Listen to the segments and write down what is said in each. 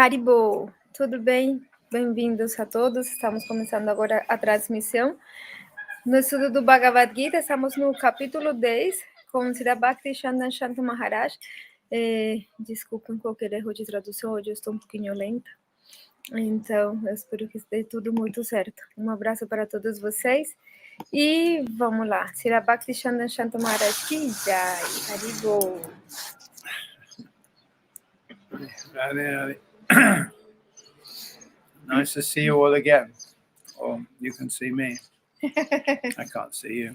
Haribo, tudo bem? Bem-vindos a todos. Estamos começando agora a transmissão. No estudo do Bhagavad-Gita, estamos no capítulo 10, com Srila Shanto Maharaj. Desculpem qualquer erro de tradução, hoje eu estou um pouquinho lenta. Então, eu espero que esteja tudo muito certo. Um abraço para todos vocês. E vamos lá. Srila Shanto Maharaj ki jai. Haribo. Nice to see you all again. Or you can see me. I can't see you.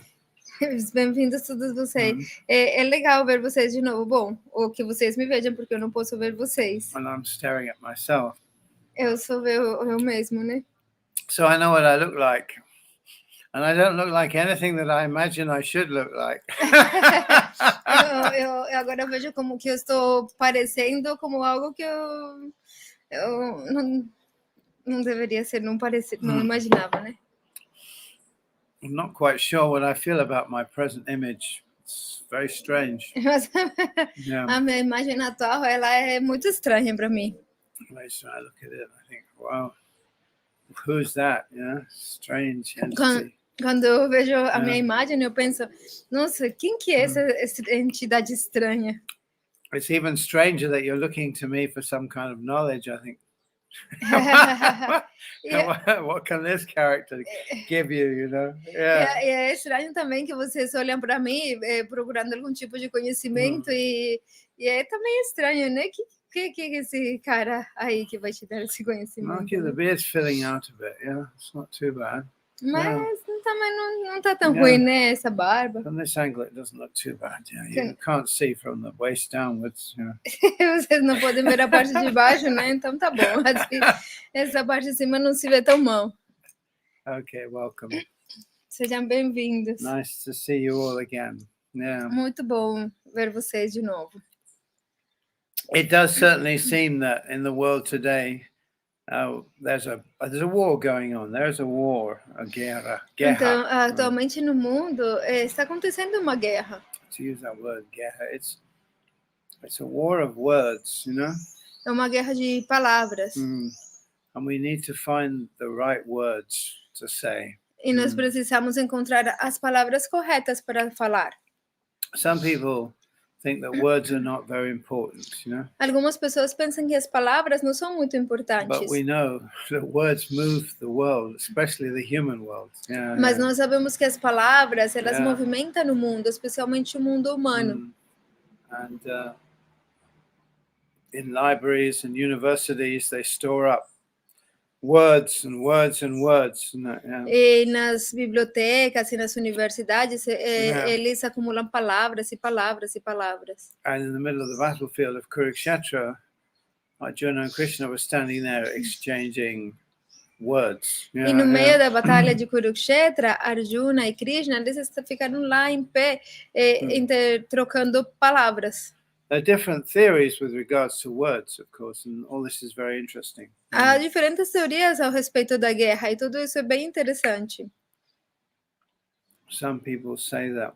Bem-vindos todos vocês. É legal ver vocês de novo. Bom, ou que vocês me vejam, porque eu não posso ver vocês. And I'm staring at myself. Eu só vejo eu mesmo, né? So I know what I look like. And I don't look like anything that I imagine I should look like. eu agora vejo como que eu estou parecendo como algo que eu não deveria ser, não imaginava, né? I'm not quite sure what I feel about my present image. It's very strange. A minha imagem atual, ela é muito estranha para mim. I look at it, I think, wow, who's that? Yeah, strange entity. Quando eu vejo a minha imagem, eu penso, nossa, quem que é essa entidade estranha? It's even stranger that you're looking to me for some kind of knowledge, I think. What can this character give you, you know? Yeah. É estranho também que vocês olham para mim procurando algum tipo de conhecimento e é também estranho, né? Que esse cara aí que vai te dar esse conhecimento? Okay, the beard's filling out a bit, yeah. It's not too bad. Mas também não tá tão ruim, né? Essa barba. From this angle, it doesn't look too bad. Yeah, you can't see from the waist downwards. Yeah. Vocês não podem ver a parte de baixo, né? Então tá bom. Assim, essa parte de cima não se vê tão mal. Okay, welcome. Sejam bem-vindos. Nice to see you all again. Yeah. Muito bom ver vocês de novo. It does certainly seem that in the world today, there's a war going on. There's a war, a guerra. Então, atualmente no mundo está acontecendo uma guerra. To use that word, guerra, it's a war of words, you know. É uma guerra de palavras. And we need to find the right words to say. E nós precisamos encontrar as palavras corretas para falar. Some people think that words are not very important, you know. Algumas pessoas pensam que as palavras não são muito importantes. But we know that words move the world, especially the human world. Yeah, Mas nós sabemos que as palavras, elas movimentam o mundo, especialmente o mundo humano. And in libraries and universities, they store up words and words and words. E nas bibliotecas e nas universidades, eles acumulam palavras e palavras e palavras. And in the middle of the battlefield of Kurukshetra, Arjuna and Krishna were standing there exchanging words. E no meio da batalha de Kurukshetra, Arjuna e Krishna, eles ficaram lá em pé, trocando palavras. There are different theories with regards to words, of course, and all this is very interesting. Há diferentes teorias ao respeito da guerra, e tudo isso é bem interessante. Some people say that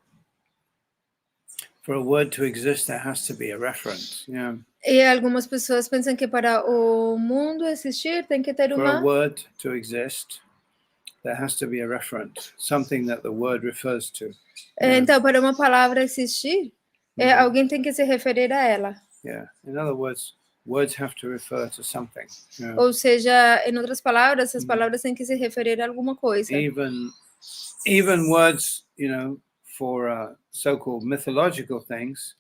for a word to exist, there has to be a reference. Yeah. E algumas pessoas pensam que para o mundo existir tem que ter uma. For a word to exist, there has to be a reference, something that the word refers to. Então, para uma palavra existir, alguém tem que se referir a ela. Yeah. In other words, words have to refer to something. Yeah. Ou seja, em outras palavras, as palavras têm que se referir a alguma coisa. Even words, you know, for so-called mythological things,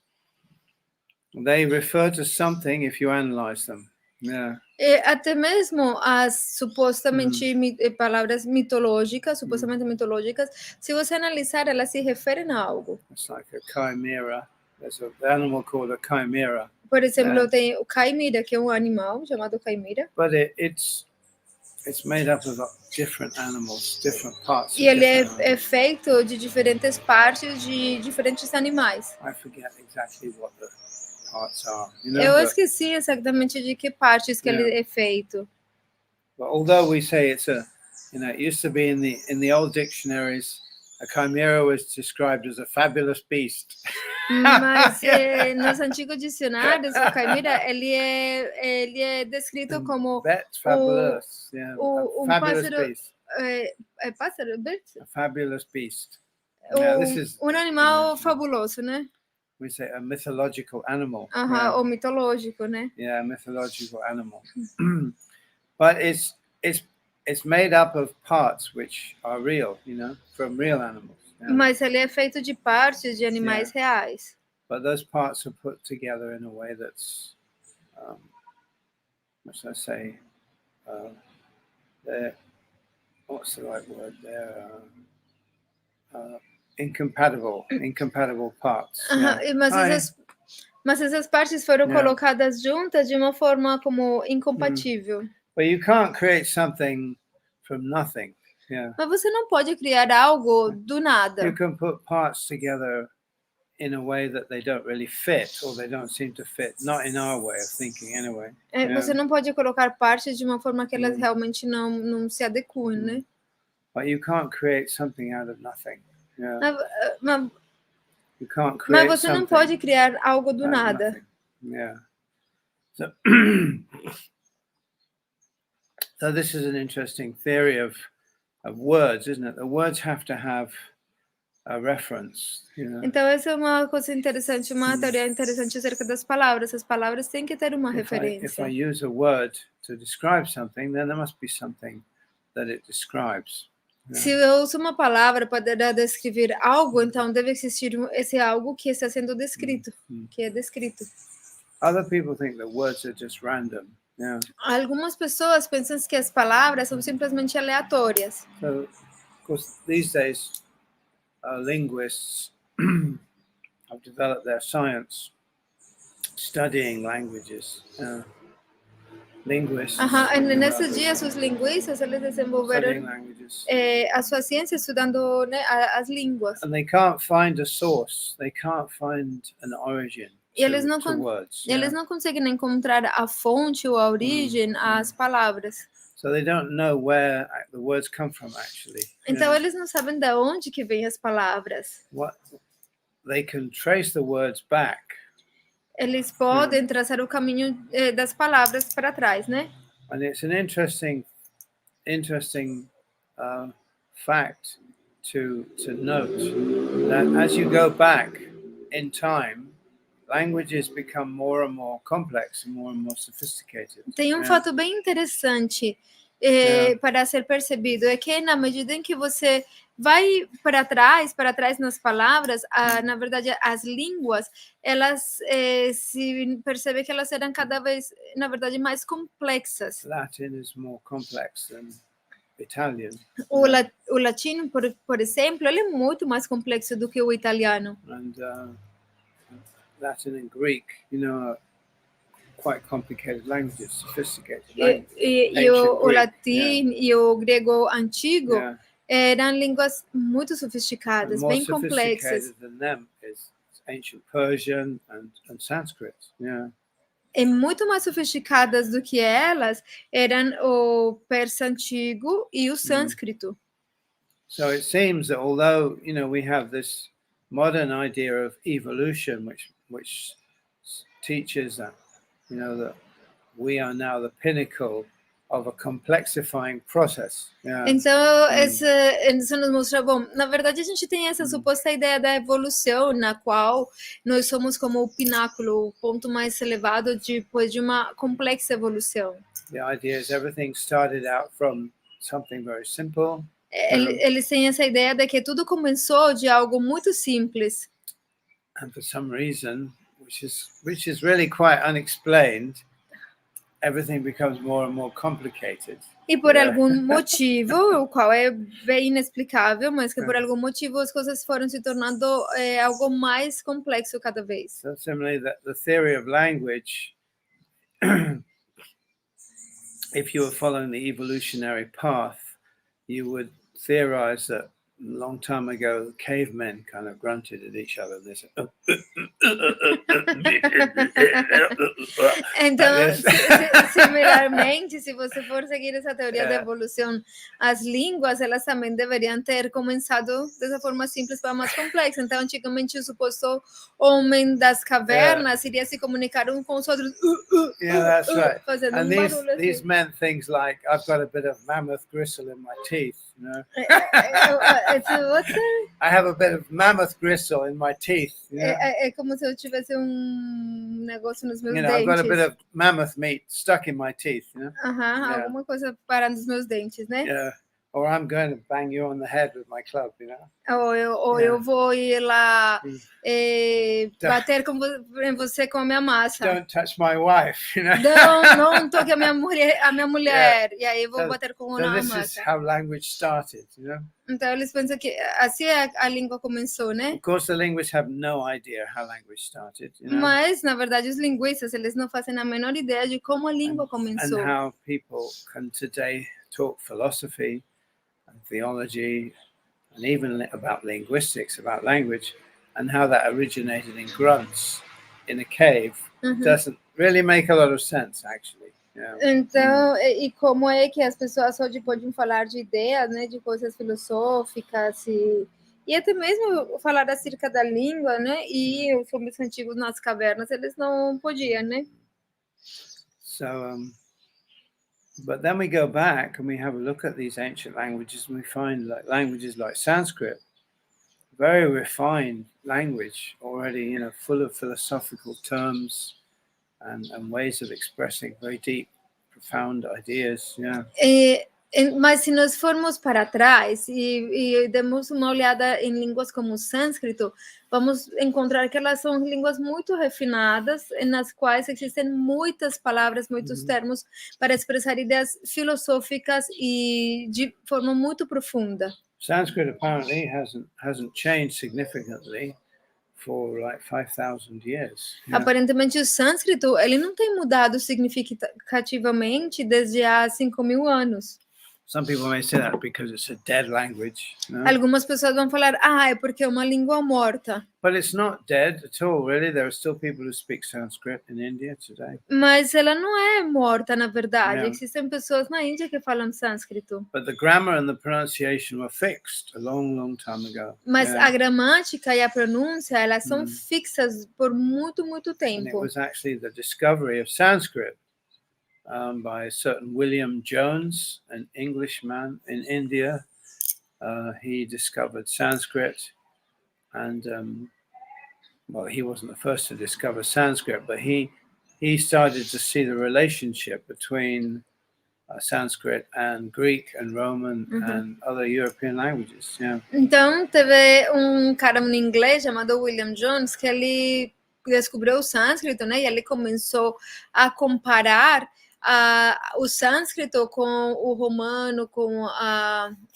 they refer to something if you analyze them. Yeah. E até mesmo as supostamente palavras mitológicas, supostamente mitológicas, se você analisar, elas se referem a algo. It's like a chimera. There's an animal called a chimera. Por exemplo, tem o caimira, que é um animal chamado caimira. But it's made up of different animals, different parts. E ele é feito de diferentes partes de diferentes animais. I forget exactly what the parts are. You know, eu esqueci exatamente de que partes que ele é feito. But although we say it's it used to be in the old dictionaries, a chimera was described as a fabulous beast. Mas nos antigos dicionários, o caimira ele é descrito como That's fabulous. Yeah, a fabulous pássaro, beast. é pássaro, bird? A fabulous beast. Now, this is, animal fabuloso, né? we say a mythological animal. Ou mitológico, né? Yeah, mythological animal. But it's made up of parts which are real, from real animals. Mas ele é feito de partes de animais reais. But those parts are put together in a way that's, what should I say? They're, what's the right word? They're incompatible parts. Mas essas partes foram colocadas juntas de uma forma como incompatível. But you can't create something from nothing. Yeah. Mas você não pode criar algo do nada. You can put parts together in a way that they don't really fit, or they don't seem to fit, not in our way of thinking anyway. Você não pode colocar partes de uma forma que elas realmente não se adequem, né? But you can't create something out of nothing. Yeah. You can't create Mas você não pode criar algo do nada. Yeah. So this is an interesting theory of words, isn't it? The words have to have a reference. Então essa é uma coisa interessante, uma teoria interessante acerca das palavras. As palavras têm que ter uma referência. If I use a word to describe something, then there must be something that it describes. Se eu uso uma palavra para descrever algo, então deve existir esse algo que está sendo descrito, que é descrito. Other people think that words are just random. Yeah. Algumas pessoas pensam que as palavras são simplesmente aleatórias. So, of course, these days, linguists have developed their science studying languages. Linguists. Nesses dias, os linguistas eles desenvolveram a sua ciência estudando, né, as línguas. And they can't find a source. They can't find an origin. E eles não conseguem encontrar a fonte ou a origem às palavras. So they don't know where the words come from actually. Então eles não sabem de onde que vêm as palavras. They can trace the words back. Eles podem traçar o caminho das palavras para trás, né? And it's an interesting fact to note that as you go back in time, languages become more and more complex and more sophisticated. Tem fato bem interessante para ser percebido, é que na medida em que você vai para trás nas palavras, na verdade as línguas, elas se percebe que elas serão cada vez, na verdade, mais complexas. Latin is more complex than Italian. O latino, por exemplo, ele é muito mais complexo do que o italiano. And Latin and Greek, are quite complicated languages, sophisticated languages. E o latim e o grego antigo eram línguas muito sofisticadas, bem complexas. Than them is ancient Persian and Sanskrit. E muito mais sofisticadas do que elas eram o persa antigo e o sânscrito. So it seems that although we have this modern idea of evolution, which teaches that that we are now the pinnacle of a complexifying process. Então, isso nos mostra, bom, na verdade a gente tem essa suposta ideia da evolução, na qual nós somos como o pináculo, o ponto mais elevado depois de uma complexa evolução. The idea is everything started out from something very simple. Eles têm essa ideia de que tudo começou de algo muito simples. And for some reason, which is really quite unexplained, everything becomes more and more complicated. E por algum motivo, o qual é bem inexplicável, mas que por algum motivo as coisas foram se tornando algo mais complexo cada vez. So similarly, the theory of language, if you were following the evolutionary path, you would theorize that long time ago, cavemen kind of grunted at each other. They said, Então, like this. similarmente, se você for seguir essa teoria da evolução, as línguas, elas também deveriam ter começado dessa forma simples para mais complexa. Então, antigamente, o suposto homem das cavernas iria se comunicar um com os outros, Yeah, that's right. fazendo And barulho these assim. meant things like, I've got a bit of mammoth gristle in my teeth, you know. What's that? I have a bit of mammoth gristle in my teeth, you know. É como se eu tivesse negócio nos meus You know, I've dentes. got a bit of mammoth meat stuck in my teeth, you know. Yeah. Alguma coisa parando nos meus dentes, né? Yeah. Or I'm going to bang you on the head with my club, you know. Ou eu vou ir lá bater em você com a minha massa. Don't touch my wife, you know. Não toque a minha mulher. E aí eu vou bater com So uma this is massa. how language started, you know. Então eles pensam que assim a língua começou, né? Of course, the linguists have no idea how language started, you know. Mas na verdade os linguistas eles não fazem a menor ideia de como a língua começou. And how people can today talk philosophy and theology and even about linguistics, about language, and how that originated in grunts in a cave doesn't really make a lot of sense, actually. Yeah. Então, e como é que as pessoas hoje podem falar de ideias, né, de coisas filosóficas e até mesmo falar acerca da língua, né, e os homens antigos nas cavernas, eles não podiam, né? So, but then we go back and we have a look at these ancient languages and we find like languages like Sanskrit, very refined language already, you know, full of philosophical terms and ways of expressing very deep, profound ideas. Yeah. Mas se nós formos para trás e demos uma olhada em línguas como o sânscrito, vamos encontrar que elas são línguas muito refinadas, nas quais existem muitas palavras, muitos termos para expressar ideias filosóficas e de forma muito profunda. Sanskrit apparently hasn't changed significantly for like 5,000 years. Yeah. Aparentemente o sânscrito ele não tem mudado significativamente desde há 5.000 anos. Some people may say that because it's a dead language. No? Algumas pessoas vão falar, é porque é uma língua morta. But it's not dead at all, really. There are still people who speak Sanskrit in India today. Mas ela não é morta, na verdade. Existem pessoas na Índia que falam sânscrito. But the grammar and the pronunciation were fixed a long, long time ago. Mas a gramática e a pronúncia, elas são fixas por muito, muito tempo. And it was actually the discovery of Sanskrit by a certain William Jones, an Englishman in India. He discovered Sanskrit, and well, he wasn't the first to discover Sanskrit, but he started to see the relationship between Sanskrit and Greek and Roman and other European languages. Yeah. Então, teve cara inglês chamado William Jones que ele descobriu o sânscrito, né? E ele começou a comparar o sânscrito com o romano, com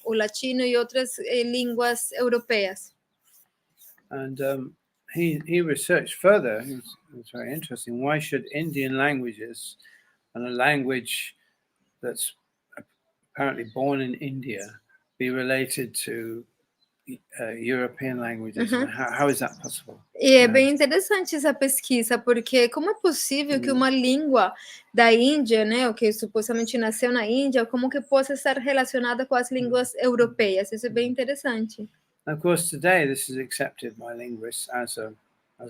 o latino e outras línguas europeias. And he researched further. It was very interesting. Why should Indian languages and a language that's apparently born in India be related to European languages? How is that possible? E é bem interessante essa pesquisa, porque como é possível que uma língua da Índia, né, o que supostamente nasceu na Índia, como que possa estar relacionada com as línguas europeias? Isso é bem interessante. Of course, today this is accepted by linguists as a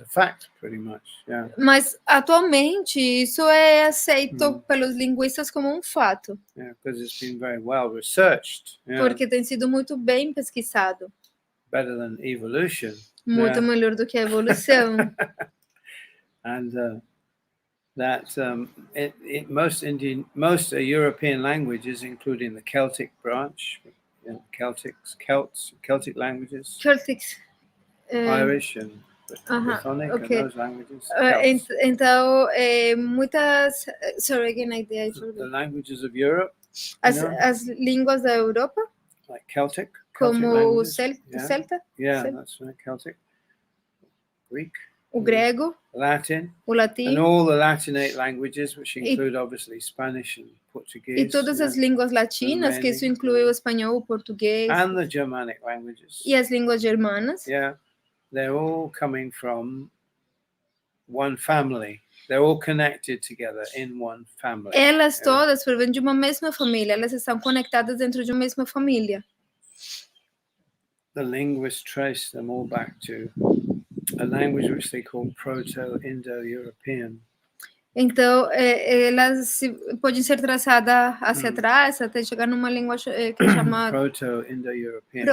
fact, pretty much. Yeah. Mas atualmente isso é aceito pelos linguistas como fato. Yeah, because it's been very well researched. Yeah. Porque tem sido muito bem pesquisado. Better than evolution. Muito melhor do que a evolução. And that most European languages, including the Celtic branch, Celtic languages, Irish and Brythonic, and those languages. Então, muitas. Sorry, again, the languages of Europe. As línguas da Europa. Like Celtic. Como o Celta? Celta? Yeah, that's right, Celtic. Greek. o grego, Latin, o and latim all the Latinate languages, which include obviously Spanish and e Portuguese, todas as línguas latinas, que isso inclui o espanhol, o português and the Germanic languages. e as línguas germanas. Yeah, they're all coming from one family. They're all connected together in one family. Elas todas provêm de uma mesma família, elas estão conectadas dentro de uma mesma família. The linguists trace them all back to a language which they call Proto-Indo-European. Então, elas podem ser traçadas hacia trás até chegar numa língua que chama Proto-Indo-European.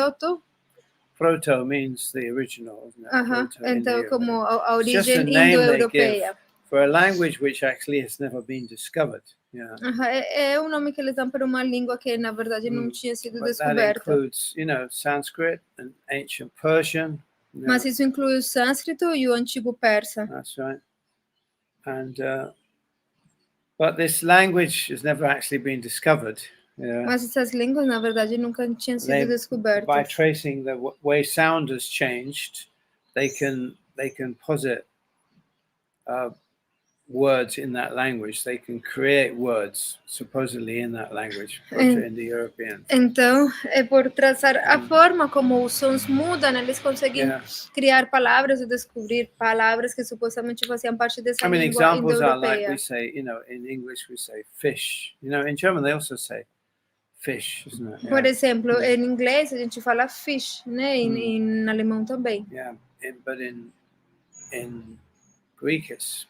Proto means the original, isn't it? Então, como a It's just a origem name they give indo-europeia. for a language which actually has never been discovered. Yeah. É o nome que eles dão para uma língua que, na verdade, não tinha sido But that descoberta. includes, Sanskrit and ancient Persian. Mas isso inclui o sânscrito e o antigo persa. That's right. And but this language has never actually been discovered. Yeah. Mas essas línguas, na verdade, nunca tinham sido By descobertas. tracing the way sound has changed, they can posit words in that language. They can create words supposedly in that language, Proto-Indo-European. Então, é por traçar a forma como os sons mudam, eles conseguem criar palavras ou descobrir palavras que supostamente faziam parte dessa língua examples are like indo-europeia. we say, in English we say fish. In German they also say fish, isn't it? Por exemplo, em inglês a gente fala fish, né? Em alemão também. Yeah, but in Greek it's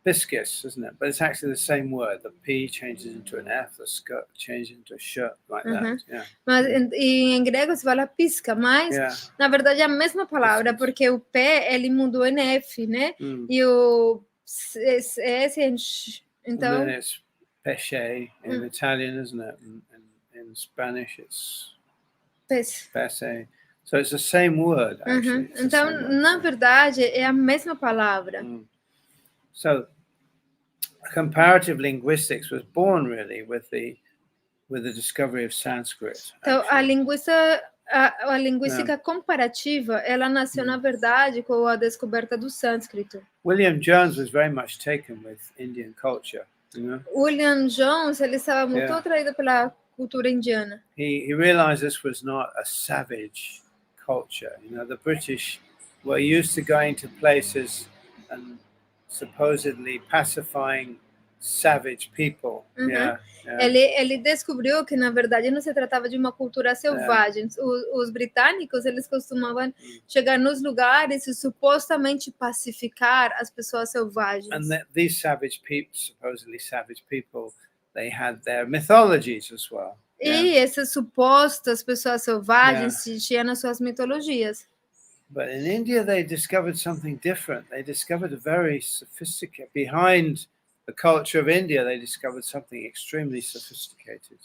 biscuits, isn't it? But it's actually the same word. The P changes into an F, the skirt changes into a shirt, like that. Yeah. Mas em grego se fala pisca, mas na verdade é a mesma palavra, porque o P ele mudou em F, né? E o S, então. And then it's pesce in Italian, isn't it? In Spanish it's pesce. So it's the same word, actually. Então, na verdade, é a mesma palavra. So, comparative linguistics was born really with the discovery of Sanskrit. Então, a linguística comparativa, ela nasceu na verdade com a descoberta do sânscrito. William Jones was very much taken with Indian culture. William Jones, ele estava muito atraído pela cultura indiana. He realized this was not a savage culture. The British were used to going to places and supposedly pacifying savage people. Ele descobriu que na verdade não se tratava de uma cultura selvagem. Os britânicos, eles costumavam chegar nos lugares e supostamente pacificar as pessoas selvagens. And these savage people, supposedly savage people, they had their mythologies as well. E essas supostas pessoas selvagens tinham as suas mitologias. But in India, they discovered something different. They discovered a very sophisticated, behind the culture of India, they discovered something extremely sophisticated.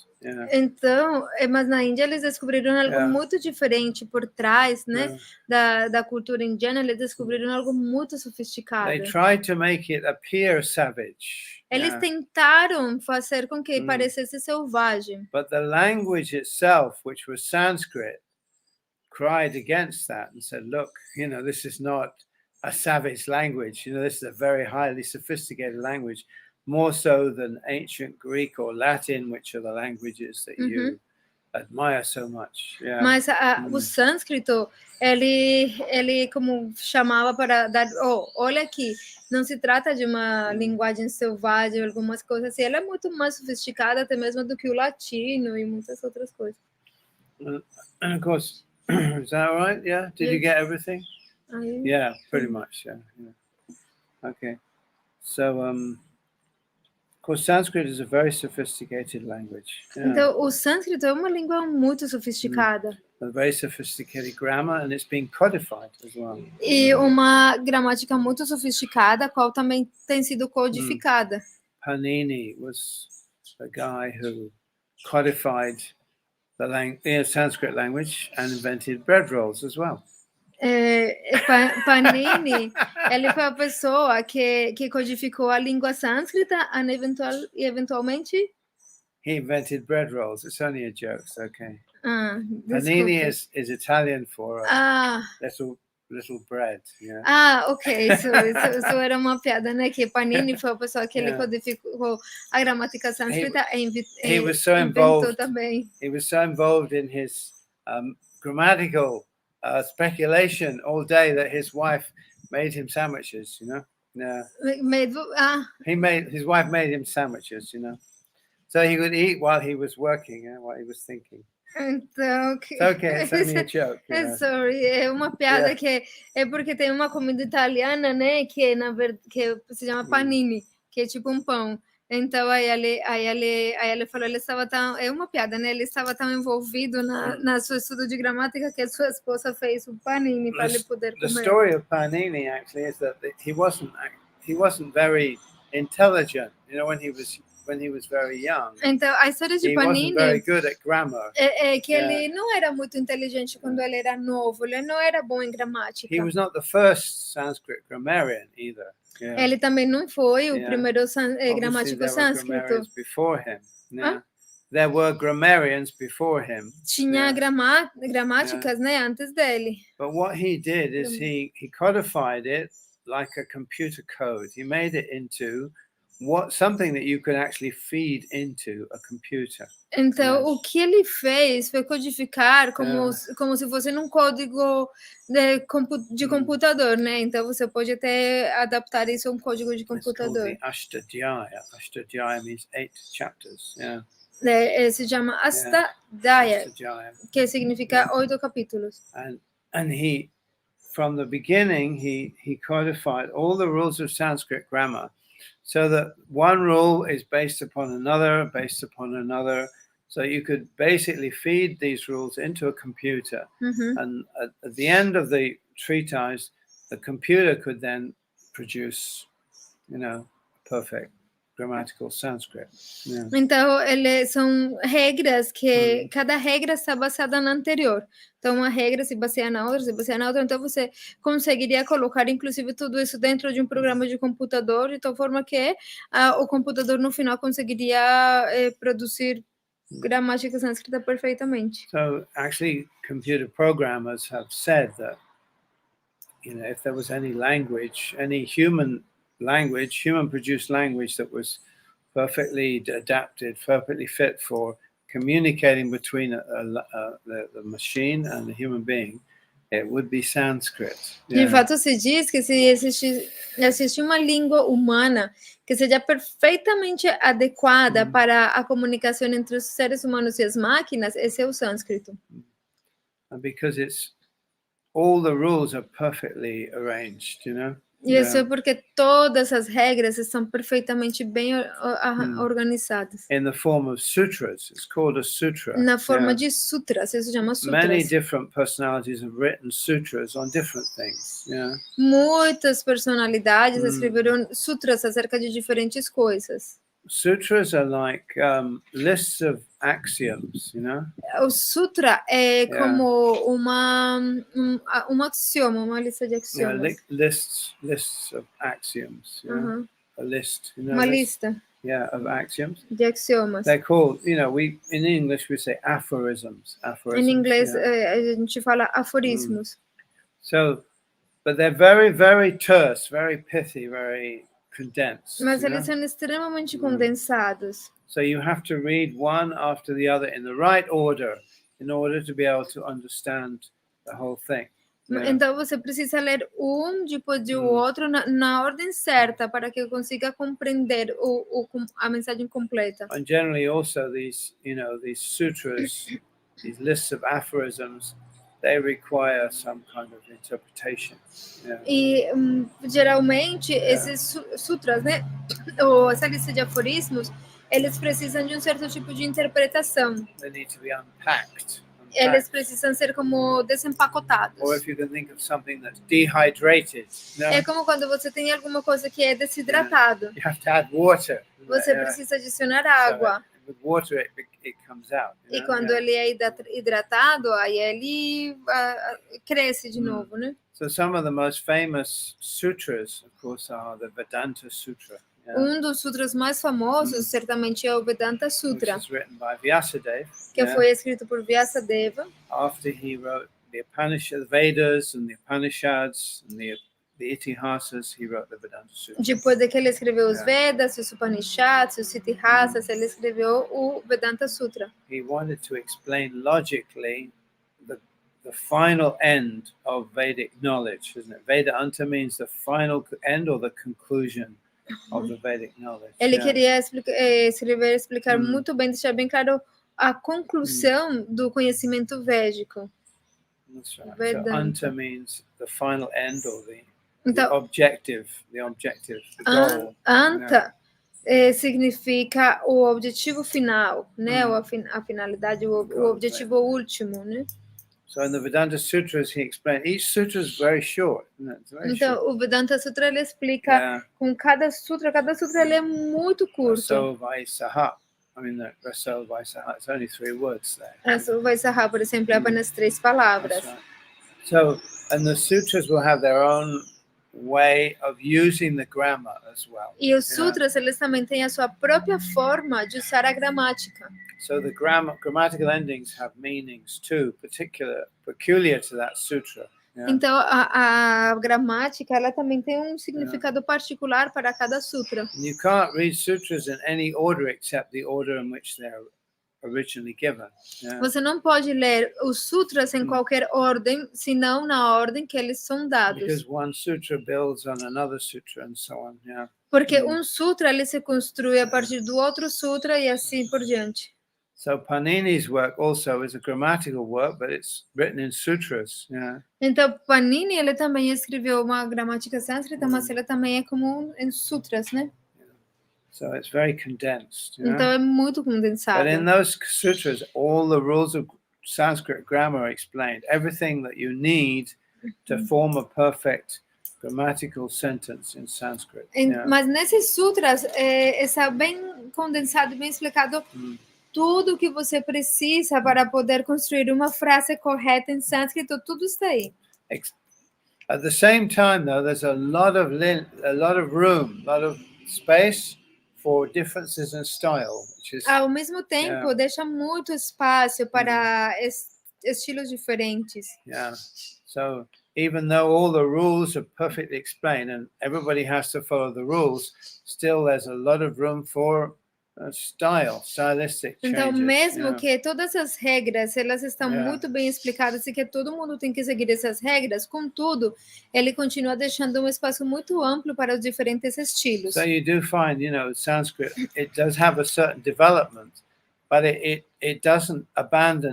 Então, mas na Índia eles descobriram algo muito diferente por trás, né, da cultura indiana. Eles descobriram algo muito sofisticado. They tried to make it appear savage. Eles tentaram fazer com que parecesse selvagem. But the language itself, which was Sanskrit, cried against that and said, look, this is not a savage language. This is a very highly sophisticated language, more so than ancient Greek or Latin, which are the languages that you admire so much. Mas o sânscrito, ele como chamava para dar, olha aqui, não se trata de uma linguagem selvagem, algumas coisas assim, ela é muito mais sofisticada até mesmo do que o latino e muitas outras coisas. And of course, is that all right? Yeah? Did you get everything? Yeah, pretty much. Yeah. Okay. So, of course, Sanskrit is a very sophisticated language. Então, o sânscrito é uma língua muito sofisticada. A very sophisticated grammar, and it's been codified as well. E uma gramática muito sofisticada, a qual também tem sido codificada. Panini was the guy who codified the Sanskrit language and invented bread rolls as well. Panini, ele foi a pessoa que codificou a língua sânscrita e eventualmente he invented bread rolls. It's only a joke, it's okay. Panini is Italian for little little bread. Yeah. Ah, ok, isso era uma piada, né? Que Panini foi o pessoal que ele codificou a gramática sânscrita He was so inventou involved. também. He was so involved in his grammatical speculation all day that his wife made him sandwiches. You know. Yeah. His wife made him sandwiches. You know, so he would eat while he was working, while he was thinking. Então, It's okay, it's only a joke. Sorry, é uma piada que é porque tem uma comida italiana, né, que na verdade que se chama panini, que é tipo um pão. Então aí ele falou, ele estava tão, é uma piada, né? Ele estava tão envolvido na seu estudo de gramática que a sua esposa fez o panini para ele poder comer. The story of Panini actually is that he wasn't very intelligent, you know, when he was very young. Então, a história de Panini wasn't very good at grammar. É que ele não era muito inteligente quando ele era novo, ele não era bom em gramática. He was not the first Sanskrit grammarian either. Yeah. Ele também não foi o primeiro gramático sânscrito. Before him. Yeah. There were grammarians before him. Tinha gramáticas, né, antes dele. But what he did is he codified it like a computer code. He made it into something that you could actually feed into a computer. Então, o que ele fez foi codificar como se fosse num código de computador, né? Então, você pode até adaptar isso a um código de computador. It's called the Ashtadhyaya. Ashtadhyaya means 8 chapters. Yeah. Se chama Ashtadhyaya, que significa 8 capítulos. And he, from the beginning, he codified all the rules of Sanskrit grammar, so that one rule is based upon another, so you could basically feed these rules into a computer. And at the end of the treatise, the computer could then produce, you know, perfect grammatical Sanskrit. Yeah. Então, são regras que cada regra está baseada na anterior. Então, uma regra se baseia na outra, então você conseguiria colocar, inclusive, tudo isso dentro de um programa de computador, de tal forma que o computador, no final, conseguiria produzir gramática sânscrita perfeitamente. So, actually, computer programmers have said that, you know, if there was any language, any human-produced language that was perfectly adapted, perfectly fit for communicating between the machine and the human being, it would be Sanskrit. De fato, se diz que se existe uma língua humana que seja perfeitamente adequada para a comunicação entre os seres humanos e as máquinas, esse é o sânscrito. And because all the rules are perfectly arranged, you know. E isso é porque todas as regras estão perfeitamente bem organizadas. In the form of sutras, it's called a sutra. Na forma de sutras, isso se chama sutras. Many different personalities have written sutras on different things. Yeah. Muitas personalidades escreveram sutras acerca de diferentes coisas. Sutras are like lists of axioms, you know. O sutra é como um axioma, uma lista de axiomas. Lists of axioms. Yeah? A list, you know. Uma lista. Yeah, of axioms. De axiomas. They're called, you know, in English we say aphorisms. Em inglês a gente fala aforismos. So, but they're very, very terse, very pithy, very condensed. Mas eles são extremamente condensados. So you have to read one after the other in the right order in order to be able to understand the whole thing. Então você precisa ler um depois do outro na ordem certa para que consiga compreender a mensagem completa. And generally also these sutras, these lists of aphorisms, they require some kind of interpretation. Yeah. E geralmente esses sutras, né, ou essa lista de aforismos, eles precisam de um certo tipo de interpretação. They need to be unpacked. Eles precisam ser como desempacotados. Or if you can think of something that's dehydrated. No? É como quando você tem alguma coisa que é desidratado. You have to add water. Você precisa adicionar água. So with water it comes out. E quando ele é hidratado, aí ele cresce de novo, né? So some of the most famous sutras, of course, are the Vedanta Sutra. Um dos sutras mais famosos, certamente, é o Vedanta Sutra, which was written by Vyasadeva, que foi escrito por Vyasadeva. After he wrote the Upanishads, Vedas and the Upanishads and the Itihasas, he wrote the Vedanta Sutra. Depois de que ele escreveu os Vedas, os Upanishads, os Itihasas, ele escreveu o Vedanta Sutra. He wanted to explain logically the final end of Vedic knowledge, isn't it? Vedanta means the final end or the conclusion of the Vedic knowledge. Ele queria explicar muito bem, deixar bem claro a conclusão do conhecimento védico. That's right. Vedanta. So anta means the final end or the Então, objective, the goal. anta significa o objetivo final, né? Ou a finalidade, o objetivo último, né? So in the Vedanta Sutras, he explained, each sutra is very short. It's very então, short. o Vedanta Sutra, ele explica com cada sutra ele é muito curto. Raso Vaisaha. I mean, the Raso Vaisaha, it's only 3 words there. Raso Vaisaha, por exemplo, é apenas 3 palavras. Right. So, and the sutras will have their own way of using the grammar as well. E os sutras, eles também têm a sua própria forma de usar a gramática. So the grammatical endings have meanings too, peculiar to that sutra. Então a gramática, ela também tem um significado particular para cada sutra. And you can't read sutras in any order except the order in which they're originally given. Você não pode ler os sutras em qualquer ordem, senão na ordem que eles são dados. Because one sutra builds on another sutra and so on. Porque um sutra ele se construi a partir do outro sutra e assim por diante. So Panini's work also is a grammatical work, but it's written in sutras. Então Panini ele também escreveu uma gramática sânscrita, mas ela também é como em sutras, né? So it's very condensed. Então é muito condensado. But in those sutras, all the rules of Sanskrit grammar are explained. Everything that you need to form a perfect grammatical sentence in Sanskrit. Mas nesses sutras está bem condensado, bem explicado tudo que você precisa para poder construir uma frase correta em sânscrito, tudo está aí. At the same time, though, there's a lot of room, a lot of space for differences in style, which is, ao mesmo tempo, deixa muito espaço para estilos diferentes. So even though all the rules are perfectly explained and everybody has to follow the rules, still there's a lot of room for stylistic changes. Então, mesmo que todas as regras elas estão muito bem explicadas e que todo mundo tem que seguir essas regras, contudo, ele continua deixando um espaço muito amplo para os diferentes estilos. So you do find, Sanskrit, it does have a certain development, but it doesn't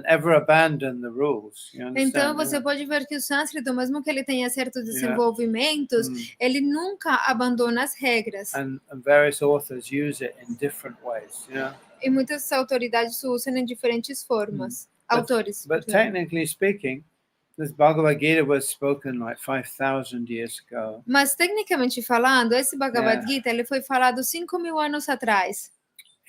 ever abandon the rules. Então você pode ver que o sânscrito, mesmo que ele tenha certos desenvolvimentos, ele nunca abandona as regras. And various authors use it in different ways. E muitas autoridades usam em diferentes formas. Autores. But technically speaking, this Bhagavad-Gita was spoken like 5,000 years ago. Mas tecnicamente falando, esse Bhagavad-Gita ele foi falado 5.000 anos atrás.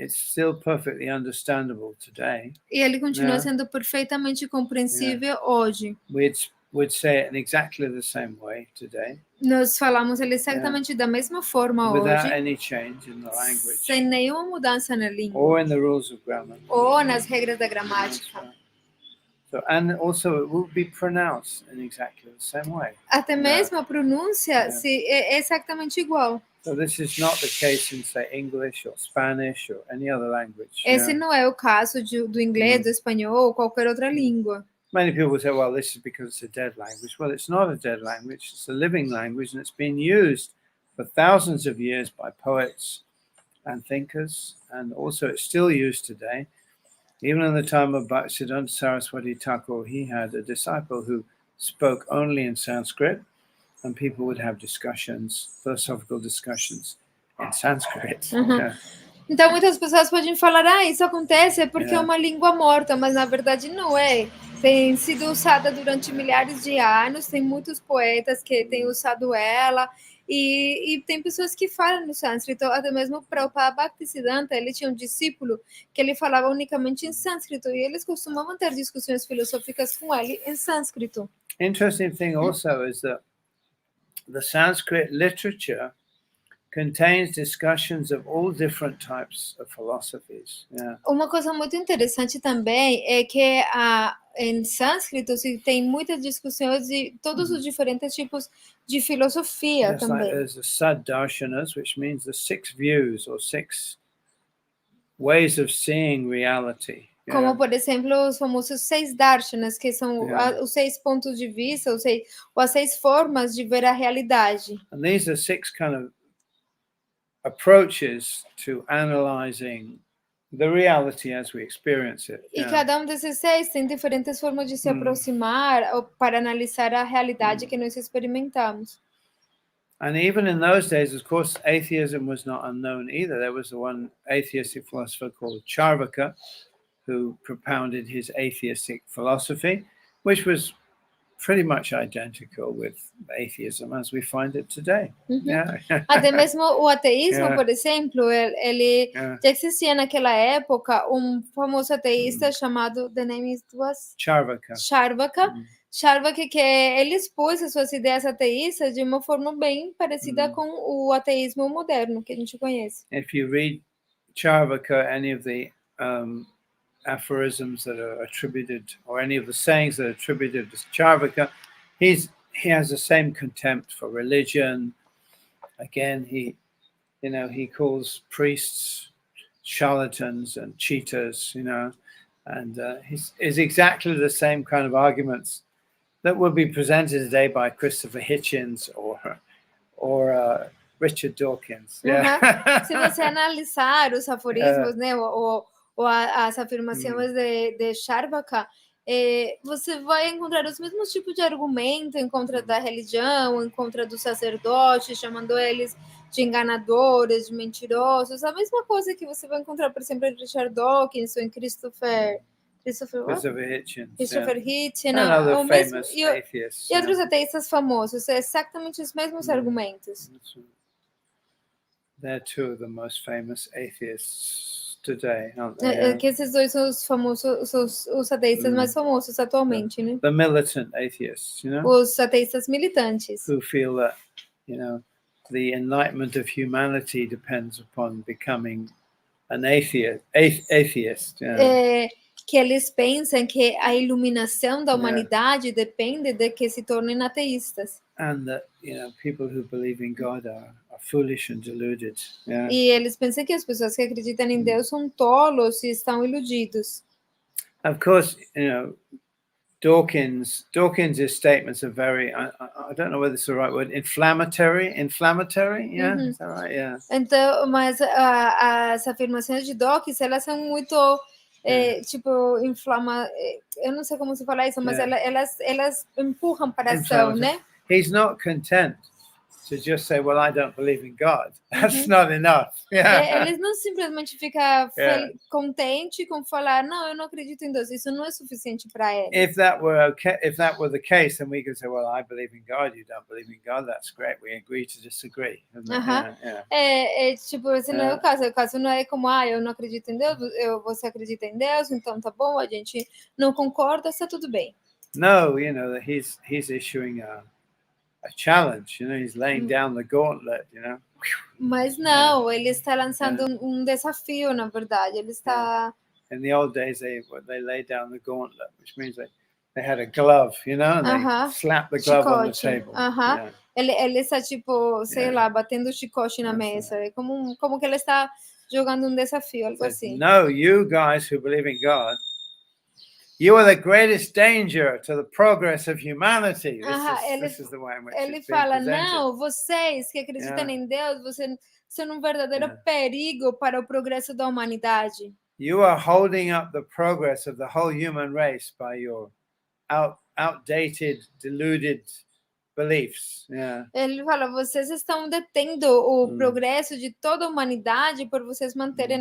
It's still perfectly understandable today. E ele continua sendo perfeitamente compreensível hoje. We'd say it in exactly the same way today. Nós falamos ele exatamente da mesma forma without hoje. Any change in the language. Sem nenhuma mudança na língua. Or in the rules of grammar. Ou nas regras da gramática. So, and also it will be pronounced in exactly the same way. Até mesmo a pronúncia é exatamente igual. So this is not the case in, say, English or Spanish or any other language. Esse não é o caso do inglês, do espanhol ou qualquer outra língua. Many people say, well, this is because it's a dead language. Well, it's not a dead language. It's a living language, and it's been used for thousands of years by poets and thinkers, and also it's still used today. Even in the time of Bhaktisiddhanta Saraswati Thakur, he had a disciple who spoke only in Sanskrit, and people would have discussions, philosophical discussions in Sanskrit. Então muitas pessoas podem falar, isso acontece porque é uma língua morta, mas na verdade não é. Tem sido usada durante milhares de anos, tem muitos poetas que têm usado ela, e tem pessoas que falam no sânscrito, até mesmo para o Bhaktisiddhanta, ele tinha um discípulo que ele falava unicamente em sânscrito, e eles costumavam ter discussões filosóficas com ele em sânscrito. Interesting thing also is that the Sanskrit literature contains discussions of all different types of philosophies. Yeah. Uma coisa muito interessante também é que em sânscrito se tem muitas discussões de todos os diferentes tipos de filosofia It's like também. there's the Saddarshanas, which means the 6 views or 6 ways of seeing reality. Como, Yeah. por exemplo, os famosos 6 darshanas, que são Yeah. os 6 pontos de vista, ou as 6 formas de ver a realidade. And these are 6 kind of approaches to analyzing the reality as we experience it. E Yeah. cada desses 6 tem diferentes formas de se aproximar para analisar a realidade que nós experimentamos. And even in those days, of course, atheism was not unknown either. There was one atheistic philosopher called Charvaka, who propounded his atheistic philosophy, which was pretty much identical with atheism as we find it today. Yeah. Até mesmo o ateísmo, Yeah. por exemplo, ele Yeah. já existia naquela época famoso ateísta chamado, the name was Charvaka. Charvaka. Charvaka, que ele expôs as suas ideias ateístas de uma forma bem parecida com o ateísmo moderno que a gente conhece. If you read Charvaka, any of the aphorisms that are attributed, or any of the sayings that are attributed to Charvaka, he has the same contempt for religion. Again, he calls priests charlatans and cheaters, and is exactly the same kind of arguments that would be presented today by Christopher Hitchens or Richard Dawkins. Yeah. Se você analisar os aforismos, né, ou as afirmações de Charvaka, você vai encontrar os mesmos tipos de argumento em contra da religião, em contra dos sacerdotes, chamando eles de enganadores, de mentirosos. A mesma coisa que você vai encontrar, por exemplo, em Richard Dawkins ou em Christopher Hitchens. Hitchens, Another famous atheist. E outros ateístas famosos. É exatamente os mesmos argumentos. They're 2 of the most famous atheists today, aren't they? Que esses dois são os famosos, os ateístas mais famosos atualmente, né? The militant atheists, Os ateístas militantes. who feel that, the enlightenment of humanity depends upon becoming an atheist. Que eles pensam que a iluminação da humanidade depende de que se tornem ateístas. And that, people who believe in God are foolish and deluded. Yeah. E eles pensam que as pessoas que acreditam em Deus são tolos e estão iludidos. Of course, Dawkins' statements are very, I don't know whether it's the right word, inflammatory, yeah? Is that right? Yeah. Então, mas as afirmações de Dawkins, elas são muito, tipo, eu não sei como se fala isso, mas elas empurram para a ação, né? He's not content to just say, well, I don't believe in God. That's not enough. Yeah. Eles não simplesmente ficam contentes com falar, não, eu não acredito em Deus. Isso não é suficiente para eles. If that were the case, then we could say, well, I believe in God, you don't believe in God. That's great. We agree to disagree. Tipo, esse não é o caso. O caso não é como, eu não acredito em Deus, você acredita em Deus, então tá bom, a gente não concorda, está tudo bem. No, that he's issuing a challenge, he's laying down the gauntlet, Mas não, ele está lançando um desafio, na verdade. Ele está. In the old days, they laid down the gauntlet, which means they had a glove, and they slapped the glove on the table. Ele está tipo, sei lá, batendo chicote na mesa. É como que ele está jogando um desafio, algo assim. No, you guys who believe in God, you are the greatest danger to the progress of humanity. This is the way in which ele it's being fala, presented. não, vocês que acreditam em Deus, vocês são um verdadeiro perigo para o progresso da humanidade. You are holding up the progress of the whole human race by your outdated, deluded beliefs. Ele fala, vocês estão detendo o progresso de toda a humanidade por vocês manterem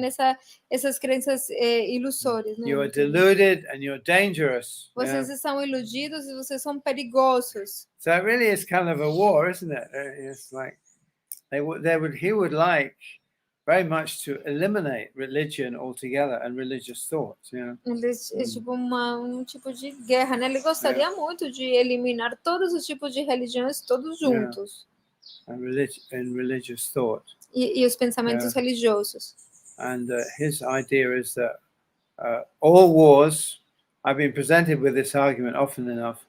essas crenças ilusórias. Né? You are deluded and you're dangerous. Vocês estão iludidos e vocês são perigosos. So it really is kind of a war, isn't it? It's like he would like very much to eliminate religion altogether and religious thought. É tipo um tipo de guerra, né? Ele gostaria muito de eliminar todos os tipos de religiões, todos juntos. And religious thought. e os pensamentos Yeah. religiosos. And his idea is that all wars, I've been presented with this argument often enough,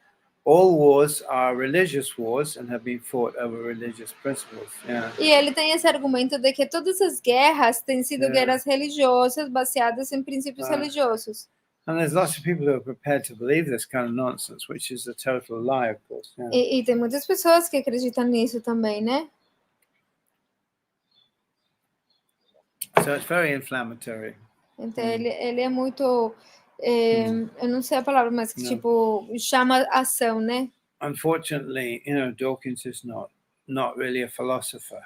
all wars are religious wars and have been fought over religious principles. Yeah. E ele tem esse argumento de que todas as guerras têm sido Yeah. guerras religiosas baseadas em princípios religiosos. And there's lots of people who are prepared to believe this kind of nonsense, which is a total lie, of course. Yeah. E tem muitas pessoas que acreditam nisso também, né? So it's very inflammatory. Então ele é muito, eu não sei a palavra, mas que tipo chama ação, né? Unfortunately, Dawkins is not really a philosopher.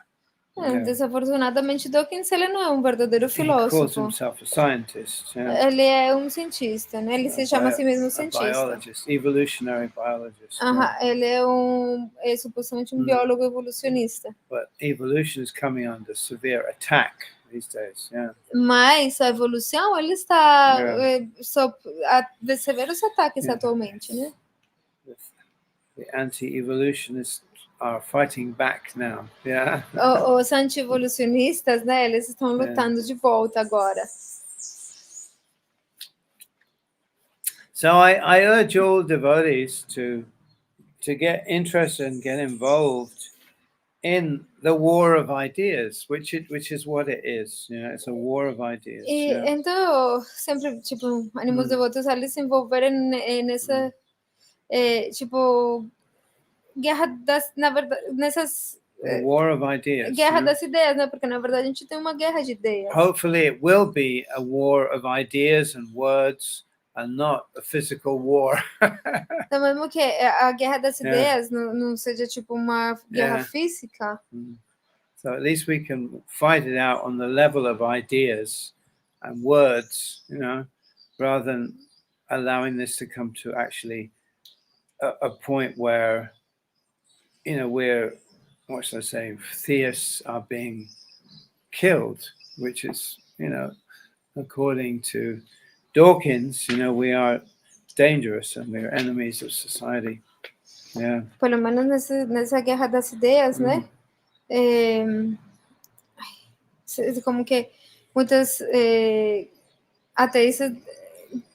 Desafortunadamente, Dawkins ele não é um verdadeiro He calls filósofo. himself a scientist. Yeah. Ele é um cientista, né? Ele se chama a si mesmo cientista. Biologist, evolutionary biologist. Ele é supostamente um biólogo evolucionista. But evolution is coming under severe attack these days. Yeah. Mas a evolução ele está sob severos ataques atualmente, né? The anti-evolutionists are fighting back now. Yeah. Os anti-evolucionistas, né? Eles estão lutando de volta agora. So I urge all devotees to get interested and get involved in the war of ideas, which is what it is. It's a war of ideas. Então, eu sempre animo os devotos a eles se envolverem nessa guerra das, na verdade, nessas war of ideas. Guerra das ideias, né? Porque na verdade a gente tem uma guerra de ideias. Hopefully it will be a war of ideas and words and not a physical war. Então, mesmo que a guerra das ideias não seja tipo uma guerra física. So at least we can fight it out on the level of ideas and words, rather than allowing this to come to actually a point where, we're, what should I say, theists are being killed, which is, according to Dawkins, we are dangerous and we're enemies of society. Yeah. Pelo menos nessa guerra das ideias, né? Como que muitas ateístas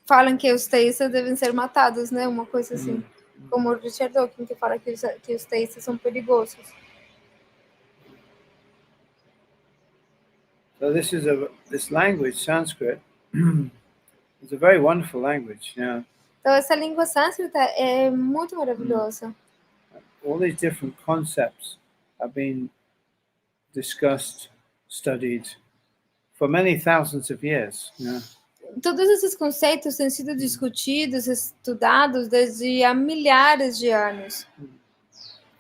falam que os teístas devem ser matados, né? Uma coisa assim. Como o Richard Dawkins, que fala que os teístas são perigosos. So this language, Sanskrit, is a very wonderful language. Yeah. Então essa língua sânscrita é muito maravilhosa. All these different concepts have been discussed, studied for many thousands of years. Yeah. Todos esses conceitos têm sido discutidos, estudados desde há milhares de anos.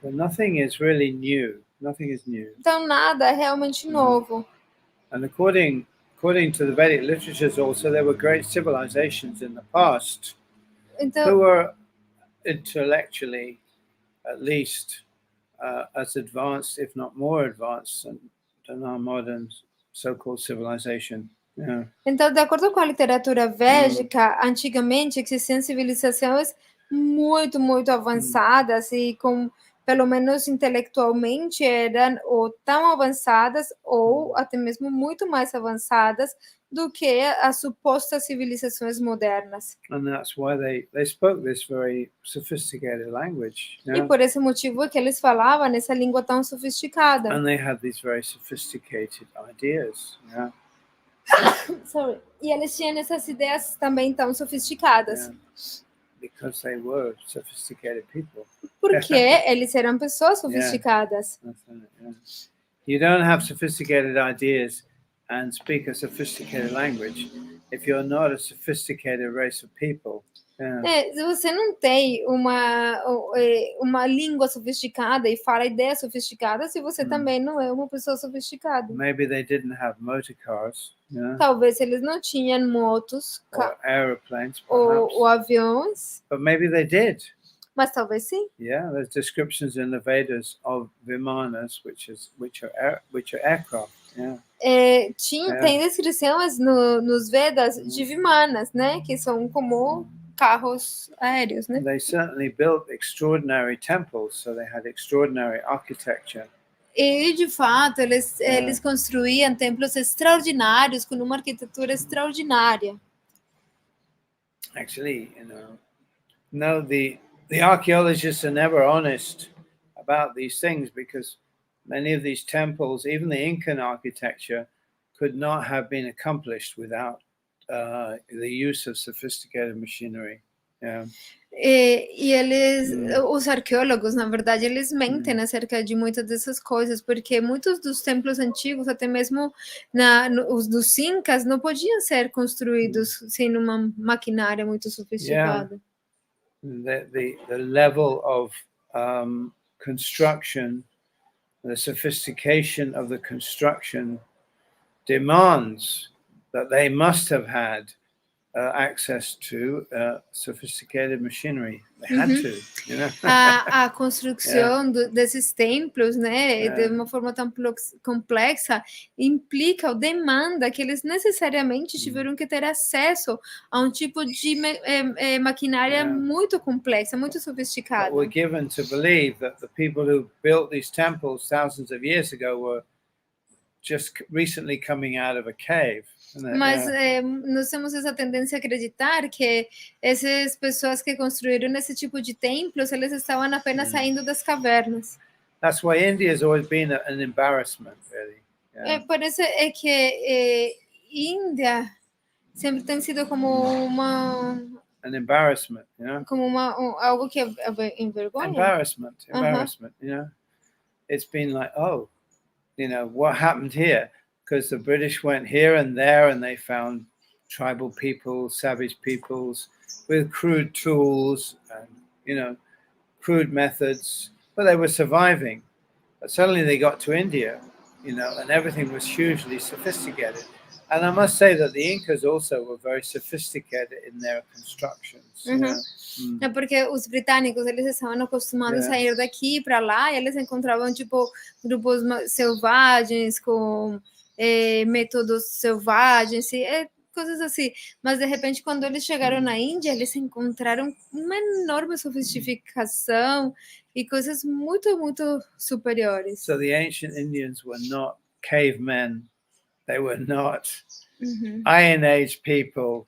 But nothing is really new. Nothing is new. Então nada é realmente novo. And according to the Vedic literatures also, there were great civilizations in the past who were intellectually at least as advanced, if not more advanced than our modern so-called civilization. Yeah. Então, de acordo com a literatura védica, antigamente existiam civilizações muito, muito avançadas e com, pelo menos intelectualmente, eram ou tão avançadas ou até mesmo muito mais avançadas do que as supostas civilizações modernas. And that's why they spoke this very sophisticated language. E por esse motivo é que eles falavam nessa língua tão sofisticada. And they had these very sophisticated ideas. Yeah. Sorry. E eles tinham essas ideias também tão sofisticadas. Yeah. Because they were sophisticated people. Porque eles eram pessoas sofisticadas. Yeah. You don't have sophisticated ideas and speak a sophisticated language if you're not a sophisticated race of people. Yeah. Se você não tem uma língua sofisticada e fala ideias sofisticadas, se você também não é uma pessoa sofisticada. Maybe they didn't have motor cars. Yeah. Talvez eles não tinham motos or airplanes, ou aviões. But maybe they did. Mas talvez sim. Yeah, there's descriptions in the Vedas of vimanas, which are aircraft. Yeah. Tem descrições nos Vedas de vimanas, né, que são como carros aéreos, né? They certainly built extraordinary temples, so they had extraordinary architecture. E, de fato, eles construíam templos extraordinários, com uma arquitetura extraordinária. Actually, no, the archaeologists are never honest about these things because many of these temples, even the Incan architecture, could not have been accomplished without the use of sophisticated machinery. E eles, os arqueólogos, na verdade, eles mentem acerca de muitas dessas coisas, porque muitos dos templos antigos, até mesmo os dos Incas, não podiam ser construídos sem uma maquinária muito sofisticada. The level of construction, the sophistication of the construction demands that they must have had access to sophisticated machinery. They had to, A construção desses templos, né, de uma forma tão complexa, implica ou demanda que eles necessariamente tiveram que ter acesso a um tipo de maquinária muito complexa, muito sofisticada. But we're given to believe that the people who built these temples thousands of years ago were just recently coming out of a cave. Mas nós temos essa tendência a acreditar que essas pessoas que construíram esse tipo de templos, eles estavam apenas saindo das cavernas. That's why India has always been an embarrassment, really. Por isso é que Índia sempre tem sido como an embarrassment, como algo que envergonha. Embarrassment, It's been like, oh, what happened here? Because the British went here and there and they found tribal peoples, savage peoples with crude tools and, crude methods, but they were surviving. But suddenly they got to India, and everything was hugely sophisticated. And I must say that the Incas also were very sophisticated in their constructions. É porque os britânicos, eles estavam acostumados a sair daqui para lá e eles encontravam, tipo, grupos selvagens com métodos selvagens, coisas assim. Mas, de repente, quando eles chegaram na Índia, eles encontraram uma enorme sofisticação e coisas muito, muito superiores. So the ancient Indians were not cavemen. They were not Iron Age people,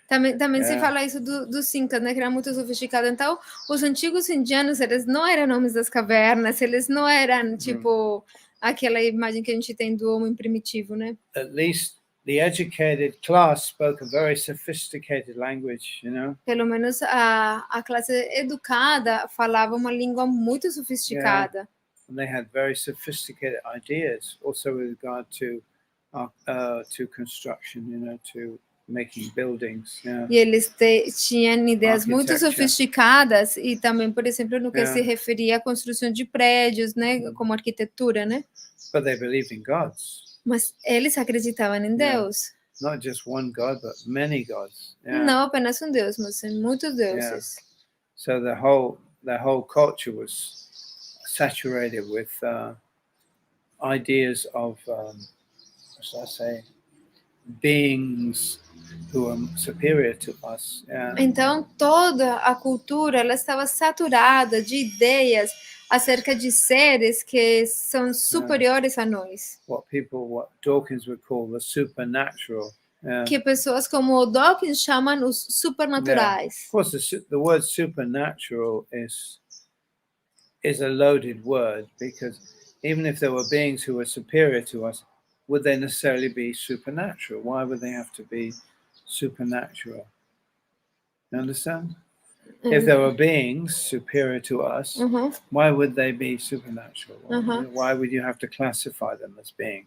Também se fala isso dos Incas, né? Que era muito sofisticado. Então, os antigos indianos, eles não eram homens das cavernas, eles não eram, tipo, aquela imagem que a gente tem do homem primitivo, né? At least the educated class spoke a very sophisticated language, Pelo menos a classe educada falava uma língua muito sofisticada. And they had very sophisticated ideas, also with regard to construction, to making buildings. E eles tinham ideias muito sofisticadas e também, por exemplo, no que se referia à construção de prédios, né, como arquitetura, né? But they believed in gods. Mas eles acreditavam em Deus. Not just one God, but many gods. Não apenas um Deus, mas em muitos deuses. So the whole culture was saturated with ideas of beings who are superior to us. Então toda a cultura ela estava saturada de ideias acerca de seres que são superiores a nós. What Dawkins would call the supernatural. Que pessoas como Dawkins chamam os supernaturais. Of course, the word supernatural is a loaded word because even if there were beings who were superior to us, would they necessarily be supernatural? Why would they have to be supernatural? You understand? If there were beings superior to us, why would they be supernatural? Why would you have to classify them as being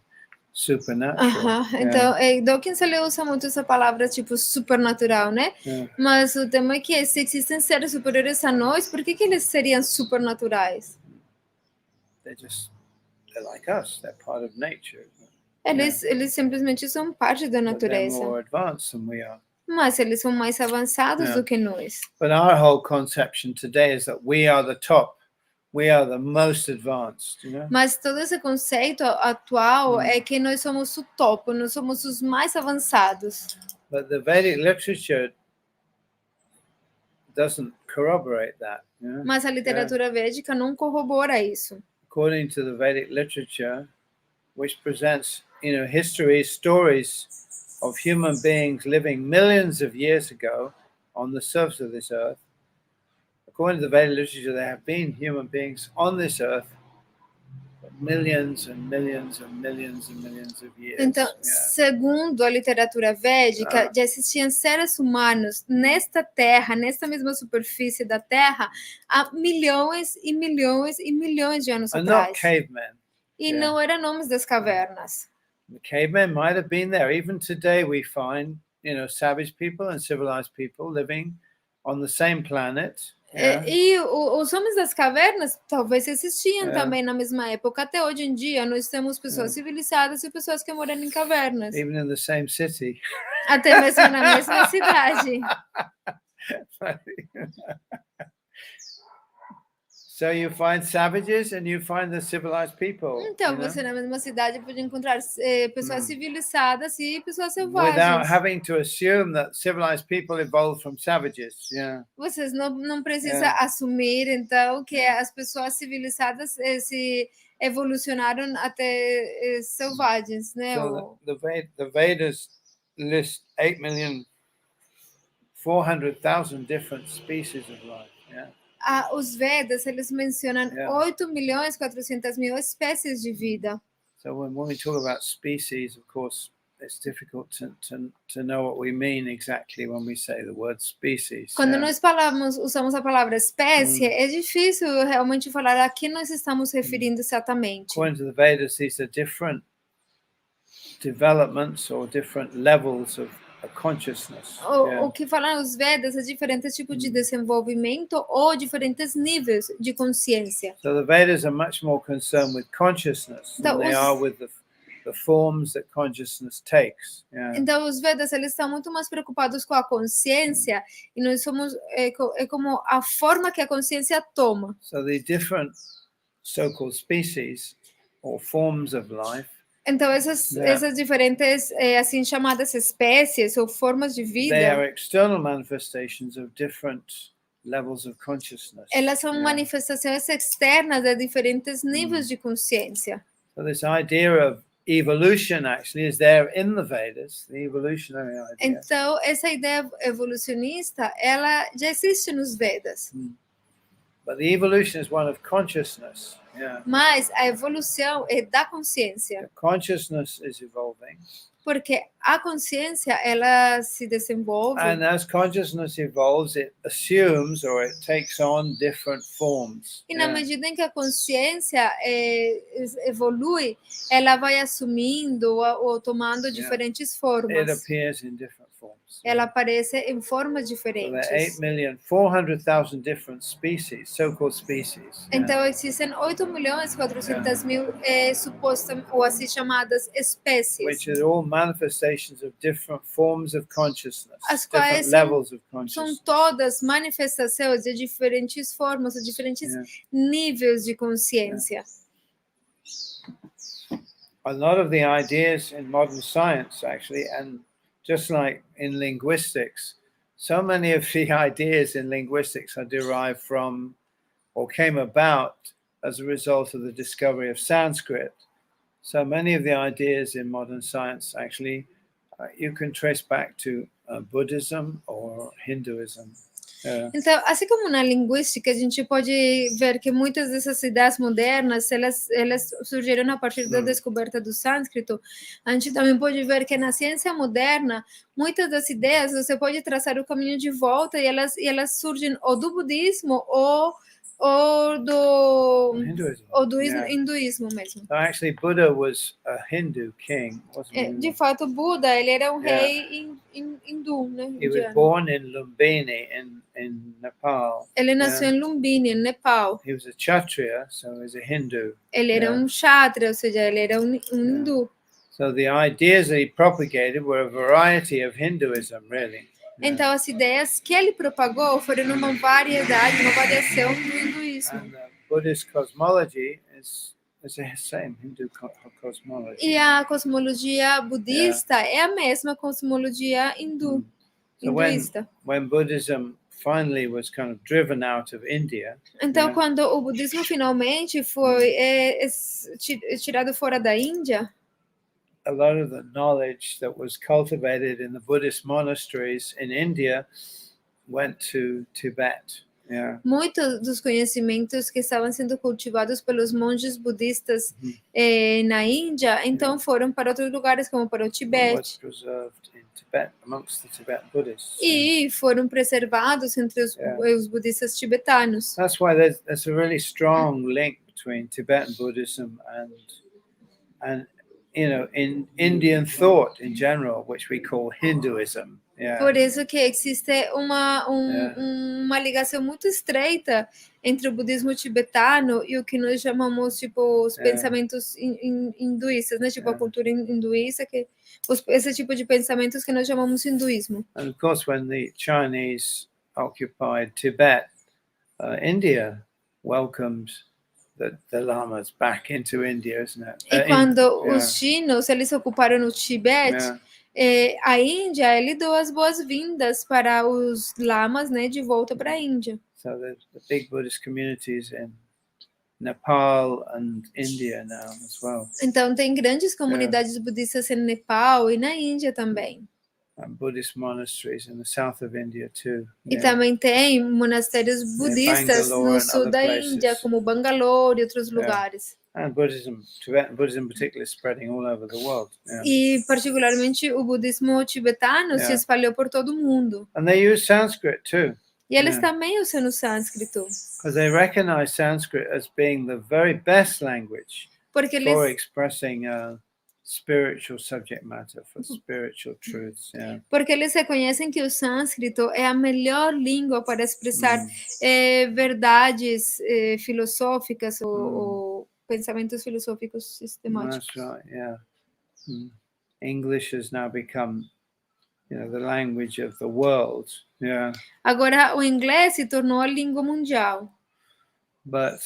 supernatural? Então, Dawkins ele usa muito essa palavra tipo supernatural, né? Mas o tema é que se existem seres superiores a nós, por que eles seriam supernaturais? They're like us. They're part of nature. Eles simplesmente são parte da natureza. They're more advanced than we are. Mas eles são mais avançados do que nós. But our whole conception today is that we are the top. We are the most advanced, Mas todo esse conceito atual é que nós somos o topo, nós somos os mais avançados. But the Vedic literature doesn't corroborate that. Mas a literatura védica não corrobora isso. according to the Vedic literature, which presents, history, stories of human beings living millions of years ago on the surface of this earth. According to the Vedic literature, there have been human beings on this earth for millions and millions and millions and millions of years. Então, segundo a literatura védica, já existiam seres humanos nesta terra, nesta mesma superfície da terra, há milhões e milhões e milhões de anos And not atrás. cavemen. E não eram nomes das cavernas. The cavemen might have been there. Even today we find, savage people and civilized people living on the same planet. E os homens das cavernas talvez existiam também na mesma época. Até hoje em dia nós temos pessoas civilizadas e pessoas que moram em cavernas. Even in the same city. Até mesmo na mesma cidade. So you find savages and you find the civilized people. Então, você na mesma cidade pode encontrar pessoas civilizadas e pessoas selvagens. Without having to assume that civilized people evolved from savages. Vocês não precisam assumir, então, que as pessoas civilizadas se evolucionaram até selvagens, né? So the Vedas list 8,400,000 different species of life. Os Vedas, eles mencionam 8.400.000 espécies de vida. So when we talk about species, of course, it's difficult to know what we mean exactly when we say the word species. Quando nós usamos a palavra espécie, é difícil realmente falar a que nós estamos referindo exatamente. According to the Vedas, these are different developments or different levels of consciousness. O que falam os Vedas é diferentes tipos de desenvolvimento ou diferentes níveis de consciência. So the Vedas are much more concerned with consciousness than they are with the forms that consciousness takes. Então os Vedas eles estão muito mais preocupados com a consciência e nós somos como a forma que a consciência toma. So the different so-called species or forms of life. Então essas diferentes assim chamadas espécies ou formas de vida, they are external manifestations of different levels of consciousness. Elas são manifestações externas de diferentes níveis de consciência. So this idea of evolution actually is there in the Vedas, the evolutionary idea. Então essa ideia evolucionista, ela já existe nos Vedas. But the evolution is one of consciousness. Mas a evolução é da consciência. The consciousness is evolving. Porque a consciência ela se desenvolve. And as consciousness evolves, it assumes or it takes on different forms. E na medida em que a consciência evolui, ela vai assumindo ou tomando diferentes formas. It appears in different forms. Ela aparece em formas diferentes. So there are 8,400,000 different species, so-called species. Então existem 8.400.000 supostas ou assim chamadas espécies. Which are all manifestations of different forms of consciousness, As quais different levels of consciousness. São todas manifestações de diferentes formas, de diferentes níveis de consciência. A lot of the ideas in modern science, actually, and just like in linguistics, so many of the ideas in linguistics are derived from or came about as a result of the discovery of Sanskrit. So many of the ideas in modern science, actually, you can trace back to Buddhism or Hinduism. Então, assim como na linguística, a gente pode ver que muitas dessas ideias modernas, elas surgiram a partir da descoberta do sânscrito. A gente também pode ver que na ciência moderna, muitas das ideias, você pode traçar o caminho de volta e elas surgem ou do budismo ou do hinduísmo mesmo. So actually, Buddha was a Hindu king, wasn't he? De fato, Buda, ele era um rei hindu, né? He was born in Lumbini in Nepal. Ele nasceu em Lumbini, no Nepal. He was a Kshatriya, so he was a Hindu. Ele era um Kshatriya, ou seja, ele era um hindu. So the ideas that he propagated were a variety of Hinduism, really. Então, as ideias que ele propagou foram uma variação do hinduísmo. And Buddhist cosmology is the same Hindu cosmology. E a cosmologia budista é a mesma cosmologia hinduísta. When Buddhism finally was kind of driven out of India, Então, quando o budismo finalmente foi tirado fora da Índia, a lot of the knowledge that was cultivated in the Buddhist monasteries in India went to Tibet. Yeah. muitos dos conhecimentos que estavam sendo cultivados pelos monges budistas na Índia, então foram para outros lugares, como para o Was Tibete, preserved in Tibet amongst the Tibetan Buddhists. e foram preservados entre os budistas tibetanos. That's why there's a really strong link between Tibetan Buddhism and in Indian thought in general, which we call Hinduism. Yeah. Por isso que existe uma ligação muito estreita entre o budismo tibetano e o que nós chamamos, tipo, os pensamentos hinduístas, né? Tipo, a cultura hinduísta, esse tipo de pensamentos que nós chamamos hinduísmo. And of course, when the Chinese occupied Tibet, India welcomed the lamas back into India, isn't it? E quando os chinos, eles ocuparam o Tibete, a Índia, ele deu as boas-vindas para os lamas, né, de volta para a Índia. So there's the big Buddhist communities in Nepal and India now as well. Então tem grandes comunidades budistas no Nepal e na Índia também. And Buddhist monasteries in the south of India too. E também tem monastérios budistas no sul da Índia, como Bangalore e outros lugares. And Buddhism, Tibetan Buddhism in particular, is spreading all over the world. E particularmente o budismo tibetano se espalhou por todo o mundo. And they use Sanskrit too. E eles também usam o sânscrito. Because they recognize Sanskrit as being the very best language for expressing spiritual subject matter, for spiritual truths. Porque eles reconhecem que o sânscrito é a melhor língua para expressar verdades filosóficas ou pensamentos filosóficos sistemáticos. That's right, yeah. English has now become, the language of the world. Yeah. Agora o inglês se tornou a língua mundial. But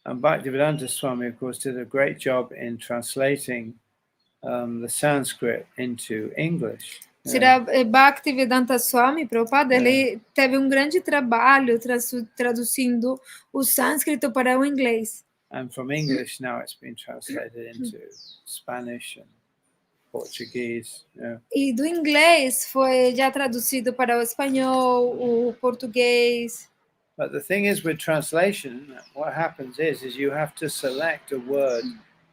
Bhaktivedanta Swami, of course, did a great job in translating the Sanskrit into English. Srila Bhaktivedanta Swami, Prabhupada, ele teve um grande trabalho traduzindo o sânscrito para o inglês. And from English now it's been translated into Spanish and Portuguese. E do inglês foi já traduzido para o espanhol, o português. But the thing is with translation, what happens is you have to select a word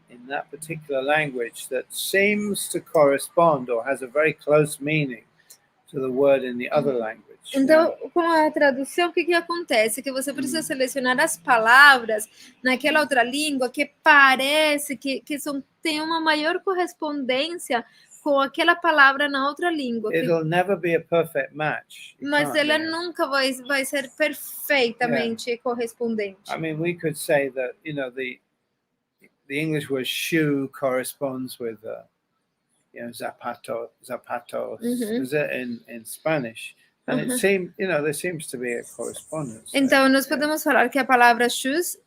in that particular language that seems to correspond or has a very close meaning to the word in the other language. Então, com a tradução, o que acontece? Que você precisa selecionar as palavras naquela outra língua que parece que tem uma maior correspondência com aquela palavra na outra língua. It'll never be a perfect match. Mas ela nunca vai ser perfeitamente correspondente. I mean, we could say that, the English word shoe corresponds with, zapatos, is it in Spanish? And it seems, there seems to be a correspondence. Então, nós podemos falar que a palavra shoes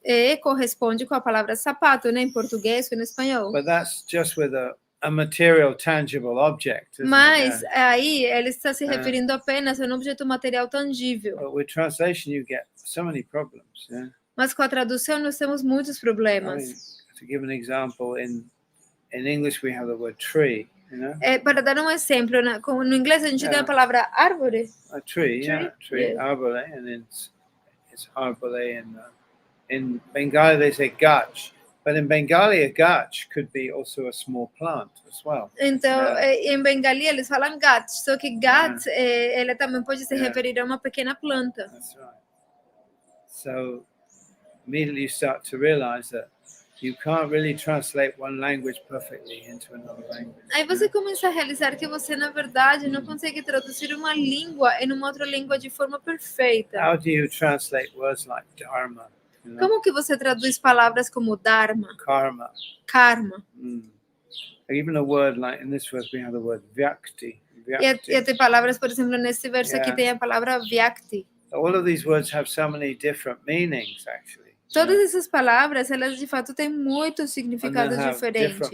corresponde com a palavra sapato, né, em português ou em espanhol. But that's just with a material, tangible object. Mas aí ele está se referindo apenas a um objeto material tangível. But with translation, you get so many problems. Mas com a tradução nós temos muitos problemas. To give an example, in English we have the word tree. Para dar um exemplo, no inglês a gente tem a palavra árvore. A tree, arbole, and it's arbole. And in Bengali they say gach, but in Bengali a gach could be also a small plant as well. Então, em Bengali eles falam gach, só que gach ele também pode se referir a uma pequena planta. That's right. So immediately you start to realize that you can't really translate one language perfectly into another language. Aí você começa a realizar que você, na verdade, não consegue traduzir uma língua em uma outra língua de forma perfeita. How do you translate words like dharma? Como que você traduz palavras como dharma? Karma. Even a word like in this verse we have the word vyakti. E tem palavras, por exemplo, nesse verso aqui tem a palavra vyakti. All of these words have so many different meanings, actually. Todas essas palavras, elas de fato têm muitos significados diferentes.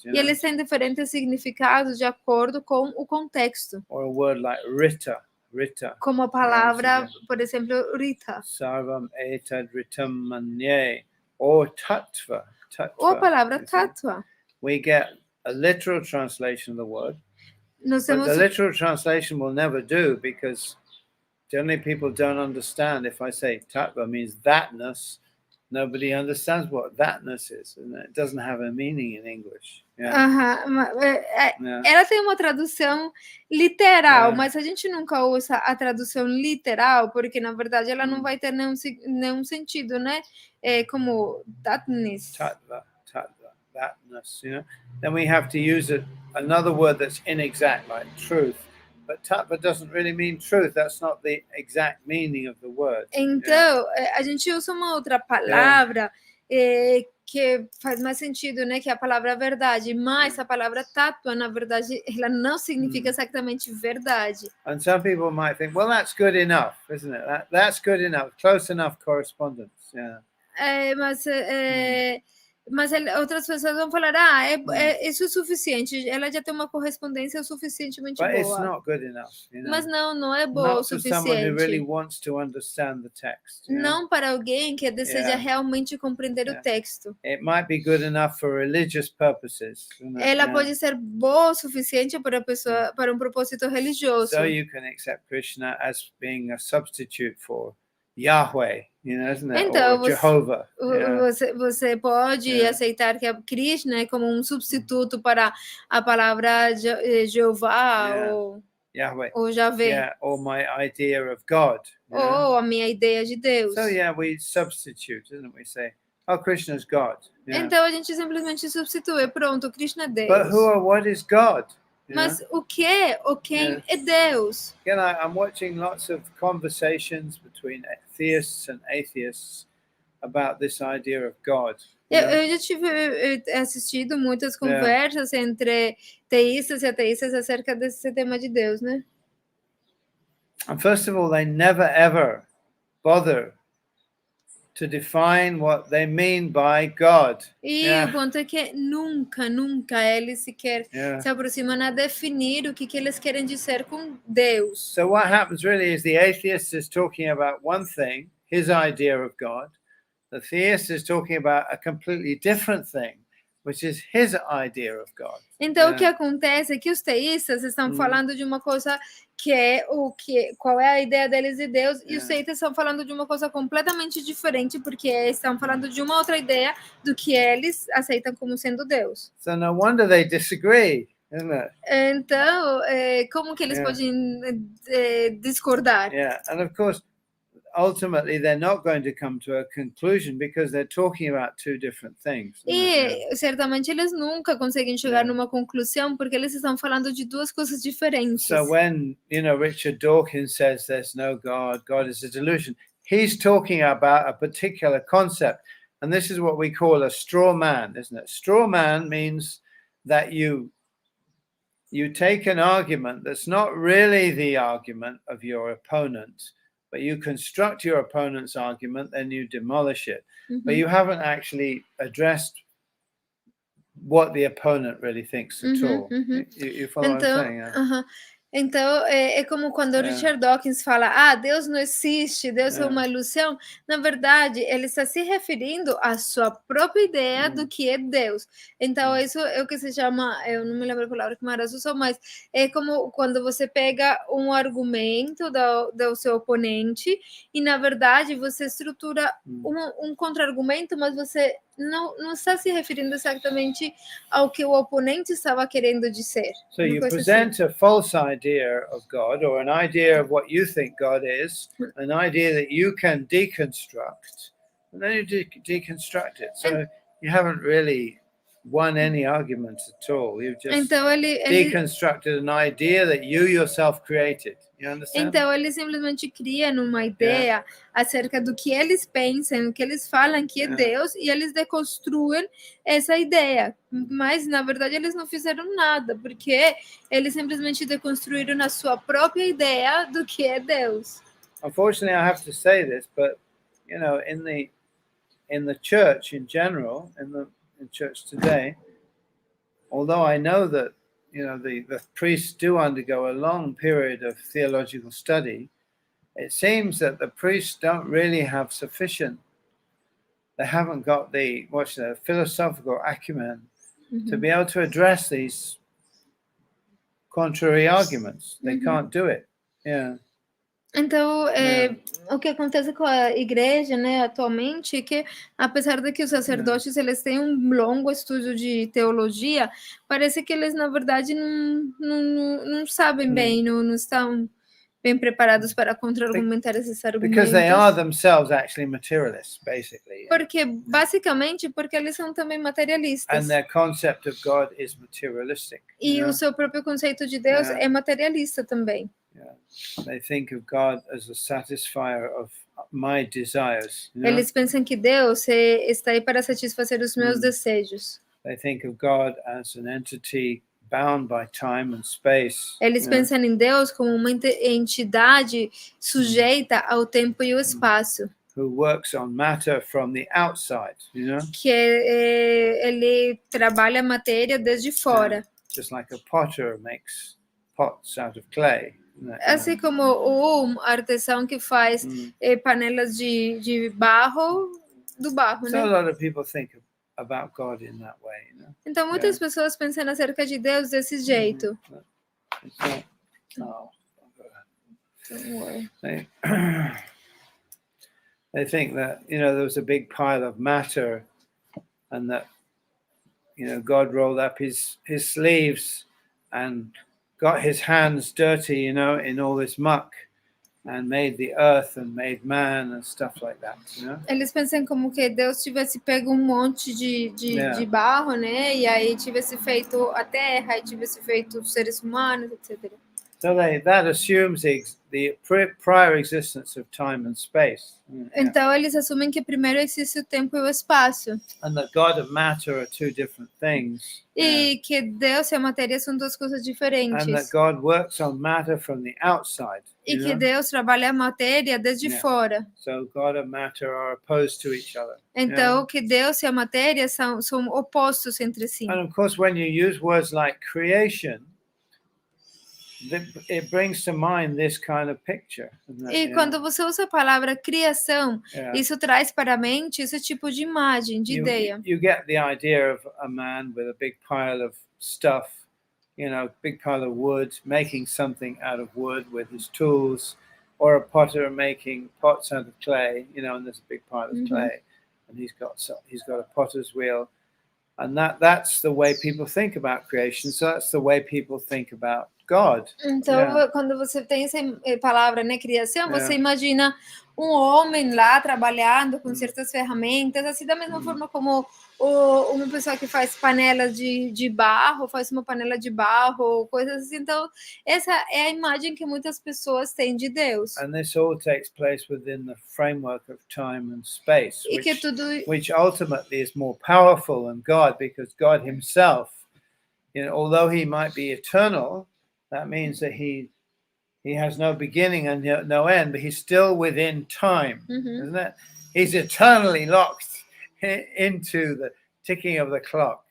E eles têm diferentes significados de acordo com o contexto. Or a word like Rita. Rita. como a palavra, por exemplo, Rita. Sarvam etad ritam manye, or tattva. Ou a palavra you see. tattva. We get a literal translation of the word, Nós but temos the literal translation will never do, because generally people don't understand. If I say tattva means thatness, nobody understands what thatness is, and it doesn't have a meaning in English. Ela tem uma tradução literal, É. mas a gente nunca usa a tradução literal, porque na verdade ela não vai ter nenhum sentido, né? É como thatness. Tattva, thatness, Then we have to use another word that's inexact, like truth. But tattva doesn't really mean truth. That's not the exact meaning of the word. Então, a gente usa uma outra palavra que faz mais sentido, né? Que é a palavra verdade. Mas a palavra tattva, na verdade, ela não significa exatamente verdade. And some people might think, well, that's good enough, isn't it? That's good enough, close enough correspondence. Yeah. Mas outras pessoas vão falar, isso é suficiente, ela já tem uma correspondência suficientemente But it's boa. not good enough, Mas não é boa o Not for someone who really suficiente. wants to understand the text. Não para alguém que deseja realmente compreender o texto. It might be good enough for religious purposes. Ela pode ser boa o suficiente para a pessoa, para um propósito religioso. So you can accept Krishna as being a substitute for Yahweh, isn't it? Então, Or Jehovah. Você pode aceitar que a Krishna é como um substituto para a palavra Jeová ou Yahweh. Ou Javé. Yeah, or my idea of God. Ou a minha ideia de Deus. So we substitute, isn't it? We say, oh, Krishna's God. Então a gente simplesmente substitui. Pronto, Krishna é Deus. But what is God? Mas o que ou quem é Deus? Again, I'm watching lots of conversations between theists and atheists about this idea of God. Eu já tive assistido muitas conversas entre teístas e ateístas acerca desse tema de Deus, né? And first of all, they never ever bother to define what they mean by God. E o ponto é que nunca eles sequer se aproximam a definir o que eles querem dizer com Deus. So what happens really is the atheist is talking about one thing, his idea of God. The theist is talking about a completely different thing, which is his idea of God. Então o que acontece é que os teístas estão falando de uma coisa qual é a ideia deles de Deus, e os teístas estão falando de uma coisa completamente diferente, porque estão falando de uma outra ideia do que eles aceitam como sendo Deus. So no wonder they disagree, isn't it? Então, como que eles podem discordar? And of course, ultimately they're not going to come to a conclusion because they're talking about two different things. E certamente eles nunca conseguem chegar numa conclusão porque eles estão falando de duas coisas diferentes. So when, Richard Dawkins says there's no God, God is a delusion, he's talking about a particular concept. And this is what we call a straw man, isn't it? Straw man means that you take an argument that's not really the argument of your opponent, but you construct your opponent's argument, then you demolish it. But you haven't actually addressed what the opponent really thinks at all. You follow what I'm saying? Então, é como quando Richard Dawkins fala, Deus não existe, Deus é uma ilusão. Na verdade, ele está se referindo à sua própria ideia do que é Deus. Então, isso é o que se chama, eu não me lembro a palavra que Maharaj usou, mas é como quando você pega um argumento do seu oponente e, na verdade, você estrutura um contra-argumento, mas você não está se referindo exatamente ao que o oponente estava querendo dizer. So you present a false idea of God, or an idea of what you think God is, an idea that you can deconstruct, and then you deconstruct it. So you haven't really won any argument at all. You've just deconstructed an idea that you yourself created. You understand? Então ele simplesmente cria uma ideia acerca do que eles pensam, o que eles falam que é Deus, e eles deconstruem essa ideia. Mas na verdade eles não fizeram nada, porque eles simplesmente deconstruíram a sua própria ideia do que é Deus. Unfortunately, I have to say this, but in the church in general, in church today, although I know that the priests do undergo a long period of theological study, it seems that the priests don't really have sufficient. They haven't got the philosophical acumen to be able to address these contrary arguments. They can't do it. Yeah. Então, o que acontece com a igreja, né, atualmente, é que, apesar de que os sacerdotes eles têm um longo estudo de teologia, parece que eles, na verdade, não sabem bem, não estão bem preparados para contra-argumentar esses argumentos. Because they are themselves actually materialists, basically. Porque, basicamente, porque eles são também materialistas. And their concept of God is materialistic. E o seu próprio conceito de Deus é materialista também. Yeah. They think of God as a satisfier of my desires. Eles pensam que Deus está aí para satisfazer os meus desejos. They think of God as an entity bound by time and space. Eles pensam em Deus como uma entidade sujeita ao tempo e ao espaço. Who works on matter from the outside, Que ele trabalha a matéria desde fora. Just like a potter makes pots out of clay. Assim como o artesão que faz panelas de barro do barro, So né? a lot of people think about God in that way. Então muitas pessoas pensam acerca de Deus desse jeito. They think that there was a big pile of matter, and that God rolled up his sleeves and got his hands dirty, in all this muck, and made the earth and made man and stuff like that. Eles pensam como que Deus tivesse pego um monte de barro, né? E aí tivesse feito a terra, e tivesse feito os seres humanos, etc. So that assumes the prior existence of time and space. Então eles assumem que primeiro existe o tempo e o espaço. And that God and matter are two different things. E que Deus e a matéria são duas coisas diferentes. And that God works on matter from the outside. E que Deus trabalha a matéria desde fora. So God and matter are opposed to each other. Então que Deus e a matéria são opostos entre si. And of course, when you use words like creation, it brings to mind this kind of picture. E quando você usa a palavra criação, isso traz para a mente esse tipo de imagem, de ideia. You get the idea of a man with a big pile of stuff, big pile of wood, making something out of wood with his tools, or a potter making pots out of clay, and there's a big pile of clay, and he's got a potter's wheel, and that's the way people think about creation. So that's the way people think about God. Então, quando você tem essa palavra, né, criação, você imagina um homem lá trabalhando com certas ferramentas, assim da mesma forma como uma pessoa que faz panelas de barro, faz uma panela de barro, coisas assim. Então, essa é a imagem que muitas pessoas têm de Deus. And this all takes place within the framework of time and space, which ultimately is more powerful than God, because God himself, although he might be eternal, that means that he has no beginning and no end, but he's still within time, isn't it? He's eternally locked into the ticking of the clock.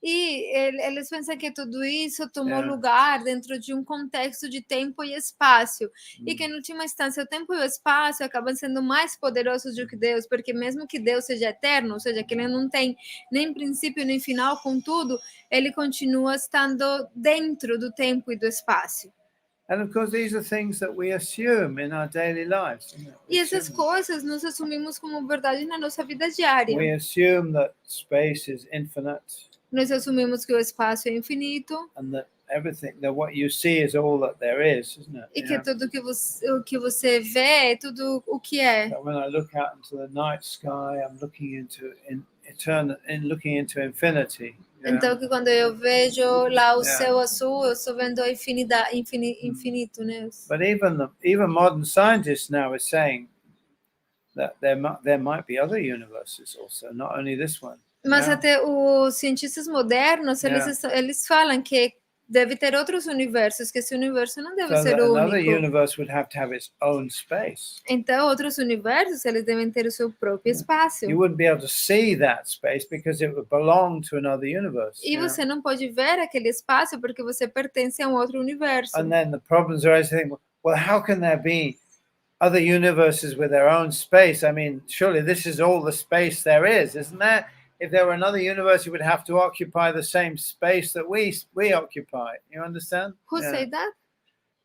E eles pensam que tudo isso tomou lugar dentro de um contexto de tempo e espaço. E que, em última instância, o tempo e o espaço acabam sendo mais poderosos do que Deus, porque mesmo que Deus seja eterno, ou seja, que ele não tem nem princípio nem final, contudo, ele continua estando dentro do tempo e do espaço. And of course, these are things that we assume in our daily lives. E essas coisas nós assumimos como verdade na nossa vida diária. We assume that space is infinite. Nós assumimos que o espaço é infinito. And that that what you see is all that there is, isn't it? E que tudo o que você vê é tudo o que é. But when I look out into the night sky, I'm looking into infinity. Então, que quando eu vejo lá o céu azul, eu estou vendo a infinito, né? But even modern scientists now are saying that there might be other universes also, not only this one. Mas até os cientistas modernos, eles falam que deve ter outros universos, que esse universo não deve So ser that another único. universe would have to have its own space. Então, outros universos, eles devem ter o seu próprio espaço. You wouldn't be able to see that space because it would belong to another universe. E você não pode ver aquele espaço porque você pertence a um outro universo. And then the problems arise. You think, well, how can there be other universes with their own space? I mean, surely this is all the space there is, isn't there? If there were another universe, you would have to occupy the same space that we occupy. You understand? Who said that?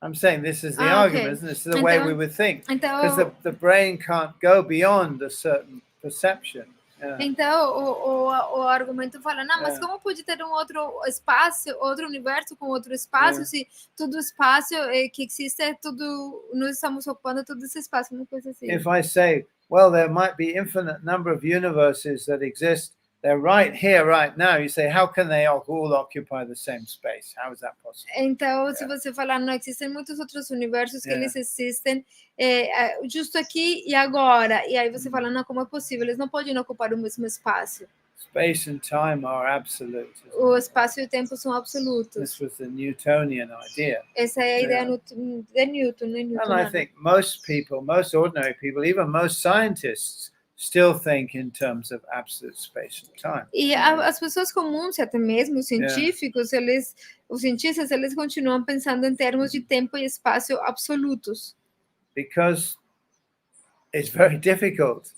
I'm saying this is the Ah, argument, okay. isn't it? This is the way we would think. Because Então, the brain can't go beyond a certain perception. então o argumento fala, não, mas como pode ter um outro espaço, outro universo com outro espaço, se todo espaço que existe é tudo, nós estamos ocupando todo esse espaço, uma coisa assim. If I say, well, there might be infinite number of universes that exist, they're right here, right now. You say, how can they all occupy the same space? How is that possible? Então, se você falar, não, existem muitos outros universos que eles existem justo aqui e agora. E aí você fala, não, como é possível? Eles não podem ocupar o mesmo espaço. Space and time are absolute. O espaço e o tempo são absolutos. This was the Newtonian idea. Essa é a ideia de Newton, né? And I think most people, most ordinary people, even most scientists, still think in terms of absolute space and time. E as pessoas comuns, até mesmo os científicos, os cientistas, eles continuam pensando em termos de tempo e espaço absolutos. Because it's very difficult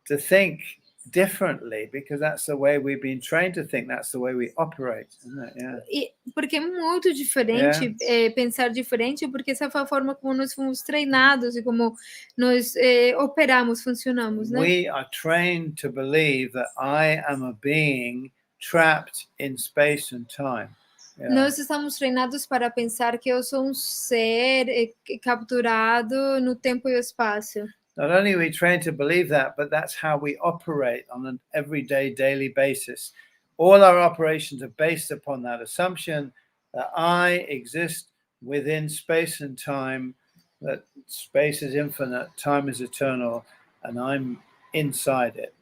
to think differently, because that's the way we've been trained to think, that's the way we operate, isn't it? E porque é muito diferente pensar diferente, porque essa foi a forma como nós fomos treinados e como nós operamos, funcionamos, né? We are trained to believe that I am a being trapped in space and time. Nós estamos treinados para pensar que eu sou um ser capturado no tempo e espaço. Not only are we trained to believe that, but that's how we operate on an everyday, daily basis. All our operations are based upon that assumption that I exist within space and time, that space is infinite, time is eternal, and I'm inside it.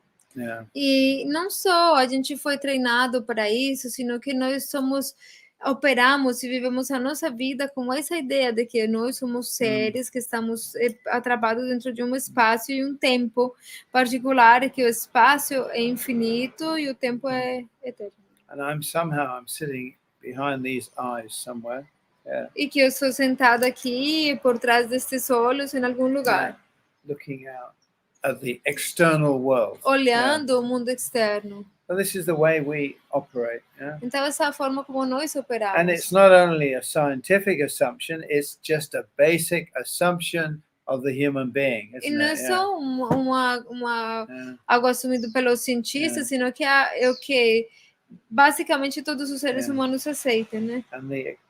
E não só a gente foi treinado para isso, sino que nós operamos e vivemos a nossa vida com essa ideia de que nós somos seres que estamos atrapados dentro de um espaço e um tempo particular, e que o espaço é infinito e o tempo é eterno. And I'm sitting behind these eyes somewhere. E que eu estou sentada aqui por trás destes olhos em algum lugar. Looking out at the external world. Olhando o mundo externo. So this is the way we operate. Então essa é a forma como nós operamos. And it's not only a scientific assumption, it's just a basic assumption of the human being. E não é só algo assumido pelos cientistas, sino que é o que basicamente todos os seres humanos aceitam, né? And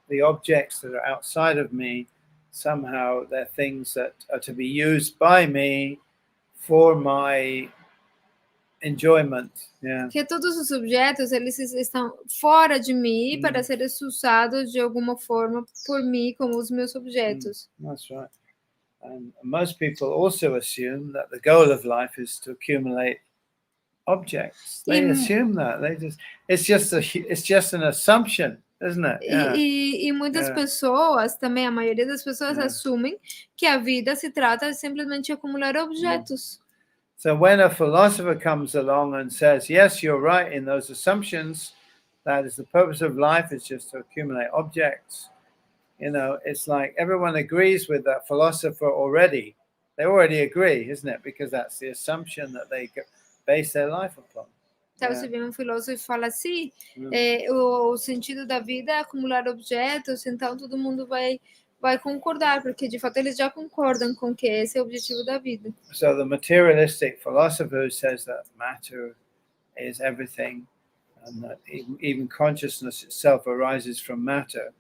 the objects that are outside of me, somehow they're things that are to be used by me for my enjoyment. Que todos os objetos, eles estão fora de mim para serem usados de alguma forma por mim como os meus objetos. That's right. And most people also assume that the goal of life is to accumulate objects. They assume that. It's just an assumption, isn't it? E muitas pessoas, também a maioria das pessoas assumem que a vida se trata simplesmente de acumular objetos. So when a philosopher comes along and says, yes, you're right in those assumptions, that is the purpose of life, is just to accumulate objects, it's like everyone agrees with that philosopher already. They already agree, isn't it? Because that's the assumption that they base their life upon. Então, se vem um filósofo e fala assim, o sentido da vida é acumular objetos, então todo mundo vai concordar, porque de fato eles já concordam com que esse é o objetivo da vida. So the materialistic philosopher who says that matter is everything, and that even consciousness itself arises from matter,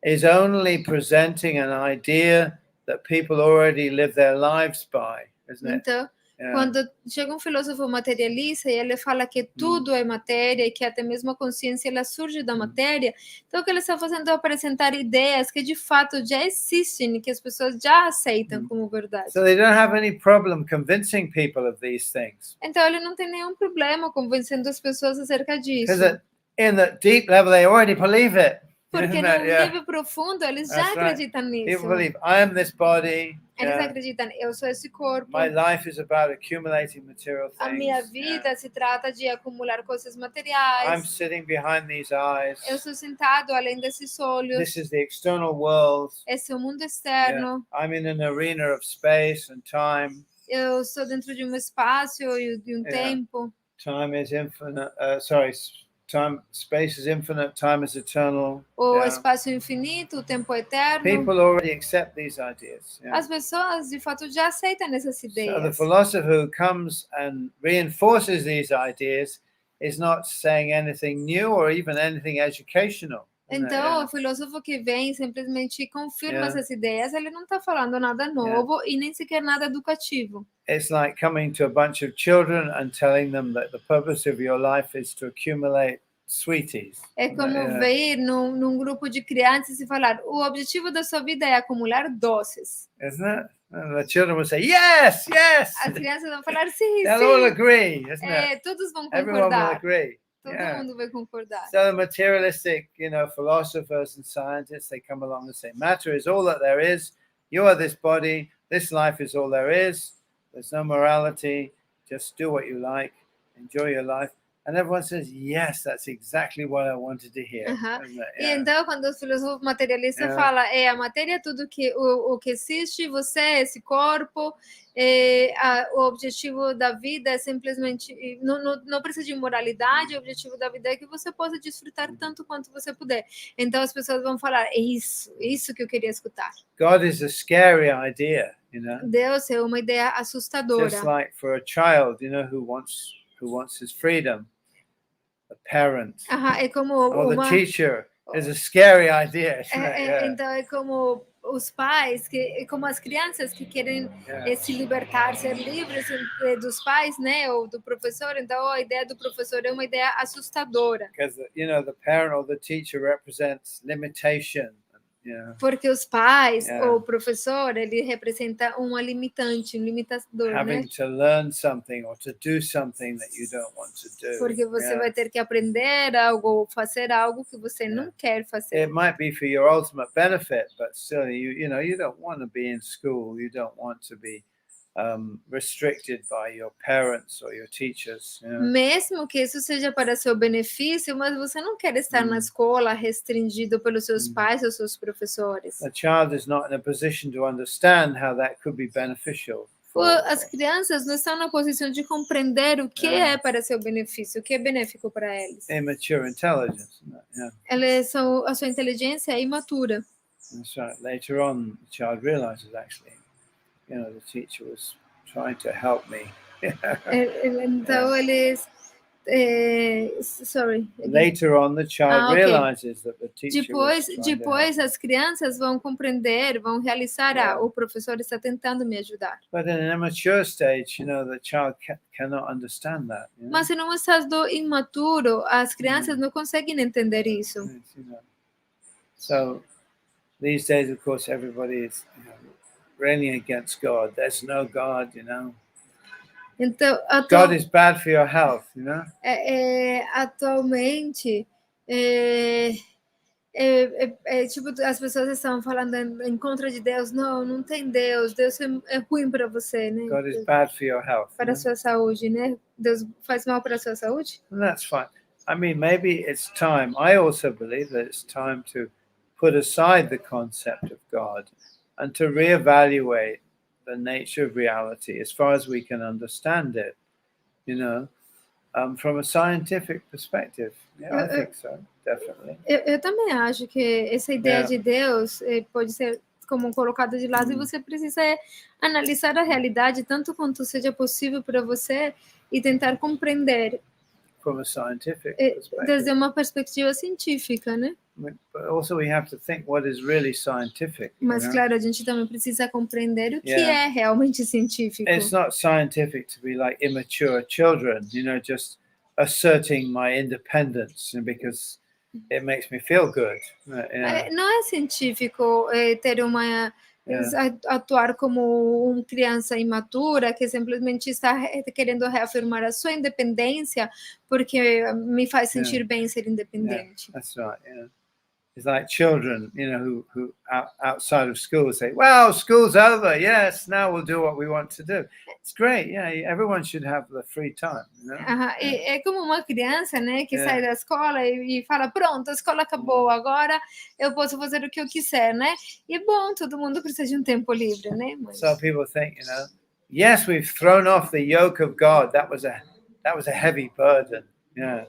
is only presenting an idea that people already live their lives by, isn't it? Então, quando chega um filósofo materialista e ele fala que tudo é matéria e que até mesmo a consciência ela surge da matéria, então o que ele está fazendo é apresentar ideias que de fato já existem e que as pessoas já aceitam como verdade. So they don't have any problem convincing people of these things. Então ele não tem nenhum problema convencendo as pessoas acerca disso. Because in that deep level they already believe it. Porque Isn't that- no yeah. nível profundo eles já That's right. acreditam People nisso. believe I am this body. Eles Yeah. acreditam, eu sou esse corpo. My life is about accumulating material A minha things. vida se trata de acumular coisas I'm materiais. sitting behind these eyes. Eu sou sentado além desses olhos. This is the external world. Esse é o mundo Yeah. externo. I'm in an arena of space and time. Eu sou dentro de um espaço e de um Yeah. tempo. Time is infinite. Space is infinite. Time is eternal. O Yeah. espaço infinito, o tempo eterno. People already accept these ideas. Yeah. As pessoas, de fato, já aceitam essas So the ideias. philosopher who comes and reinforces these ideas is not saying anything new or even anything educational. Então, o filósofo que vem simplesmente confirma essas ideias, ele não está falando nada novo e nem sequer nada educativo. It's like coming to a bunch of children and telling them that the purpose of your life is to accumulate sweeties. É como vir num grupo de crianças e falar, o objetivo da sua vida é acumular doces. Isn't it? And the children will say, yes, yes. As crianças vão falar, sim, They'll all sim. agree, isn't it? Todos vão Everyone will concordar. agree. Todo Yeah. mundo vai concordar. So the materialistic, philosophers and scientists, they come along and say, matter is all that there is. You are this body. This life is all there is. There's no morality. Just do what you like. Enjoy your life. And everyone says, yes, that's exactly what I wanted to hear. Isn't it? E Yeah. então, quando o filósofo materialista fala, a matéria é tudo o que existe, você é esse corpo, o objetivo da vida é simplesmente, não precisa de moralidade, o objetivo da vida é que você possa desfrutar tanto quanto você puder. Então as pessoas vão falar, é isso que eu queria escutar. God is a scary idea, Deus é uma ideia assustadora. Just like for a child, who wants his freedom. The parent É como or the teacher is a scary idea. Então é como os pais, como as crianças que querem se libertar, ser livres dos pais, né, ou do professor. Então a ideia do professor é uma ideia assustadora. Because the parent or the teacher represents limitation. Porque os pais ou o professor, ele representa uma limitante, um limitador, having né? to learn something or to do something that you don't want to do. Porque você vai ter que aprender algo ou fazer algo que você não quer fazer. It might be for your ultimate benefit, but still, you don't want to be in school. You don't want to be restricted by your parents or your teachers. Mesmo que isso seja para seu benefício, mas você não quer estar na escola restringido pelos seus pais ou seus professores. The child is not in a position to understand how that could be beneficial. As crianças não estão na posição de compreender o que é para seu benefício, o que é benéfico para eles. Immature intelligence. A sua inteligência é imatura. That's right. Later on, the child realizes actually, the teacher was trying to help me. Então eles sorry. Later on, the child realizes that the teacher Depois as crianças vão compreender, vão realizar, o professor está tentando me ajudar. But in an immature stage, the child cannot understand that. Mas em um estado imaturo, as crianças não conseguem entender isso. So these days, of course, everybody is railing against God. There's no God, Então, God is bad for your health, atualmente, tipo, as pessoas estão falando em contra de Deus. Não tem Deus. Deus é ruim para você, né? God is bad for your health. Para a sua saúde, né? Deus faz mal para a sua saúde? And that's fine. I mean, maybe it's time. I also believe that it's time to put aside the concept of God and to reevaluate the nature of reality as far as we can understand it, from a scientific perspective. I think so, definitely. Eu também acho que essa ideia de Deus pode ser como colocada de lado e você precisa analisar a realidade tanto quanto seja possível para você e tentar compreender from a scientific perspective. Desde uma perspectiva científica, né? But also we have to think what is really scientific. Mas claro, a gente também precisa compreender o que é realmente científico. It's not scientific to be like immature children, just asserting my independence because it makes me feel good. Não é científico ter uma atuar como uma criança imatura que simplesmente está querendo reafirmar a sua independência porque me faz sentir bem ser independente. That's right. It's like children, you know, who outside of school say, "Well, school's over. Yes, now we'll do what we want to do." It's great. Yeah, everyone should have the free time. You know? Aham, é como uma criança, né, que sai É. da escola e fala: "Pronto, a escola acabou, agora eu posso fazer o que eu quiser", né. E é bom, todo mundo precisa de um tempo livre, né, mas So people think, you know, yes, we've thrown off the yoke of God. That was a heavy burden. Yeah,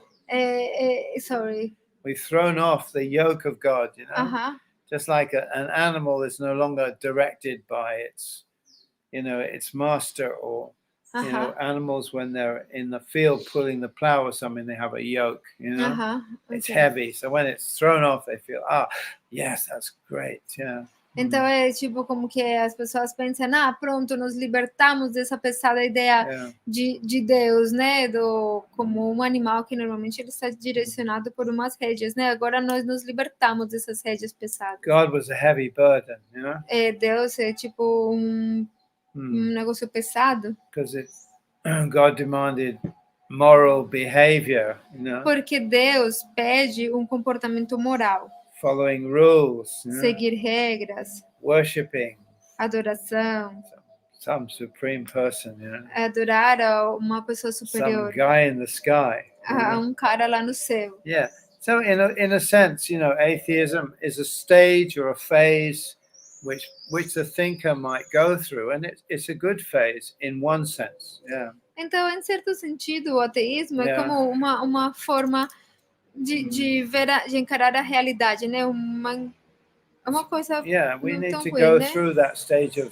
sorry. we've thrown off the yoke of God. You know, Aham, just like an animal is no longer directed by its, you know, its master, or you know, aham, animals when they're in the field pulling the plow or something, they have a yoke. You know, aham, it's ok. heavy. So when it's thrown off, they feel, yes, that's great. Yeah. Então é tipo como que as pessoas pensam: "Ah, pronto, nos libertamos dessa pesada ideia Yeah. de Deus, né, como um animal que normalmente ele está direcionado por umas rédeas, né, agora nós nos libertamos dessas rédeas pesadas". God was a heavy burden, you know, Deus é tipo um negócio pesado, because God demanded moral behavior, you know, porque Deus pede um comportamento moral, following rules, you know, seguir regras, worshipping adoração, some supreme person, you know, adorar a uma pessoa some superior, guy in the sky. You a know? um cara lá no céu. Yeah. So in a sense, you know, atheism is a stage or a phase which the thinker might go through, and it's a good phase in one sense. Yeah. Então, em certo sentido, o ateísmo é Yeah. como uma forma de ver de encarar a realidade, né? Uma coisa Yeah, we não need tão to ruim, go né? through that stage of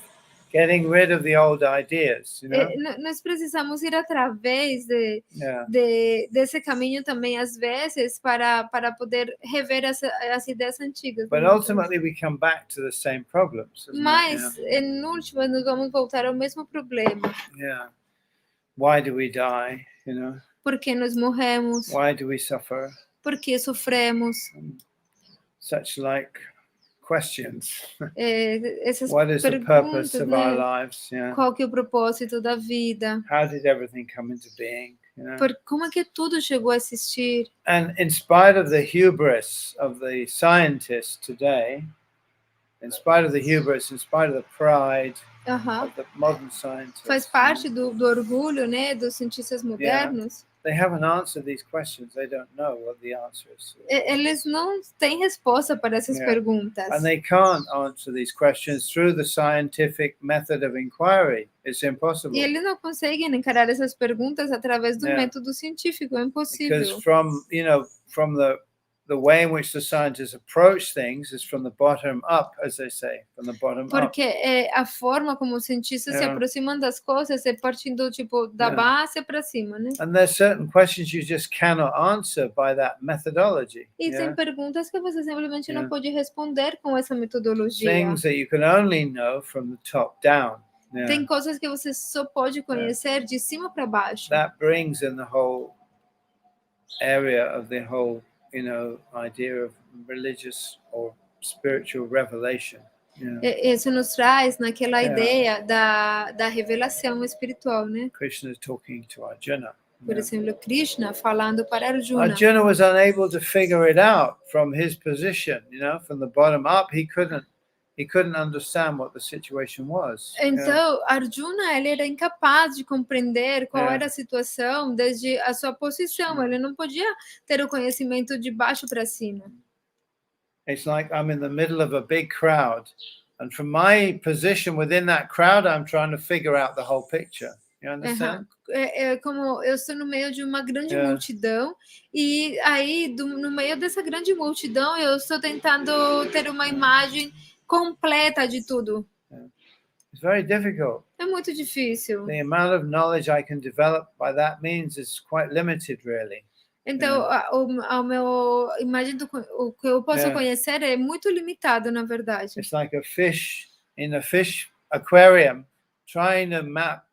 getting rid of the old ideas, you know? Nós precisamos ir através Yeah. desse caminho também, às vezes, para poder rever as ideias antigas. But né? ultimately we come back to the same problems, isn't Mas, it? em última, nós vamos voltar ao mesmo problema. Yeah. Why do we die, you know? Por que nós morremos? Why do we suffer? Por que sofremos? Such like questions. Essas What is the purpose perguntas, of our né? lives? Yeah. Qual que é o propósito da vida? How did everything come into being? You know? Como é que tudo chegou a existir? And in spite of the hubris of the scientists today, in spite of the hubris, in spite of the pride of the modern scientists, Faz parte do orgulho, né, dos cientistas modernos. they haven't answered these questions. They don't know what the answer is. Eles não têm resposta para essas perguntas. And they can't answer these questions through the scientific method of inquiry. It's impossible. E eles não conseguem encarar essas perguntas através do método científico, é impossível. Because from the way in which the scientists approach things is from the bottom up, as they say, from the bottom up. Porque a forma como os cientistas se aproximam das coisas é partindo tipo da base para cima, né? And there's certain questions you just cannot answer by that methodology. E tem perguntas que você simplesmente não pode responder com essa metodologia. Things that you can only know from the top down. Tem coisas que você só pode conhecer de cima para baixo. That brings in the whole area of the whole, idea of religious or spiritual revelation. Isso nos traz naquela ideia da revelação espiritual, né? Krishna is talking to Arjuna. Por exemplo, Krishna falando para Arjuna. Arjuna was unable to figure it out from his position, from the bottom up. He couldn't understand what the situation was. Então, Arjuna, ele era incapaz de compreender qual era a situação desde a sua posição. Ele não podia ter o conhecimento de baixo para cima. It's like I'm in the middle of a big crowd, and from my position within that crowd, I'm trying to figure out the whole picture. You understand? É como eu estou no meio de uma grande multidão, e aí, no meio dessa grande multidão, eu estou tentando ter uma imagem completa de tudo. It's very difficult. É muito difícil. The amount of knowledge I can develop by that means is quite limited, really. Então, a meu imagem o que eu posso conhecer é muito limitado, na verdade. It's like a fish in a fish aquarium trying to map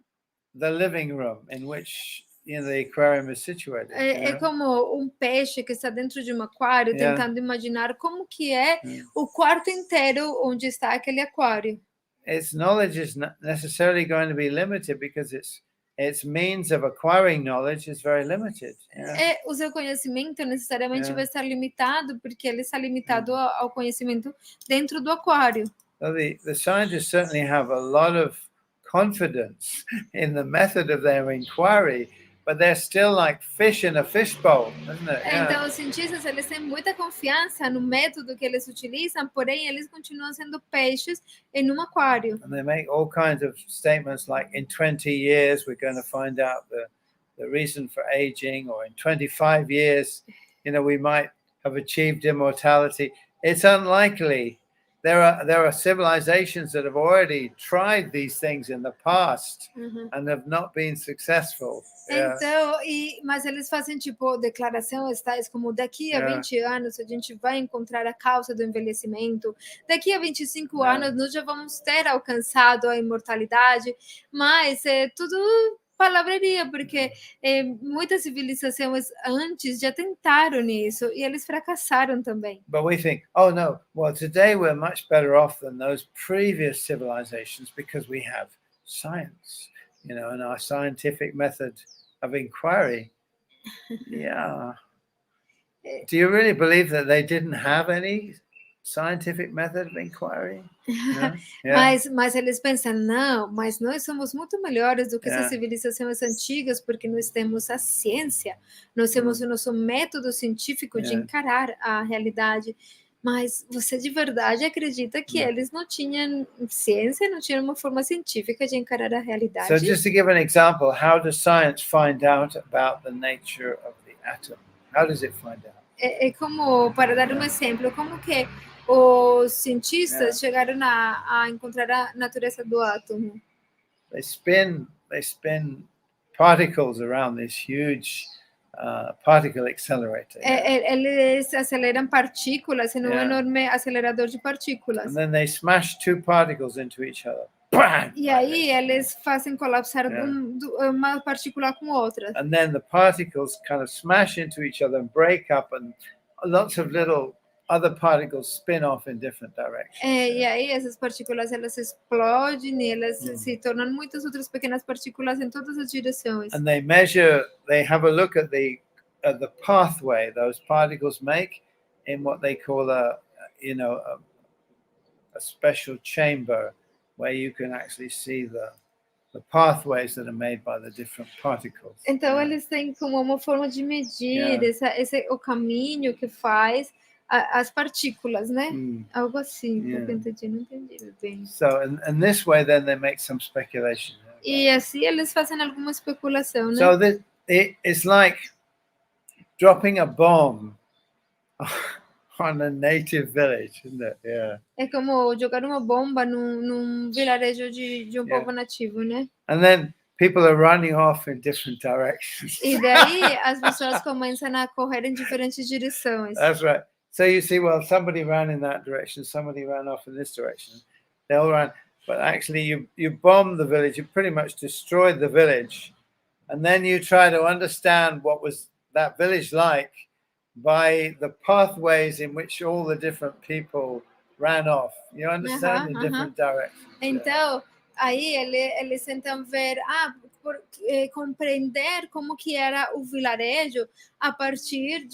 the living room in which the aquarium is situated. É como um peixe que está dentro de um aquário, tentando imaginar como que é o quarto inteiro onde está aquele aquário. Its knowledge is not necessarily going to be limited because it's its means of acquiring knowledge is very limited. Yeah. O seu conhecimento necessariamente Yeah. vai estar limitado, porque ele está limitado ao conhecimento dentro do aquário. So the scientists certainly have a lot of confidence in the method of their inquiry, but they're still like fish in a fishbowl, isn't it? Yeah. Então, os cientistas, eles têm muita confiança no método que eles utilizam, porém, eles continuam sendo peixes em um aquário. And they make all kinds of statements like, in 20 years, we're going to find out the reason for aging, or in 25 years, we might have achieved immortality. It's unlikely. There are civilizations that have already tried these things in the past and have not been successful. Então, mas eles fazem tipo declarações tais como daqui a 20 anos a gente vai encontrar a causa do envelhecimento, daqui a 25 anos nós já vamos ter alcançado a imortalidade, mas é tudo palavreria, porque muitas civilizações antes já tentaram nisso e eles fracassaram também. But we think, oh no, well, today we're much better off than those previous civilizations because we have science, and our scientific method of inquiry. Yeah. Do you really believe that they didn't have any scientific method of inquiry? Yeah. Mas eles pensam, não, mas nós somos muito melhores do que essas civilizações antigas, porque nós temos a ciência, nós temos o nosso método científico de encarar a realidade. Mas você de verdade acredita que eles não tinham ciência, não tinham uma forma científica de encarar a realidade? So just to give an example, how does science find out about the nature of the atom? How does it find out? É como, para dar um exemplo, como que os cientistas chegaram a encontrar a natureza do átomo? They spin particles around this huge particle accelerator. Eles aceleram partículas em enorme acelerador de partículas. And then they smash two particles into each other. Bang! E aí eles fazem colapsar uma partícula com outra. And then the particles kind of smash into each other and break up, and lots of little other particles spin off in different directions. E aí essas partículas elas explodem e elas se tornam muitas outras pequenas partículas em todas as direções. And they have a look at the pathway those particles make in what they call a special chamber where you can actually see the pathways that are made by the different particles. Então eles têm como uma forma de medir o caminho que faz as partículas, né? Algo assim, eu entendi, não entendi bem. So and this way then they make some speculation. E assim eles fazem alguma especulação, né? So it's like dropping a bomb on a native village, isn't it? Yeah. É como jogar uma bomba num vilarejo de povo nativo, né? And then people are running off in different directions. E daí as pessoas começam a correr em diferentes direções. That's right. So you see, well, somebody ran in that direction, somebody ran off in this direction. They all ran, but actually you bombed the village, you pretty much destroyed the village, and then you try to understand what was that village like by the pathways in which all the different people ran off. You understand? In different directions. Então, aí eles tentam ver, compreender como que era o vilarejo a partir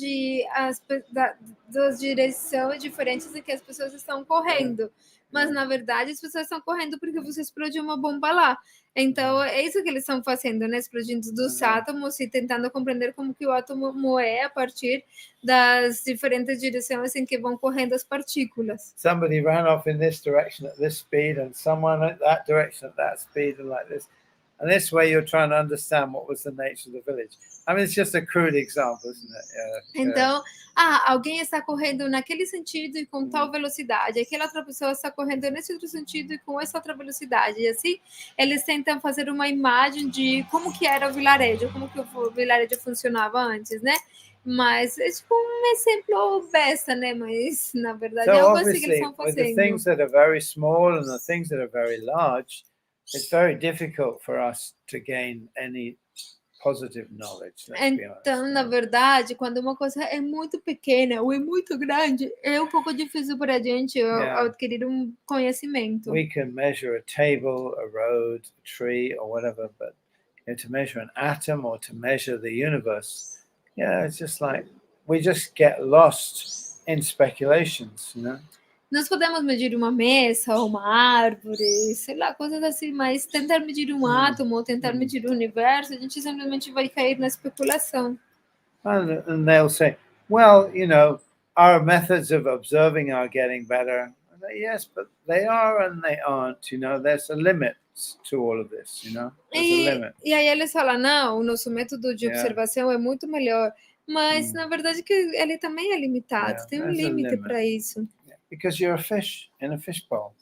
das direções diferentes em que as pessoas estão correndo. Mas, na verdade, as pessoas estão correndo porque você explodiu uma bomba lá. Então, é isso que eles estão fazendo, né? Explodindo dos átomos e tentando compreender como que o átomo é a partir das diferentes direções em que vão correndo as partículas. Somebody ran off in this direction at this speed, and someone at that direction at that speed, and like this. And this way you're trying to understand what was the nature of the village. I mean, it's just a crude example, isn't it? Então, alguém está correndo naquele sentido e com tal velocidade, aquela outra pessoa está correndo nesse outro sentido e com essa outra velocidade. E assim, eles tentam fazer uma imagem de como que era o vilarejo, como que o vilarejo funcionava antes, né? Mas é tipo um exemplo besta, né? Mas, na verdade, é algo assim que eles estão fazendo. With the things that are very small and the things that are very large, it's very difficult for us to gain any positive knowledge. Então, na verdade, quando uma coisa é muito pequena ou é muito grande, é um pouco difícil para a gente adquirir um conhecimento. We can measure a table, a road, a tree, or whatever, but to measure an atom or to measure the universe. Yeah, it's just like we just get lost in speculations, you know. Nós podemos medir uma mesa, uma árvore, sei lá, coisas assim, mas tentar medir um átomo ou tentar medir o universo, a gente simplesmente vai cair na especulação. And they'll say, well, you know, our methods of observing are getting better. And they, yes, but they are and they aren't, you know. There's a limit to all of this, you know. There's a limit. E aí eles falam, não, o nosso método de observação é muito melhor. Mas, na verdade, que ele também é limitado. Tem um limite para isso. Because you're a fish in a fishbowl.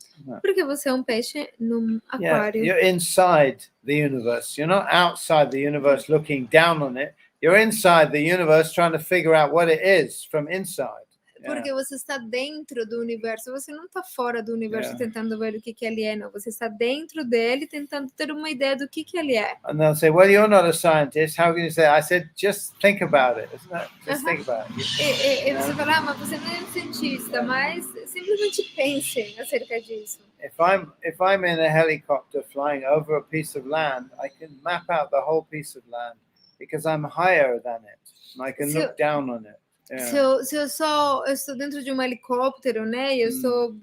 Porque você é um peixe num aquário. You're inside the universe. You're not outside the universe looking down on it. You're inside the universe trying to figure out what it is from inside. Porque você está dentro do universo, você não está fora do universo tentando ver o que ele é, não. Você está dentro dele tentando ter uma ideia do que ele é. And they'll say, well, you're not a scientist. How can you say? I said, just think about it, isn't it? Just think about it. E você fala, mas você não é um cientista, mas simplesmente pensem acerca disso. If I'm in a helicopter flying over a piece of land, I can map out the whole piece of land because I'm higher than it. And I can look down on it. Se eu estou dentro de um helicóptero, né? E eu estou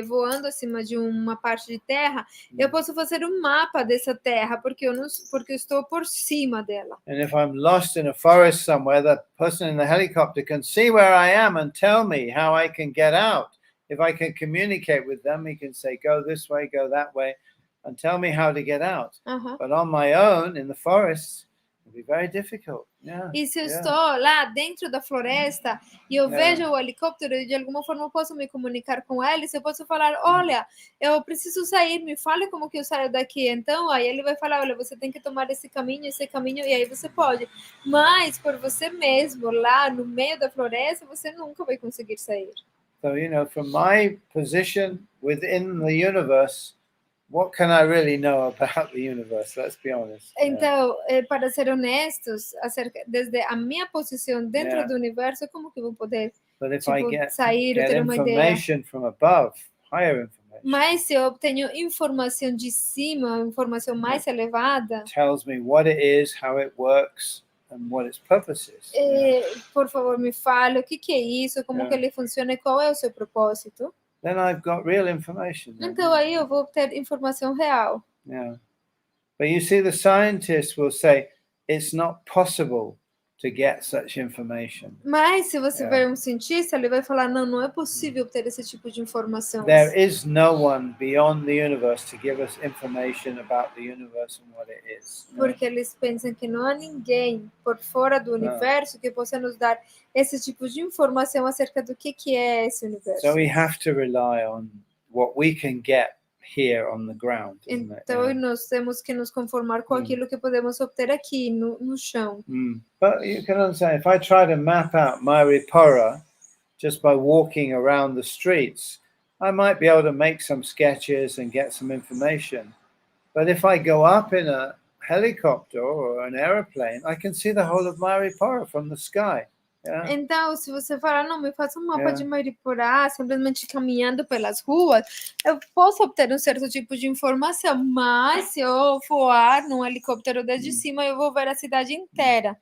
voando acima de uma parte de terra, eu posso fazer um mapa dessa terra porque eu estou por cima dela. And if I'm lost in a forest somewhere, the person in the helicopter can see where I am and tell me how I can get out. If I can communicate with them, he can say, go this way, go that way, and tell me how to get out. But on my own in the forest, it'll be very difficult. E se eu estou lá dentro da floresta e eu vejo o helicóptero e de alguma forma eu posso me comunicar com eles, eu posso falar, olha, eu preciso sair, me fale como que eu saio daqui. Então, aí ele vai falar, olha, você tem que tomar esse caminho, e aí você pode. Mas por você mesmo, lá no meio da floresta, você nunca vai conseguir sair. So, you know, from my position within the universe, what can I really know about the universe? Let's be honest. Então, para ser honestos, desde a minha posição dentro do universo, como que eu vou poder sair ou ter uma ideia? From above, higher information. Mas se eu obtenho informação de cima, informação mais elevada, tells me what it is, how it works, and what its purpose is. Por favor, me fale o que é isso, como que ele funciona e qual é o seu propósito. Then I've got real information. Então aí eu vou ter informação real. But you see, the scientists will say it's not possible to get such information. Mas se você ver um cientista, ele vai falar, não é possível ter esse tipo de informação. There is no one beyond the universe to give us information about the universe and what it is. Porque eles pensam que não há ninguém por fora do universo que possa nos dar esse tipo de informação acerca do que é esse universo. So we have to rely on what we can get here on the ground, isn't it? Então nós temos que nos conformar com aquilo que podemos obter aqui no chão. But you can understand, if I try to map out Maripura just by walking around the streets, I might be able to make some sketches and get some information. But if I go up in a helicopter or an aeroplane, I can see the whole of Maripura from the sky. Então, se você falar, não, me faça um mapa de Maripurá, simplesmente caminhando pelas ruas, eu posso obter um certo tipo de informação, mas se eu voar num helicóptero desde cima, eu vou ver a cidade inteira.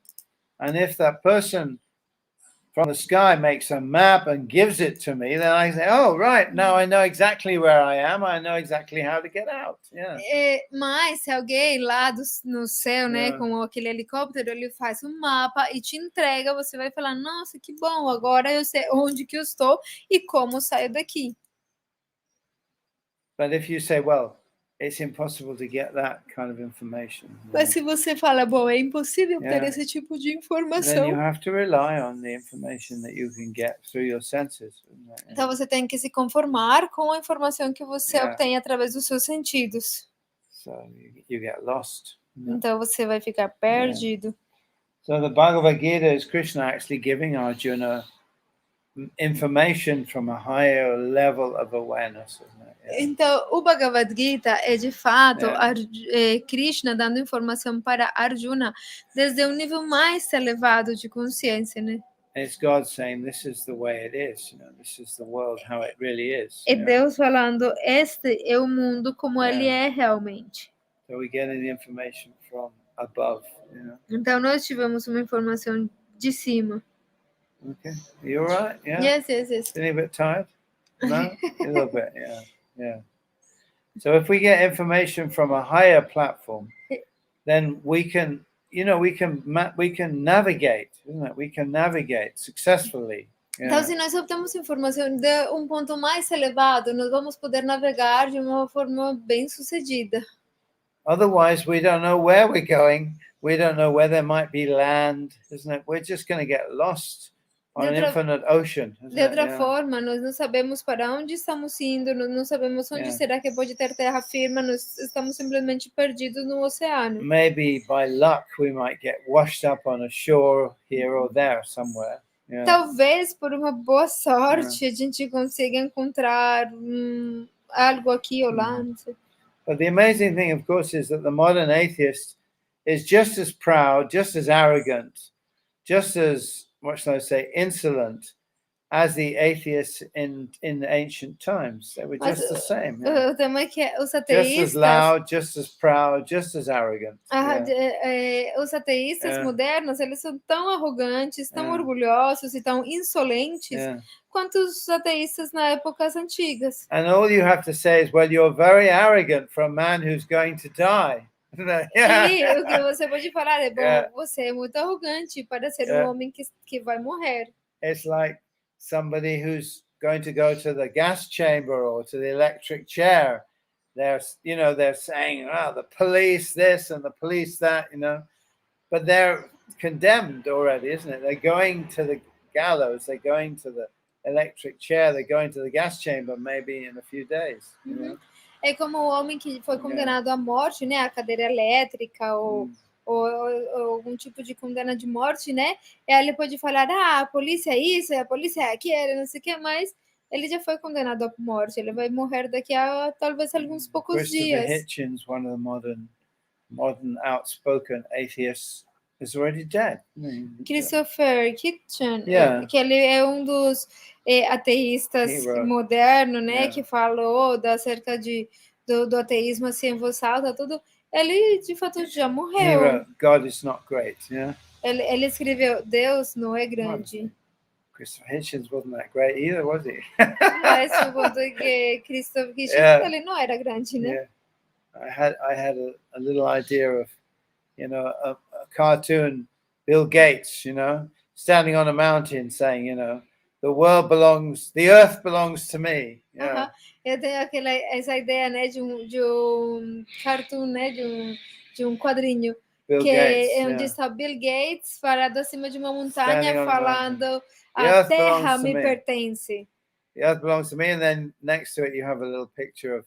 And if that person from the sky makes a map and gives it to me, then I say, oh, right, now I know exactly where I am, I know exactly how to get out. Mas se alguém lá no céu, né, com aquele helicóptero, ele faz um mapa e te entrega, você vai falar, nossa, que bom, agora eu sei onde que eu estou e como saio daqui. But if you say, well, it's impossible to get that kind of information. Mas se você fala, bom, é impossível ter esse tipo de informação. Then you have to rely on the information that you can get through your senses. Então você tem que se conformar com a informação que você obtém através dos seus sentidos. So you get lost. Então você vai ficar perdido. So the Bhagavad-Gita is Krishna actually giving Arjuna information from a higher level of awareness. Então, o Bhagavad-Gita é de fato Krishna dando informação para Arjuna desde um nível mais elevado de consciência, né? It's God saying this is the way it is, you know, this is the world how it really is. É Deus falando, este é o mundo como ele é realmente. So we get the information from above. You know. Então nós tivemos uma informação de cima. Okay, are you all right? Yeah. Yes. Feeling a bit tired? No, a little bit. Yeah. So if we get information from a higher platform, then we can navigate, isn't it? We can navigate successfully. Então, se nós obtemos informação de um ponto mais elevado, nós vamos poder navegar de uma forma bem sucedida. Otherwise, we don't know where we're going. We don't know where there might be land, isn't it? We're just going to get lost on an infinite ocean. De outra forma, nós não sabemos para onde estamos indo, nós não sabemos onde será que pode ter terra firme, nós estamos simplesmente perdidos no oceano. Maybe by luck we might get washed up on a shore here or there somewhere. Talvez por uma boa sorte a gente consiga encontrar algo aqui ou lá. Não sei. But the amazing thing, of course, is that the modern atheist is just as proud, just as arrogant, just as, what shall I say, insolent as the atheists in the ancient times. They were just the same. O tema é que os Just ateístas... as loud, just as proud, just as arrogant. Os ateístas modernos, eles são tão arrogantes, tão orgulhosos e tão insolentes quanto os ateístas na épocas antigas. And all you have to say is, well, you're very arrogant for a man who's going to die. E o que você pode falar é, bom, você é muito arrogante para ser um homem que vai morrer. It's like somebody who's going to go to the gas chamber or to the electric chair. They're saying, the police this and the police that, but they're condemned already, isn't it? They're going to the gallows, they're going to the electric chair, they're going to the gas chamber maybe in a few days. É como o homem que foi condenado à morte, né? A cadeira elétrica ou algum tipo de condena de morte, né? E aí ele pode falar, a polícia é isso, a polícia é aquilo, não sei o que, mas ele já foi condenado à morte. Ele vai morrer daqui a talvez alguns poucos dias. Hitchens, one of the modern outspoken atheists, is already dead. Christopher Hitchens, que ele é um dos ateístas modernos, né? Que falou acerca do ateísmo assim em voz alta, tudo. Ele de fato já morreu. He wrote, God is not great. Ele escreveu, Deus não é grande. Christopher Hitchens wasn't that great either, was he? Mas segundo que Christopher Hitchens ele não era grande, né? I had a little idea of, a cartoon Bill Gates, standing on a mountain saying, the earth belongs to me. Eu tenho essa ideia, né, de um cartoon, né, de um quadrinho Bill que Gates, onde está Bill Gates parado acima de uma montanha falando a terra me pertence. The earth belongs to me, and then next to it you have a little picture of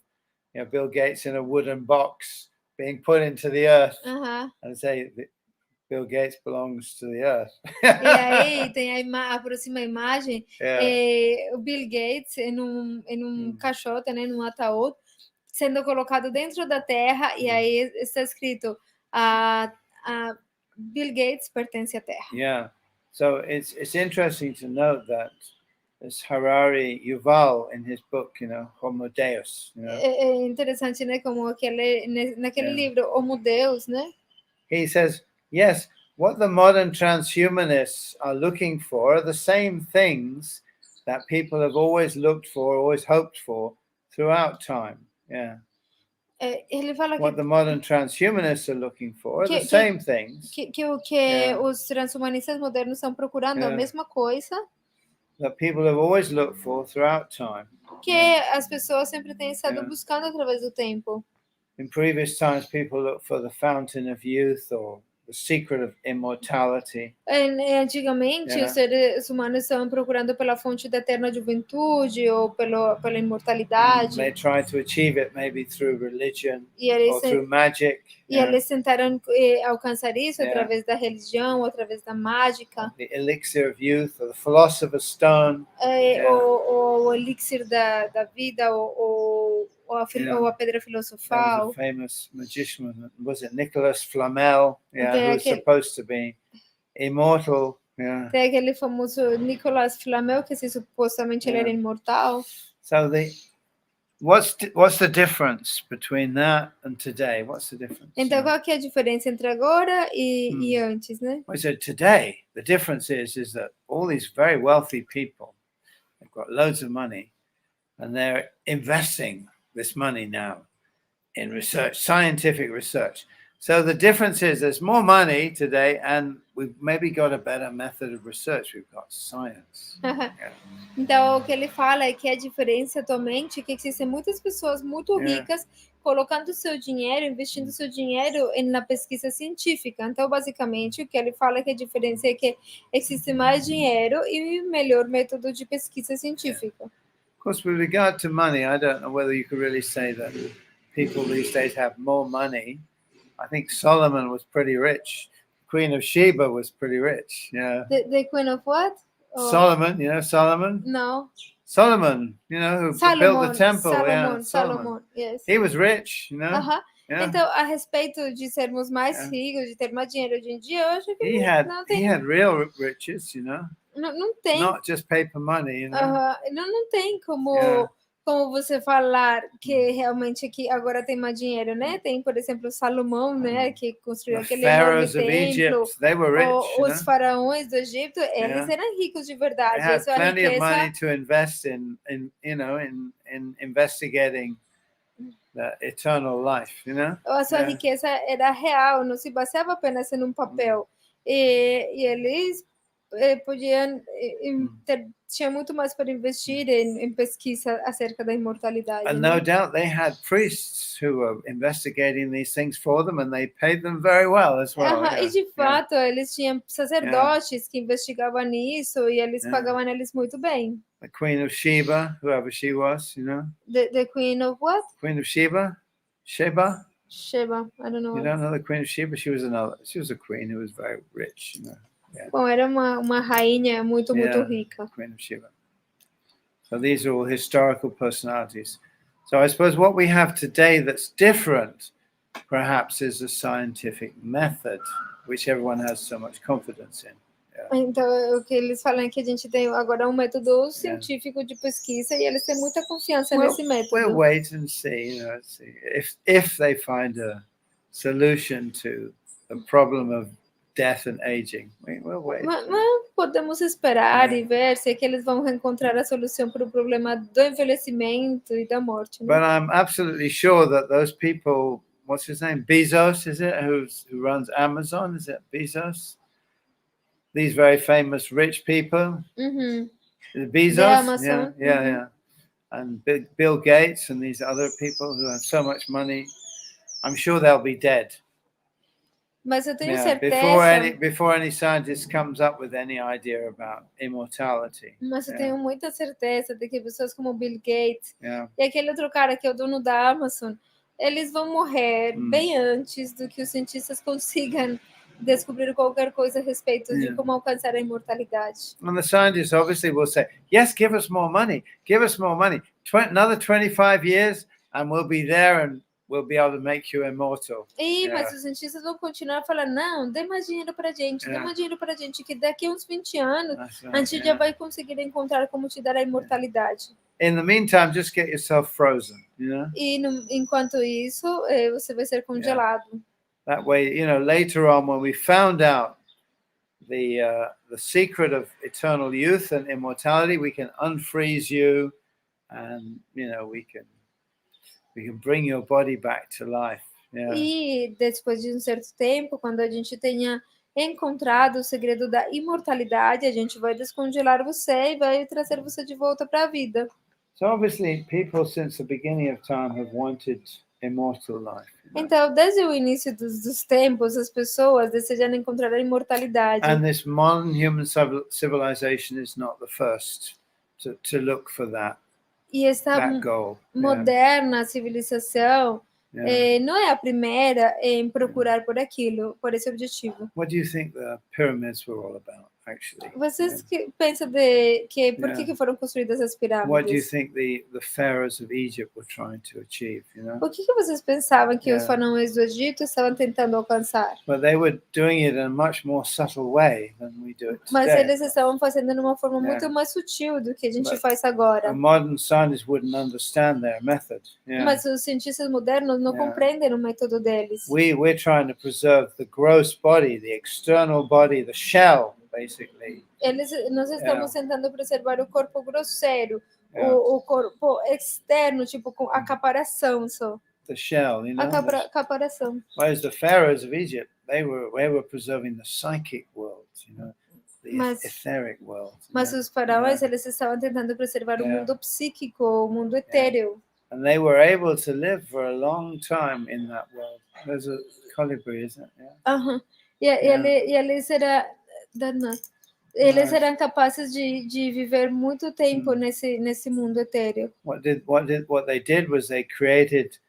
Bill Gates in a wooden box being put into the earth, and say Bill Gates belongs to the earth. E aí tem a próxima imagem, o Bill Gates em um caixote, né, num ataúde, sendo colocado dentro da terra, e aí está escrito a Bill Gates pertence à terra. Yeah, so it's interesting to note that this Harari Yuval in his book, Homo Deus. É interessante, né, como naquele livro Homo Deus, né? He says, yes, what the modern transhumanists are looking for are the same things that people have always looked for, always hoped for throughout time. Ele fala what the modern transhumanists are looking for are the same things. Que os transhumanistas modernos estão procurando a mesma coisa. That people have always looked for throughout time. Que as pessoas sempre têm estado buscando através do tempo. In previous times, people looked for the fountain of youth or the secret of immortality. Antigamente, os seres humanos estavam procurando pela fonte da eterna juventude ou pela imortalidade. They tried to achieve it maybe through religion or through magic. E eles tentaram alcançar isso através da religião, através da mágica. The elixir of youth or the philosopher's stone. O elixir da vida ou a pedra filosofal. There was a famous magician, was it Nicholas Flamel? Who was supposed to be immortal. Tem aquele famoso Nicholas Flamel que supostamente ele era imortal. So what's the difference between that and today? What's the difference? Então, qual que é a diferença entre agora e antes, né? I said today, the difference is that all these very wealthy people, they've got loads of money, and they're investing this money now in research, scientific research. So the difference is there's more money today, and we've maybe got a better method of research. We've got science. Então, o que ele fala é que a diferença atualmente é que existem muitas pessoas muito ricas colocando seu dinheiro, investindo seu dinheiro na pesquisa científica. Então, basicamente, o que ele fala é que a diferença é que existe mais dinheiro e melhor método de pesquisa científica. Of course, with regard to money, I don't know whether you could really say that people these days have more money. I think Solomon was pretty rich. Queen of Sheba was pretty rich. Yeah. The Queen of what? Solomon, you know Solomon? No. Solomon, you know, who built the temple. Solomon, yes. He was rich, you know. Yeah. Então, a respeito de sermos mais ricos, de ter mais dinheiro hoje em dia, eu acho que não tem. He had real riches, you know. Não tem. Not just paper money, you know. Não tem como você falar que realmente aqui agora tem mais dinheiro, né? Tem, por exemplo, Salomão, né? Que construiu aquele enorme templo. They were rich, os faraós do Egito, eles eram ricos de verdade. They had plenty of money to invest in investigating the eternal life, you know. A sua riqueza era real, não se baseava apenas em papel. E eles podiam tinha muito mais para investir em pesquisa acerca da imortalidade. And no doubt they had priests who were investigating these things for them, and they paid them very well as well. E de fato, eles tinham sacerdotes que investigavam nisso e eles pagavam eles muito bem. The Queen of Sheba, whoever she was, you know. The Queen of what? Queen of Sheba? Sheba, I don't know. You don't know the Queen of Sheba? She was a queen who was very rich, you know. Bom, era uma rainha muito rica. Queen of Sheba. So these are all historical personalities. So I suppose what we have today that's different, perhaps, is the scientific method, which everyone has so much confidence in. Então, o que eles falam é que a gente tem agora método científico de pesquisa e eles têm muita confiança nesse método. We'll wait and see, you know, if they find a solution to the problem of death and aging. We'll wait. Mas podemos esperar e ver se que eles vão encontrar a solução para o problema do envelhecimento e da morte. Né? But I'm absolutely sure that those people, what's his name, Bezos, is it, who runs Amazon? Is it Bezos? These very famous rich people. Bezos, Amazon. Yeah. And Bill Gates and these other people who have so much money. I'm sure they'll be dead. Mas eu tenho certeza. Before any scientist comes up with any idea about immortality. Mas eu tenho muita certeza de que pessoas como Bill Gates e aquele outro cara que é o dono da Amazon, eles vão morrer bem antes do que os cientistas consigam descobrir qualquer coisa a respeito de como alcançar a imortalidade. And the scientists obviously will say, yes, give us more money. Another 25 years and we'll be there and we'll be able to make you immortal. Mas os cientistas vão continuar falando, não, dê mais dinheiro pra gente, que daqui a uns 20 anos a gente já vai conseguir encontrar como te dar a imortalidade. In the meantime, just get yourself frozen, you know? E enquanto isso, você vai ser congelado. That way, you know, later on when we found out the secret of eternal youth and immortality, we can unfreeze you and, you know, we can bring your body back to life. E depois de um certo tempo, quando a gente tenha encontrado o segredo da imortalidade, a gente vai descongelar você e vai trazer você de volta para a vida. So obviously people since the beginning of time have wanted immortal life. Então, desde o início dos tempos, as pessoas desejam encontrar a imortalidade. And this modern human civilization is not the first to look for that. E esta moderna civilização não é a primeira em procurar por aquilo, por esse objetivo. What do you think the pyramids were all about? actually. Vocês que pensam de que por Yeah. que foram construídas as What do you pirâmides? think the pharaohs of Egypt were trying to achieve? O que vocês pensavam que os Yeah. faraós do Egito estavam tentando alcançar? But they were doing it in a much more subtle way than we do it Mas today. eles estavam fazendo de uma forma Yeah. muito mais sutil do que a gente But faz A agora. modern scientist wouldn't understand their method. Yeah. Mas os cientistas modernos não Yeah. compreendem o método deles. We're trying to preserve the gross body, the external body, the shell, basically. Nós estamos tentando preservar o corpo grosseiro, Yeah. o corpo externo, tipo com a caparação só. The shell, you know. A caparação. Whereas the pharaohs of Egypt, they were preserving the psychic world, you know, the etheric world. Mas os faraós, eles estavam tentando preservar o mundo psíquico, o mundo etéreo. And they were able to live for a long time in that world. There's a colibri, isn't it? Yeah. E eles eram capazes de viver muito tempo nesse mundo etéreo. What they did was they created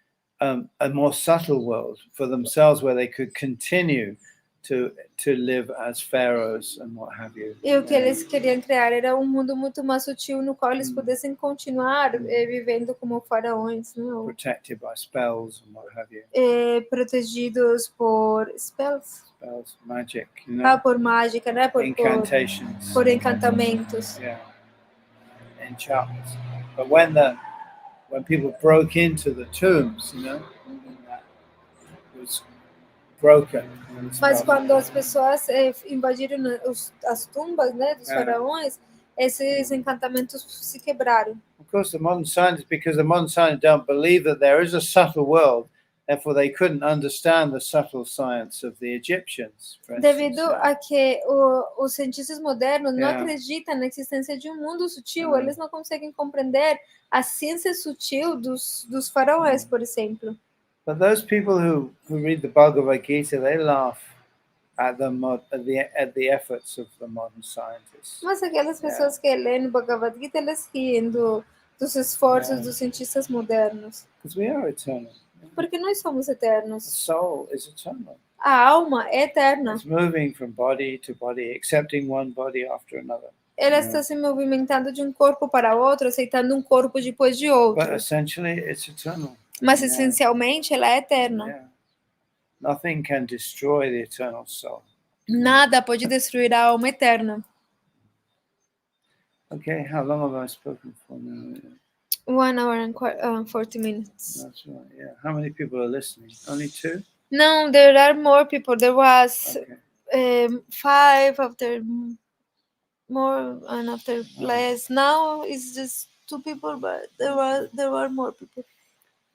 a more subtle world for themselves, where they could continue to live as pharaohs and what have you. E o que eles queriam criar era um mundo muito mais sutil no qual eles pudessem continuar vivendo como faraós, não? Protected by spells and what have you. Protegidos por spells, magic, you know? por mágica, né? Incantations. Por encantamentos. Yeah. Enchantments. But when people broke into the tombs, you know, that was broken. Mas quando as pessoas invadiram as tumbas, né, dos faraós, esses encantamentos se quebraram. Of course, because the modern scientists don't believe that there is a subtle world, therefore they couldn't understand the subtle science of the Egyptians. Devido a que os cientistas modernos não acreditam na existência de um mundo sutil, eles não conseguem compreender a ciência sutil dos faraós, por exemplo. But those people who read the Bhagavad-Gita, they laugh at the efforts of the modern scientists. Mas aquelas pessoas que leem o Bhagavad-Gita, eles riem dos esforços dos cientistas modernos. Because we are eternal. Porque nós somos eternos. The soul is eternal. A alma é eterna. It's moving from body to body, accepting one body after another. Ela está se movimentando de um corpo para outro, aceitando um corpo depois de outro. But essentially, it's eternal. Mas essencialmente ela é eterna. Yeah. Nothing can destroy the eternal soul. Nada pode destruir a alma eterna. Okay, how long have I spoken for now? 1 hour and 40 minutes. That's right, yeah. How many people are listening? Only 2? No, there are more people. There was 5 after more and after less. Now it's just 2 people, but there were more people.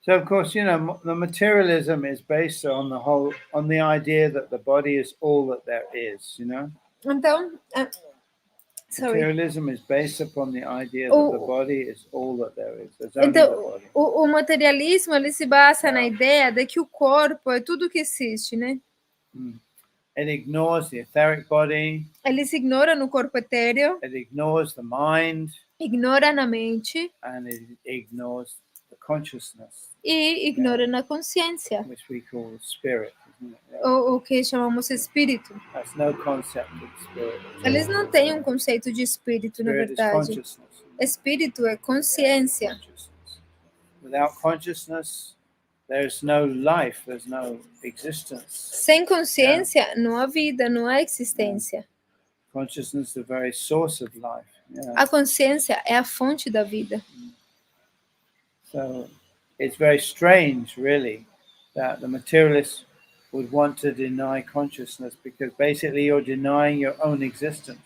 So of course, you know, the materialism is based on the idea that the body is all that there is, you know? Então, materialism is based upon the idea that the body is all that there is. There's only então, the body. O materialismo ele se basa na ideia de que o corpo é tudo que existe, né? It ignores the etheric body. Ele se ignora no corpo etéreo. It ignores the mind. Ignora na mente. And it ignores the consciousness. E ignora na consciência. Which we call the spirit. O que chamamos espírito. There's no concept of spirit. Eles não têm um conceito de espírito, na verdade. Espírito é consciência. Without consciousness, there's no life, there's no existence. Sem consciência, não há vida, não há existência. Consciousness is the very source of life. A consciência é a fonte da vida. So it's very strange, really, that the materialists would want to deny consciousness, because basically you're denying your own existence.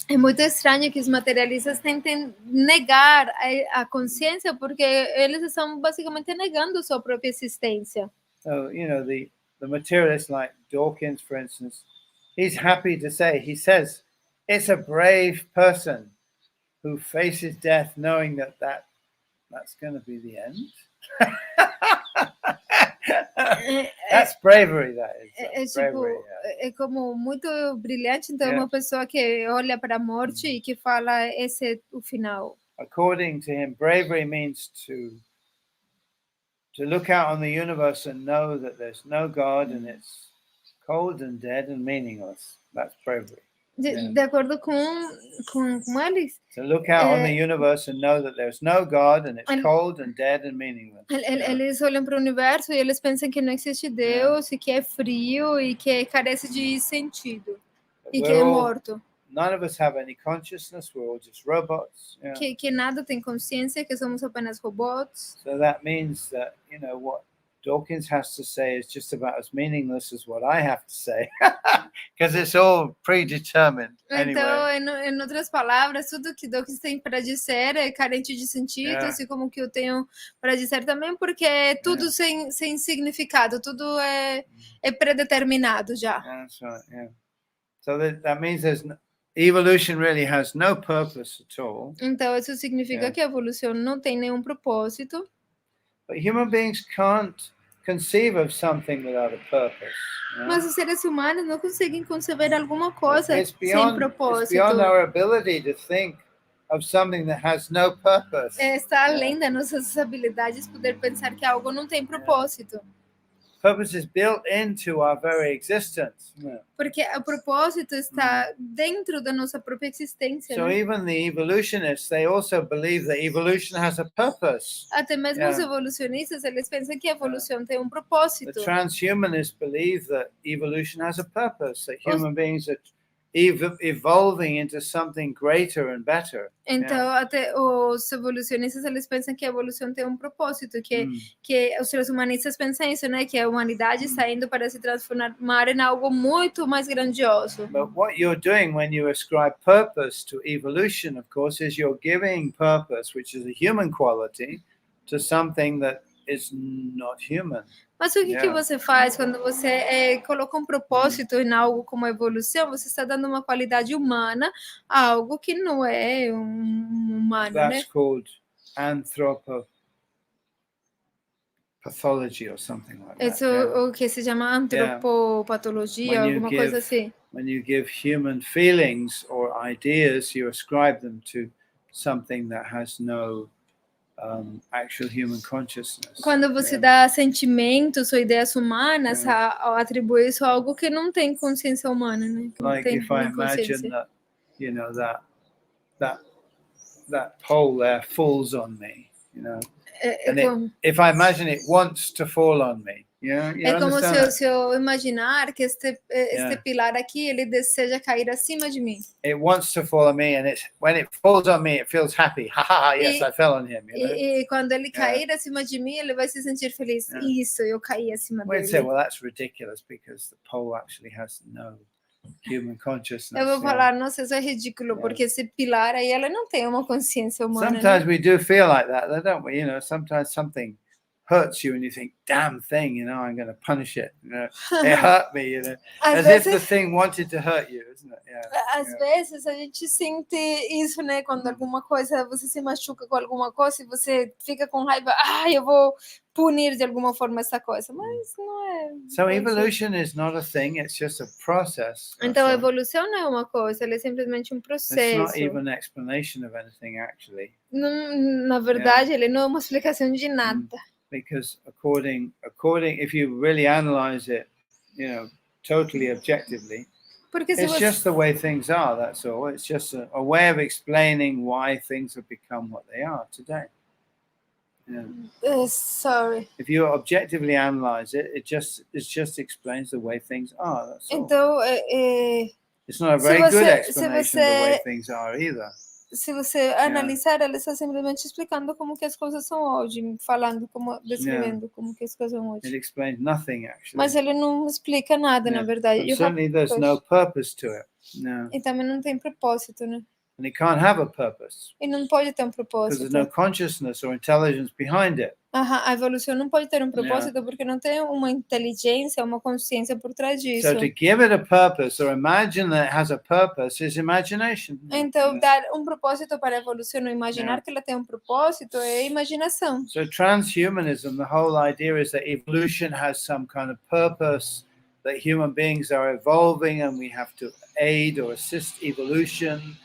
É muito estranho que os materialistas tentem negar a consciência, porque eles estão basicamente negando sua própria existência. So, you know, the materialists like Dawkins, for instance, he's happy to say, he says, it's a brave person who faces death knowing that's going to be the end. That's bravery, that is. Bravery, é como muito brilhante, então uma pessoa que olha para a morte e que fala esse é o final. According to him, bravery means to look out on the universe and know that there's no God and it's cold and dead and meaningless. That's bravery. de acordo com eles, So look out on the universe and know that there's no God and it's cold and dead and meaningless. eles olham para o universo e eles pensam que não existe Deus e que é frio e que carece de sentido e que é morto. None of us have any consciousness. We're all just robots. Que nada tem consciência, que somos apenas robôs. So that means that, what Dawkins has to say is just about as meaningless as what I have to say, because it's all predetermined. Então, anyway. em outras palavras, tudo que Dawkins tem para dizer é carente de sentido, assim como que eu tenho para dizer também, porque é tudo sem significado, tudo é predeterminado já. That's right. Yeah. So that means evolution really has no purpose at all. Então, isso significa que a evolução não tem nenhum propósito. But human beings can't conceive of something without a purpose. Mas os seres humanos não conseguem conceber alguma coisa sem propósito. It's beyond our ability to think of something that has no purpose. Está além das nossas habilidades poder pensar que algo não tem propósito. Purpose is built into our very existence. Porque o propósito está dentro da nossa própria existência. So even the evolutionists, they also believe that evolution has a purpose. Até mesmo os evolucionistas, eles pensam que a evolução tem propósito. The transhumanists believe that evolution has a purpose, that human beings are evolving into something greater and better. Então, até os evolucionistas, eles pensam que a evolução tem propósito, que os transhumanistas pensam isso, né? Que a humanidade está indo para se transformar em algo muito mais grandioso. But what you're doing when you ascribe purpose to evolution, of course, is you're giving purpose, which is a human quality, to something that is not human. Mas o que você faz quando você coloca propósito em algo como a evolução? Você está dando uma qualidade humana a algo que não é humano, That's called anthropopathology or something like that. Isso o que se chama antropopatologia, alguma coisa assim. When you give human feelings or ideas, you ascribe them to something that has no actual human consciousness. Quando você dá sentimentos ou ideias humanas, atribui isso a algo que não tem consciência humana, né? Que like if I imagine that, that pole there falls on me, and if I imagine it wants to fall on me, é como se eu imaginar que este pilar aqui ele deseja cair acima de mim. It wants to fall on me, and when it falls on me, it feels happy. Ha ha! Yes, I fell on him. E quando ele cair acima de mim, ele vai se sentir feliz. Isso, eu caí acima dele. We'd say, well, that's ridiculous because the pole actually has no human consciousness. Eu vou falar, nossa, isso é ridículo, porque esse pilar aí ela não tem uma consciência humana. Sometimes we do feel like that, don't we? Sometimes something hurts you and you think, damn thing, I'm going to punish it. It hurt me, as if the thing wanted to hurt you, isn't it? Às vezes a gente sente isso, né? Quando alguma coisa, você se machuca com alguma coisa e você fica com raiva, eu vou punir de alguma forma essa coisa, mas não é. So evolution is not a thing, it's just a process. Então a evolução não é uma coisa, ela é simplesmente processo. It's not even an explanation of anything, actually. Na verdade, ele não é uma explicação de nada. Because according, if you really analyze it, totally objectively, it's just the way things are. That's all. It's just a way of explaining why things have become what they are today. Sorry. If you objectively analyze it, it just explains the way things are. That's all. Então, it's not a very good explanation of the way things are either. Se você analisar, ela está simplesmente explicando como que as coisas são hoje, descrevendo como que as coisas são hoje. It explains nothing, actually. Mas ele não explica nada, na verdade. Certainly there's no purpose to it. No. E também não tem propósito, né? And it can't have a purpose. E não pode ter propósito. Because there's no consciousness or intelligence behind it. A evolução não pode ter propósito porque não tem uma inteligência, uma consciência por trás disso. So to give it a purpose or imagine that it has a purpose is imagination. Então dar propósito para a evolução, ou imaginar que ela tem propósito é imaginação. So transhumanism, the whole idea is that evolution has some kind of purpose, that human beings are evolving and we have to aid or assist evolution,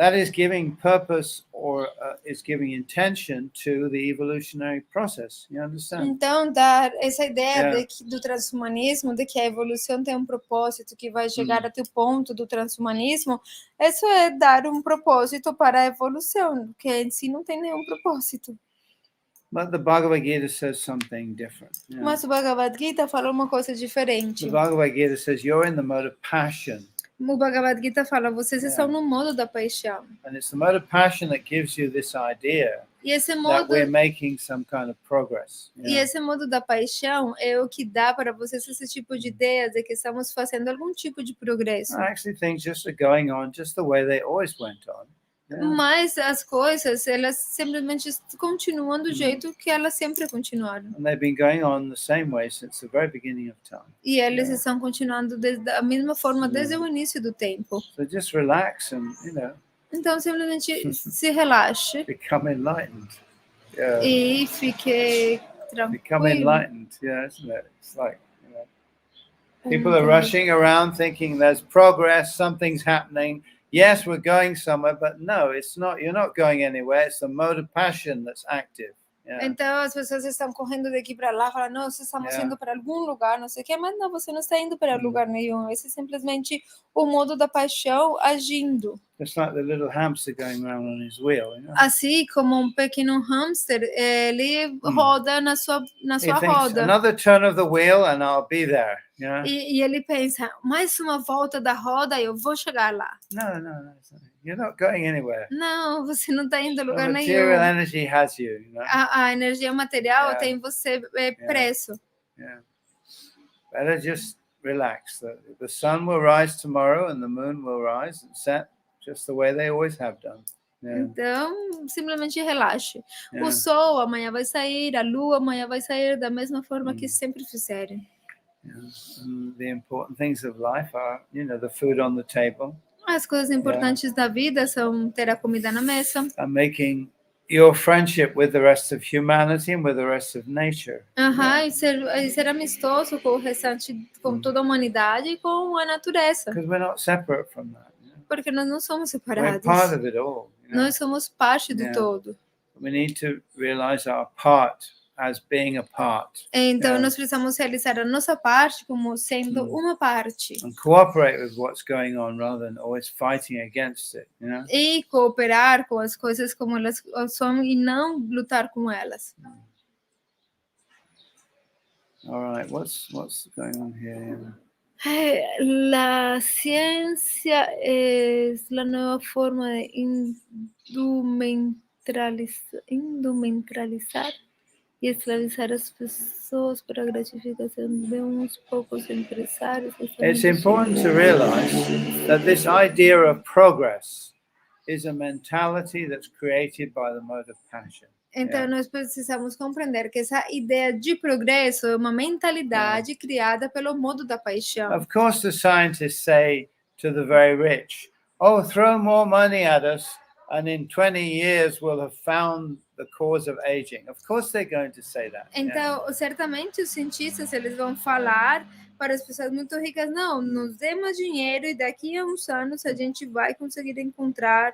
that is giving purpose or is giving intention to the evolutionary process. You understand? Então, dar essa ideia do transhumanismo, de que a evolução tem um propósito, que vai chegar até o ponto do transhumanismo, isso é dar um propósito para a evolução, que em si não tem nenhum propósito. But the Bhagavad-Gita says something different. Mas o Bhagavad-Gita fala uma coisa diferente. The Bhagavad-Gita says you're in the mode of passion. O Bhagavad-Gita fala, vocês estão no modo da paixão. And it's the mode of passion that gives you this idea E esse that modo, we're making some kind of progress. e esse modo da paixão é o que dá para vocês esse tipo de ideia de que estamos fazendo algum tipo de progresso. I actually think just are going on just the way they always went on. Mas as coisas, elas simplesmente continuam do jeito que elas sempre continuaram. And they've been going on the same way since the very beginning of time. E eles estão continuando da mesma forma desde o início do tempo. So just relax and, Então, simplesmente se relaxe become enlightened. e fique Become tranquilo. enlightened, isn't it? It's like, people are rushing around thinking there's progress, something's happening. Yes, we're going somewhere, but no, it's not. You're not going anywhere. It's the mode of passion that's active. Então as pessoas estão correndo daqui para lá, falando, não, nós estamos indo para algum lugar, não sei o que, mas não, você não está indo para lugar nenhum. Esse é simplesmente o modo da paixão agindo. It's like the little hamster going around on his wheel. Assim como um pequeno hamster, ele roda na sua He thinks, roda. another turn of the wheel and I'll be there. E ele pensa, mais uma volta da roda e eu vou chegar lá. No. You're not going anywhere. Não, você não está indo a lugar The nenhum. material energy has you. A energia material tem você preso. Better just relax. The sun will rise tomorrow and the moon will rise and set just the way they always have done. Então, simplesmente relaxe. O sol amanhã vai sair, a lua amanhã vai sair da mesma forma que sempre fizeram. The important things of life are, the food on the table. As coisas importantes da vida são ter a comida na mesa. And making your friendship with the rest of humanity and with the rest of nature. E ser amistoso com o restante, com toda a humanidade e com a natureza. Because we're not separate from that. Porque nós não somos We're separados. part of it all. Nós somos parte do todo. We need to realize our part as being a part. Então nós precisamos realizar a nossa parte como sendo uma parte. And cooperate with what's going on rather than always fighting against it. E cooperar com as coisas como elas são e não lutar com elas. All right, what's going on here? La ciencia es la nueva forma de indumentalizar e escravizar as pessoas para a gratificação de uns poucos empresários. It's important to realize that this idea of progress is a mentality that's created by the mode of passion. Então, nós precisamos compreender que essa ideia de progresso é uma mentalidade criada pelo modo da paixão. Of course, the scientists say to the very rich, "Oh, throw more money at us, and in 20 years we'll have found the cause of aging." Of course, they're going to say that. Então, certamente os cientistas eles vão falar para as pessoas muito ricas, não, nos dê mais dinheiro e daqui a uns anos a gente vai conseguir encontrar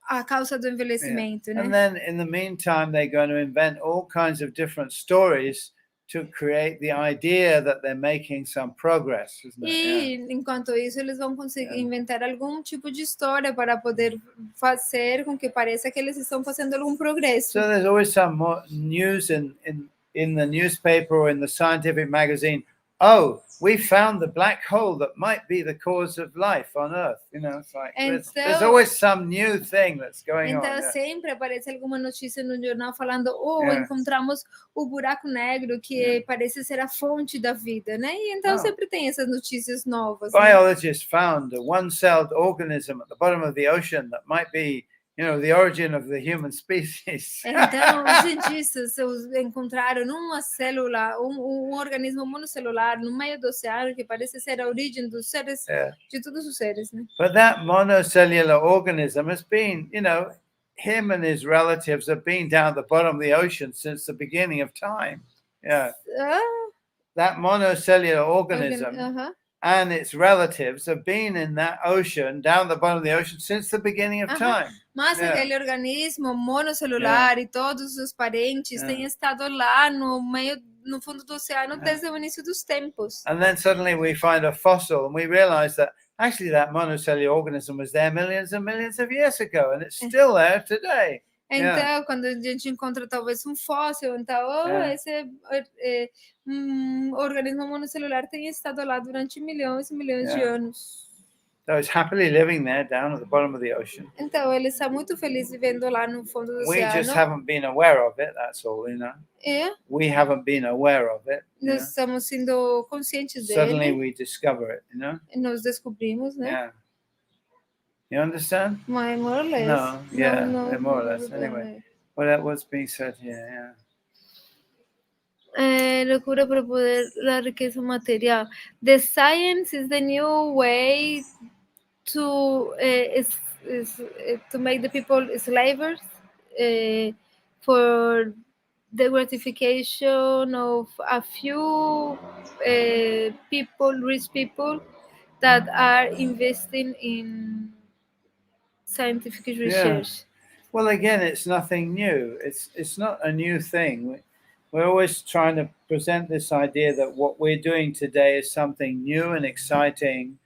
a causa do envelhecimento, né? And then in the meantime, they're going to invent all kinds of different stories to create the idea that they're making some progress, isn't it? E enquanto isso, eles vão conseguir inventar algum tipo de história para poder fazer com que pareça que eles estão fazendo algum progresso. So there's always some more news in the newspaper or in the scientific magazine. Oh, we found the black hole that might be the cause of life on Earth. It's like there's always some new thing that's going on. Então sempre aparece alguma notícia no jornal falando, encontramos o buraco negro que parece ser a fonte da vida, né? E então sempre tem essas notícias novas. Biologists found a one-celled organism at the bottom of the ocean that might be the origin of the human species. Então, os cientistas encontraram uma célula, um organismo monocelular no meio do oceano que parece ser a origem dos seres, de todos os seres, né? But that monocellular organism has been, him and his relatives have been down at the bottom of the ocean since the beginning of time. That monocellular organism and its relatives have been in that ocean, down the bottom of the ocean, since the beginning of Aham. time. Mas Yeah. aquele organismo monocelular e todos os parentes têm estado lá no fundo do oceano desde o início dos tempos. And then suddenly we find a fossil and we realize that actually that monocellular organism was there millions and millions of years ago, and it's still there today. Então, quando a gente encontra talvez um fóssil, então esse organismo monocelular tem estado lá durante milhões e milhões de anos. So it's happily living there down at the bottom of the ocean. Então, ele está muito feliz vivendo lá no fundo do We just oceano. haven't been aware of it, that's all, you know. We haven't been aware of it. Nós estamos sendo conscientes Suddenly dele. we discover it, you know. E nós descobrimos, né? Yeah. You understand? More or less. No, yeah, No, more or less. Anyway, well, that was being said here, locura para poder la riqueza material. The science is the new way to to make the people slavers for the gratification of a few people, rich people that are investing in scientific research. Well, again, it's nothing new. It's not a new thing. We're always trying to present this idea that what we're doing today is something new and exciting,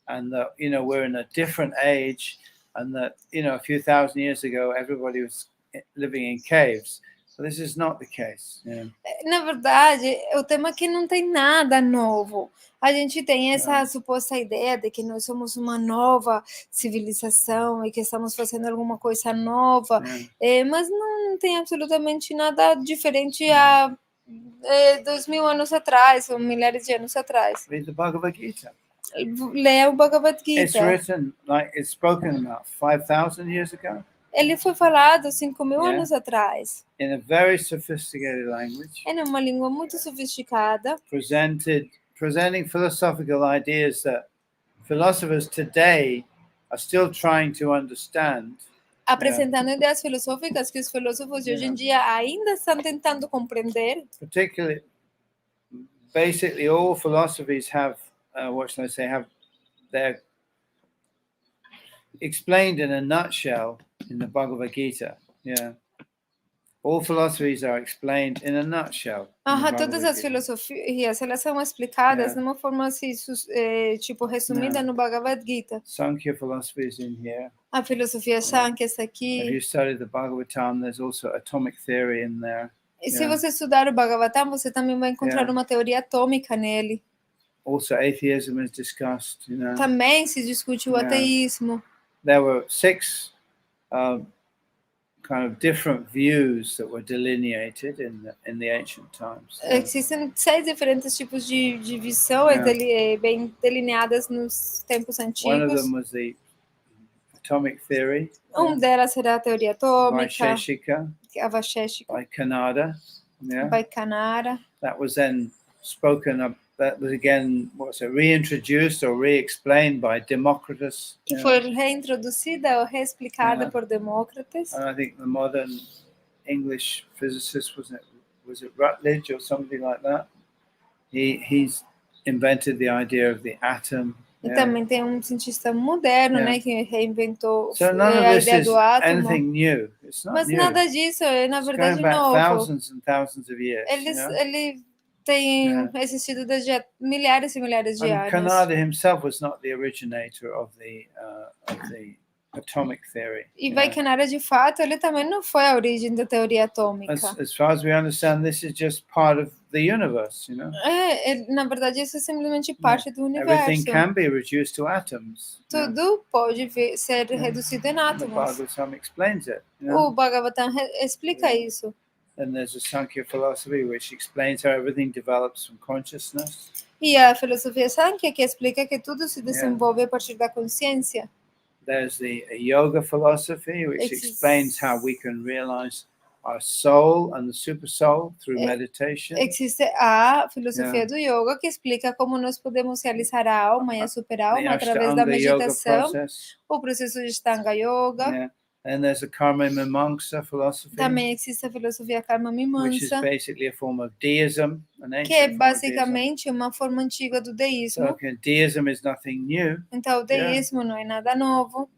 and that we're in a different age, and that a few thousand years ago everybody was living in caves. So this is not the case. Na verdade, o tema é que não tem nada novo. A gente tem essa suposta ideia de que nós somos uma nova civilização e que estamos fazendo alguma coisa nova, mas não tem absolutamente nada diferente há 2000 anos atrás, ou milhares de anos atrás. Read the Bhagavad-Gita. Leia o Bhagavad-Gita. It's written, like it's spoken about 5,000 years ago. Ele foi falado 5.000 anos atrás. In a very sophisticated language. É uma língua muito sofisticada. Presenting philosophical ideas that philosophers today are still trying to understand. Apresentando ideias filosóficas que os filósofos de hoje em dia ainda estão tentando compreender. Particularly, basically, all philosophies have, what shall I say, they're explained in a nutshell in the Bhagavad-Gita. All philosophies are explained in a nutshell. Todas as filosofias, elas são explicadas de uma forma assim, tipo resumida no Bhagavad-Gita. Sankhya philosophy is in here. A filosofia Sankhya está aqui. If you study the Bhagavatam, there's also atomic theory in there. E se você estudar o Bhagavatam, você também vai encontrar uma teoria atômica nele. Also, atheism is discussed. Também se discute o ateísmo. There were 6 kind of different views that were delineated in the ancient times. Existem 6 diferentes tipos de visões bem delineadas nos tempos antigos. One of them was the atomic theory. Delas era a teoria atômica. Vaisheshika. A Vaisheshika. Vaikanada. Vaikanara. That was then spoken of. That was again reintroduced or re-explained by Democritus. Que foi reintroduzida ou reexplicada por Demócritas. And I think the modern English physicist was it Rutledge or somebody like that. He's invented the idea of the atom. E também tem cientista moderno, né, que reinventou a ideia do átomo. Anything new. It's not Mas new. Nada disso é na verdade novo. Thousands and thousands of years. Ele tem existido desde milhares e milhares de anos. Kanada himself was not the originator of the atomic theory. E Vaikanara, de fato, ele também não foi a origem da teoria atômica. As far as we understand, this is just part of the universe, Na verdade, isso é simplesmente parte do universo. Everything can be reduced to atoms. Tudo pode ser reduzido em átomos. The Bhagavatam explains it. O Bhagavatam explica isso. And there's a Sankhya philosophy which explains how everything develops from consciousness. E a filosofia Sankhya que explica que tudo se desenvolve a partir da consciência. There's the yoga philosophy which explains how we can realize our soul and the super soul through meditation. Existe a filosofia do yoga que explica como nós podemos realizar a alma e a super alma através da meditação, o processo de Ashtanga Yoga. And there's a karma mimamsa philosophy, Também existe a filosofia karma which is mimamsa, basically a form of deism, an que é ancient form of deism. basicamente uma forma antiga do So deísmo. okay, deism is nothing new. Então, o deísmo não é nada novo.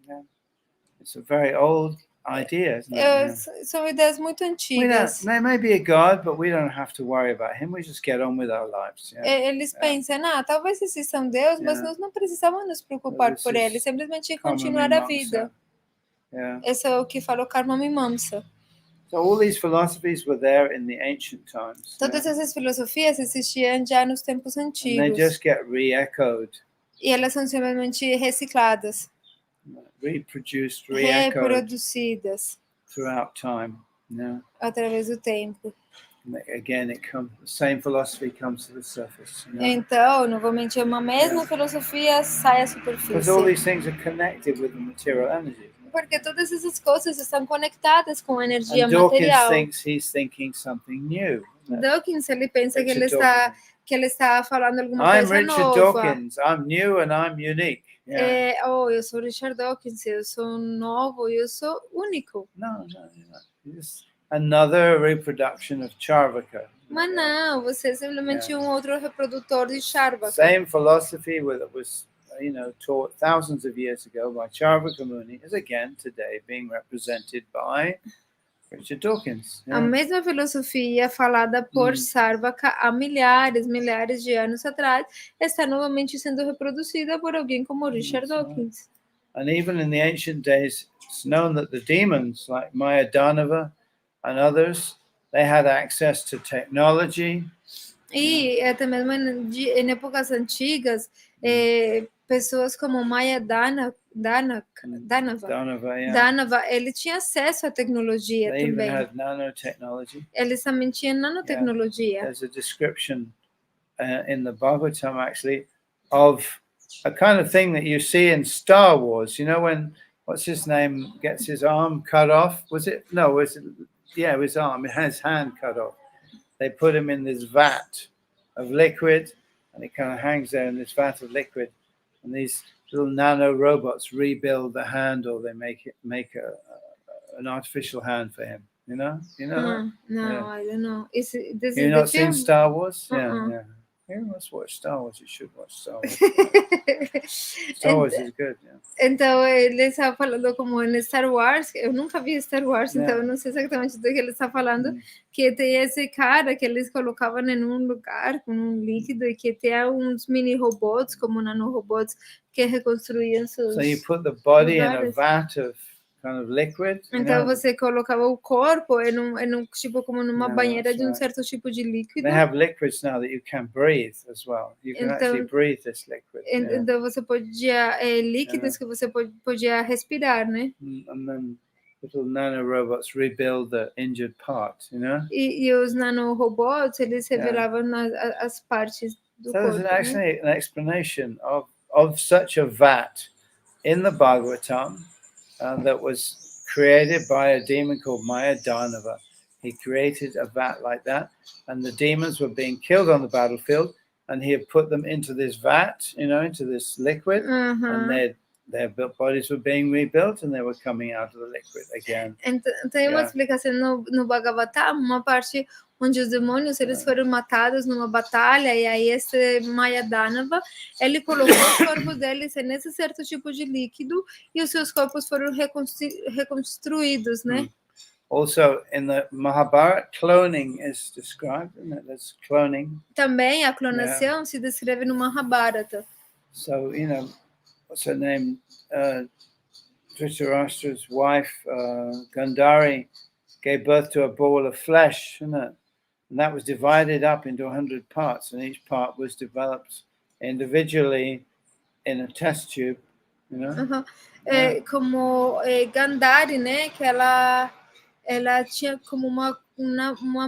It's a very old idea, isn't it? São ideias muito antigas. There may be a God, but we don't have to worry about him. We just get on with our lives. Eles pensam, talvez existam Deus, mas nós não precisamos nos preocupar por ele, simplesmente continuar a vida. Esse é o que falou Karma Mimamsa. So all these philosophies were there in the ancient times. Todas essas filosofias existiam já nos tempos antigos. And they just get re-echoed. E elas são simplesmente recicladas. Reproduced, reproduzidas throughout time. Através do tempo. Again, the same philosophy comes to the surface. Então, novamente, uma mesma filosofia sai à superfície. Because all these things are connected with the material energy. Porque todas essas coisas estão conectadas com a energia And material. Dawkins thinks he's thinking something new. Dawkins, ele pensa que ele está falando alguma coisa I'm Richard nova. Dawkins. I'm new and I'm unique. Eu sou Richard Dawkins, eu sou novo, eu sou único. No. It's another reproduction of Charvaka. Mas não, você é simplesmente um outro reprodutor de Charvaka. Same philosophy that was taught thousands of years ago by Charvaka Muni is again today being represented by Richard Dawkins. A mesma filosofia falada por Charvaka há milhares de anos atrás está novamente sendo reproduzida por alguém como Richard Dawkins. And even in the ancient days, it's known that the demons like Maya Danava and others, they had access to technology. E até mesmo em épocas antigas, pessoas como Maya Danava, ele tinha acesso à tecnologia they também. Even had nanotechnology. Eles também tinham nanotecnologia. There's a description in the Bhagavad-Gita actually of a kind of thing that you see in Star Wars. When what's his name gets his arm cut off? His arm, his hand cut off. They put him in this vat of liquid, and he kind of hangs there in this vat of liquid. And these little nano robots rebuild the hand, or they make an artificial hand for him. You know that? No, I don't know. You've not seen Star Wars? Yeah. You must watch Star Wars. You should watch Star Wars. Star Wars is good. Então, ele está falando como em Star Wars. Eu nunca vi Star Wars, então eu não sei exatamente do que ele está falando. Que tem esse cara que eles colocavam em um lugar com um líquido e que tem uns mini robôs, como nanorobots, que reconstruíam seus. So you put the body lugares. In a vat of kind of liquid. Então você colocava o corpo em um tipo como numa banheira de certo tipo de líquido. They have liquids now that you can breathe as well. You can actually breathe this liquid. Então você podia líquidos que você podia respirar, né? And then little nanorobots rebuild the injured part, E os nanorobots eles revelavam as partes do corpo. So there's actually an explanation of such a vat in the Bhagavatam. That was created by a demon called Maya Danava. He created a vat like that, and the demons were being killed on the battlefield, and he had put them into this vat, into this liquid, and their bodies were being rebuilt, and they were coming out of the liquid again. Tem uma explicação no Bhagavatam, uma parte onde os demônios eles foram matados numa batalha, e aí esse Maya Danava, ele colocou os corpos deles nesse certo tipo de líquido, e os seus corpos foram reconstruídos, né? Also, in the Mahabharata, cloning is described, isn't it? There's cloning. Também a clonação se descreve no Mahabharata. So, what's her name? Dhritarashtra's wife, Gandhari, gave birth to a ball of flesh, isn't it? And that was divided up into 100 parts, and each part was developed individually in a test tube, Como Gandhari, né? Que ela tinha como uma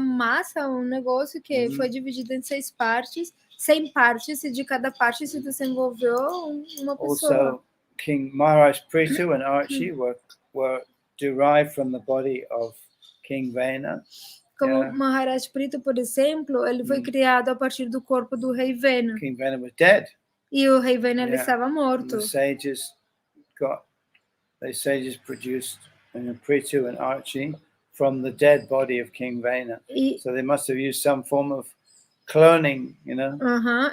massa, um negócio que foi dividido em 100 partes, e de cada parte se desenvolveu uma pessoa. Also, King Maharaj Prithu and Archie were derived from the body of King Vena. Como Maharaj Prithu, por exemplo, ele foi criado a partir do corpo do rei Vena. King Vena was dead. E o rei Vena ele estava morto. The sages produced Prithu and Archie, from the dead body of King Vena. So they must have used some form of cloning,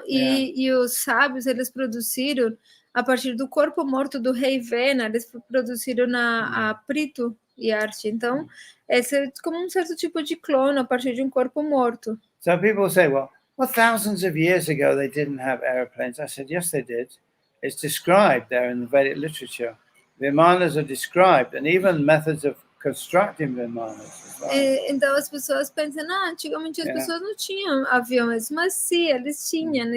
E os sábios, eles produziram, a partir do corpo morto do rei Vena, eles produziram a Prito e Archie. Então, esse é como um certo tipo de clone a partir de um corpo morto. So people say, well, thousands of years ago they didn't have airplanes. I said, yes, they did. It's described there in the Vedic literature. Vimanas are described, and even methods of constructing vimanas. Então as pessoas pensam, antigamente as pessoas não tinham aviões, mas sim, eles tinham.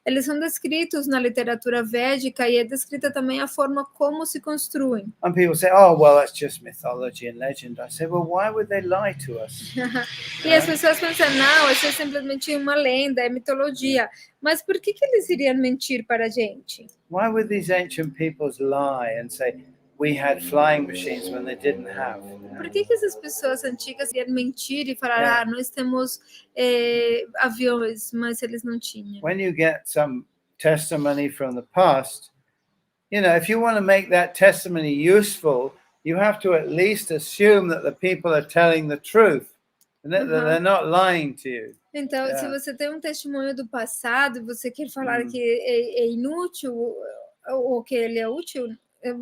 Eles são descritos na literatura védica e é descrita também a forma como se construem. And people say, oh, well, that's just mythology and legend. I say, well, why would they lie to us? E as pessoas pensam, não, isso é simplesmente uma lenda, é mitologia. Mas por que eles iriam mentir para a gente? Why would these ancient peoples lie and say, we had flying machines when they didn't have? Por que essas pessoas antigas iriam mentir e falar, nós temos aviões, mas eles não tinham? When you get some testimony from the past, if you want to make that testimony useful, you have to at least assume that the people are telling the truth and that they're not lying to you. Então, se você tem um testemunho do passado e você quer falar que é inútil ou que ele é útil,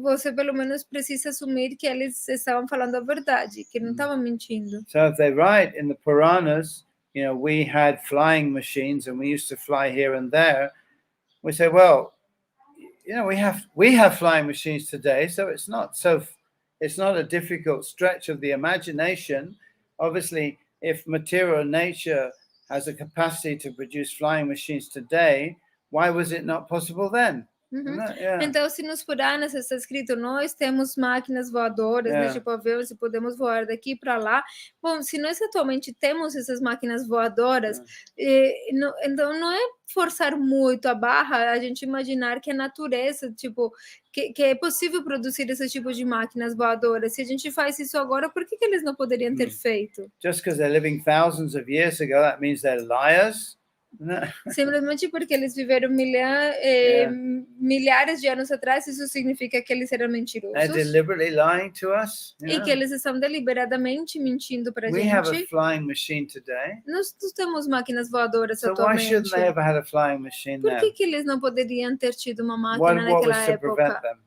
você pelo menos precisa assumir que eles estavam falando a verdade, que não estavam mentindo. So if they write in the Puranas, we had flying machines and we used to fly here and there, we say, well, we have flying machines today, so it's not a difficult stretch of the imagination. Obviously, if material nature has a capacity to produce flying machines today, why was it not possible then? Então, se nos Puranas está escrito, nós temos máquinas voadoras, tipo aviões, e podemos voar daqui para lá. Bom, se nós atualmente temos essas máquinas voadoras, então não é forçar muito a barra a gente imaginar que a natureza, tipo, que é possível produzir esse tipo de máquinas voadoras. Se a gente faz isso agora, por que eles não poderiam ter feito? Just because they're living thousands of years ago, that means they're liars? Simplesmente porque eles viveram milhares de anos atrás, isso significa que eles eram mentirosos. They're deliberately lying to us. E que eles estão deliberadamente mentindo para a gente. We have a flying machine today. Nós temos máquinas voadoras So atualmente. Why shouldn't they ever had a flying machine Por que eles não poderiam ter tido uma máquina what naquela was to época? prevent them?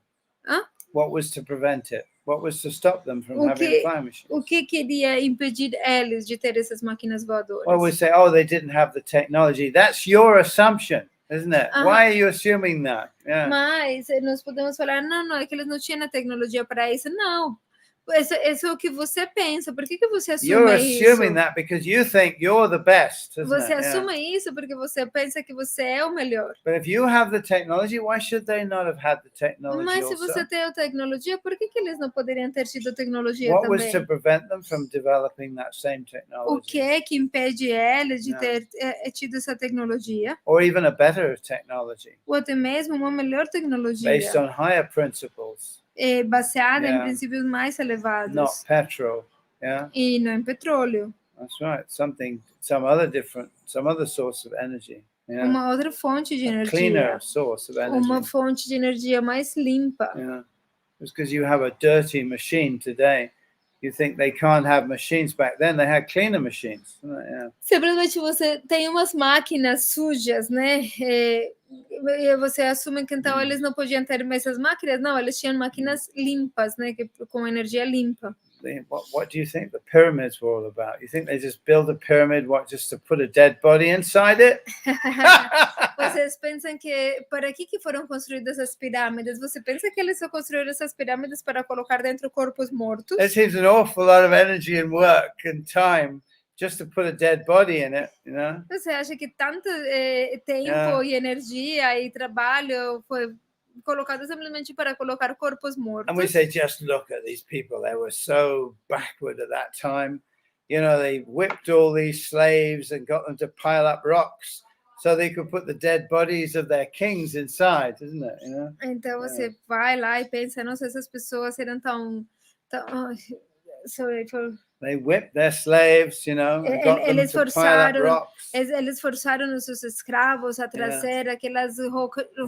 What was to prevent it? What was to stop them from having a flying machine? O que queria impedir eles de ter essas máquinas voadoras? Well, we say, oh, they didn't have the technology. That's your assumption, isn't it? Why are you assuming that? Mas nós podemos falar, não, é que eles não tinham a tecnologia para isso. Não. Esse é o que você pensa. Por que você assume isso? You're assuming that because you think you're the best, isn't Você it? assume isso porque você pensa que você é o melhor. But if you have the technology, why should they not have had the technology Mas se você tem a tecnologia, por que eles não poderiam ter tido a tecnologia What também? was to prevent them from developing that same technology? O que impede eles de ter tido essa tecnologia? Or even a better technology, Ou até mesmo uma melhor tecnologia, based on higher principles, baseada em princípios mais elevados, not petrol. e não em petróleo. That's right. Some other source of energy. Uma outra fonte de energia. Cleaner source of energy. Uma fonte de energia mais limpa. Just because you have a dirty machine today, you think they can't have machines back then. They had cleaner machines. Simplesmente você tem umas máquinas sujas, né? E você assume que então eles não podiam ter essas máquinas? Não, eles tinham máquinas limpas, né? Com energia limpa. What do you think the pyramids were all about? You think they just build a pyramid, just to put a dead body inside it? Vocês pensam que para que foram construídas as pirâmides? Você pensa que eles só construíram essas pirâmides para colocar dentro corpos mortos? It seems an awful lot of energy and work and time just to put a dead body in it, Você acha que tanto tempo e energia e trabalho foi colocado simplesmente para colocar corpos mortos? And we say, just look at these people. They were so backward at that time. They whipped all these slaves and got them to pile up rocks so they could put the dead bodies of their kings inside, isn't it? Então você vai lá e pensa, nossa, essas pessoas eram tão They whipped their slaves, and got them to pile up rocks. Eles forçaram os seus escravos a trazer aquelas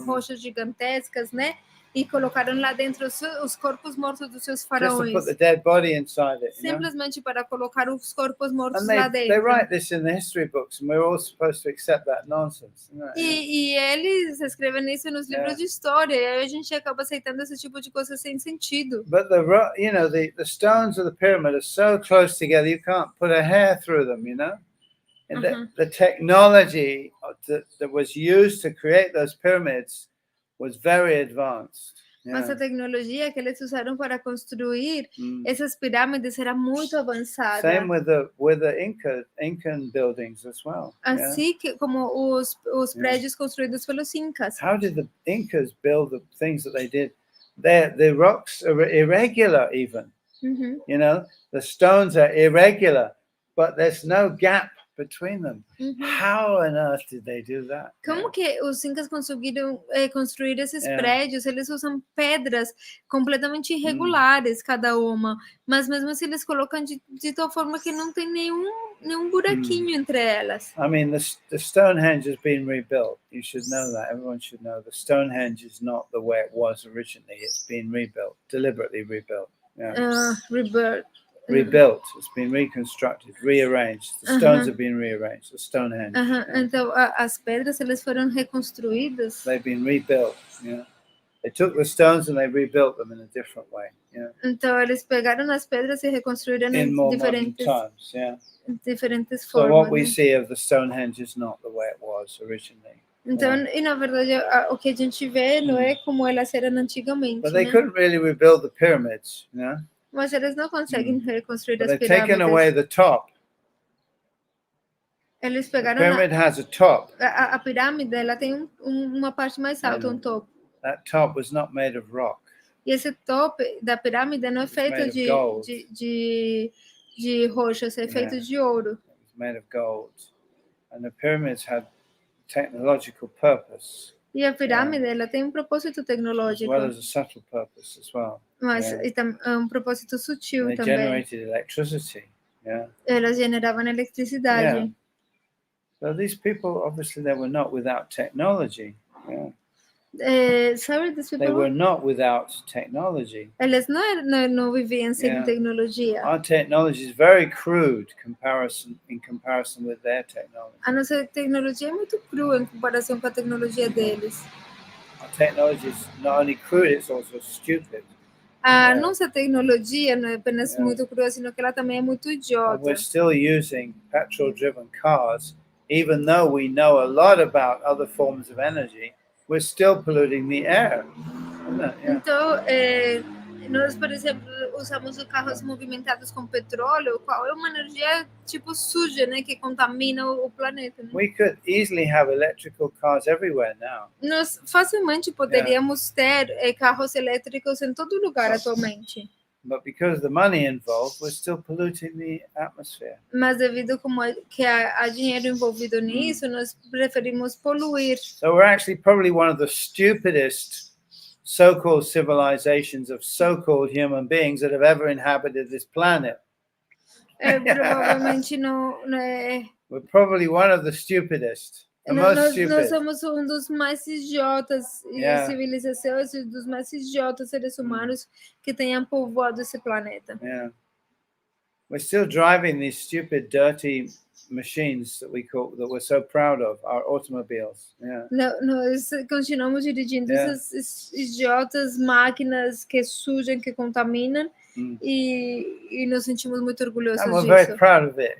rochas gigantescas, né? E colocaram lá dentro os corpos mortos dos seus just to put faraões. the dead body inside it. Simplesmente para colocar os corpos mortos And lá they dentro. write this in the history books, and we're all supposed to accept that nonsense. E eles escrevem isso nos livros de história, e aí a gente acaba aceitando esse tipo de coisa sem sentido. But the stones of the pyramid are so close together, you can't put a hair through them, And the technology that was used to create those pyramids was very advanced. Mas a tecnologia que eles usaram para construir essas pirâmides era muito avançada. Same with the Incan buildings as well. Assim como os prédios construídos pelos incas. How did the Incas build the things that they did? The rocks are irregular even. The stones are irregular, but there's no gap between them. How on earth did they do that? Como que os incas conseguiram construir esses prédios? Eles usam pedras completamente irregulares, cada uma, mas mesmo assim eles colocam de tal forma que não tem nenhum buraquinho entre elas. I mean, the Stonehenge has been rebuilt. You should know that. Everyone should know the Stonehenge is not the way it was originally. It's been rebuilt, deliberately rebuilt. Rebuilt, it's been reconstructed, rearranged. The stones have been rearranged. The Stonehenge. Então as pedras elas foram reconstruídas. They've been rebuilt. They took the stones and they rebuilt them in a different way. Então eles pegaram as pedras e reconstruíram in more diferentes modern times. diferentes So formas. what we see of the Stonehenge is not the way it was originally. Então, e na verdade, o que a gente vê não é como elas eram antigamente. But they couldn't really rebuild the pyramids, Mas eles não conseguem reconstruir But as they've taken away pirâmides. the top. Eles The pegaram pyramid has a top. a pirâmide, ela tem uma parte mais alta, um topo. That top was not made of rock. E esse topo da pirâmide não é feito de rochas, é feito de ouro. It was made of gold. And the pyramids had technological purpose. E a pirâmide, ela tem um propósito tecnológico. As well as a subtle purpose as well. Mas um propósito sutil They também. generated electricity. Elas generavam eletricidade. So these people, obviously, they were not without technology. Sorry, these people? They were not without technology. Eles não viviam sem tecnologia. Our technology is very crude in comparison with their technology. A nossa tecnologia é muito crua em comparação com a tecnologia deles. Our technology is not only crude, it's also stupid. A nossa tecnologia não é apenas muito crua, sino que ela também é muito idiota. And we're still using petrol-driven cars, even though we know a lot about other forms of energy. We're still polluting the air. Então, nós, por exemplo, usamos carros movimentados com petróleo, qual é uma energia tipo suja, né, que contamina o planeta. Né? We could easily have electrical cars everywhere now. Nós facilmente poderíamos ter carros elétricos em todo lugar atualmente. But because the money involved, we're still polluting the atmosphere. Mas devido que há dinheiro envolvido nisso, nós preferimos poluir. So we're actually probably one of the stupidest so-called civilizations of so-called human beings that have ever inhabited this planet. Provavelmente não é. We're probably one of the stupidest. Nós somos dos mais idiotas em civilizações, dos mais idiotas seres humanos que tenham povoado esse planeta. We're still driving these stupid, dirty machines that we're so proud of, our automobiles. Nós continuamos dirigindo essas idiotas máquinas que sujam, que contaminam, e nos sentimos muito orgulhosos disso. And we're very proud of it,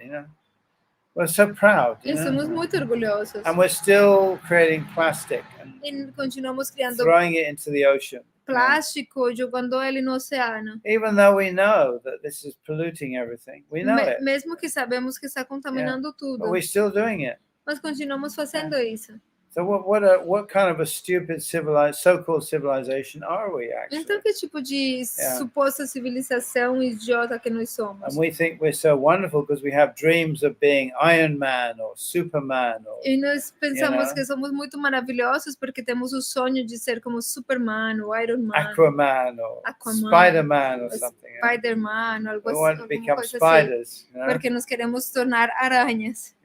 We're so proud. Somos muito orgulhosos. And we're still creating plastic and continuamos criando throwing it into the ocean. Plástico, jogando ele no oceano. Even though we know that this is polluting everything, we know it. Mesmo que sabemos que está contaminando tudo. But we're still doing it. Mas continuamos fazendo isso. So what kind of a stupid so-called civilization are we actually? Então que tipo de suposta civilização idiota que nós somos? And we think we're so wonderful because we have dreams of being Iron Man or Superman or. E nós pensamos que somos muito maravilhosos porque temos o sonho de ser como Superman ou Iron Man, Aquaman or Spider-Man or something. Spider-Man, algo assim. We want to become spiders, assim, porque nos queremos tornar aranhas.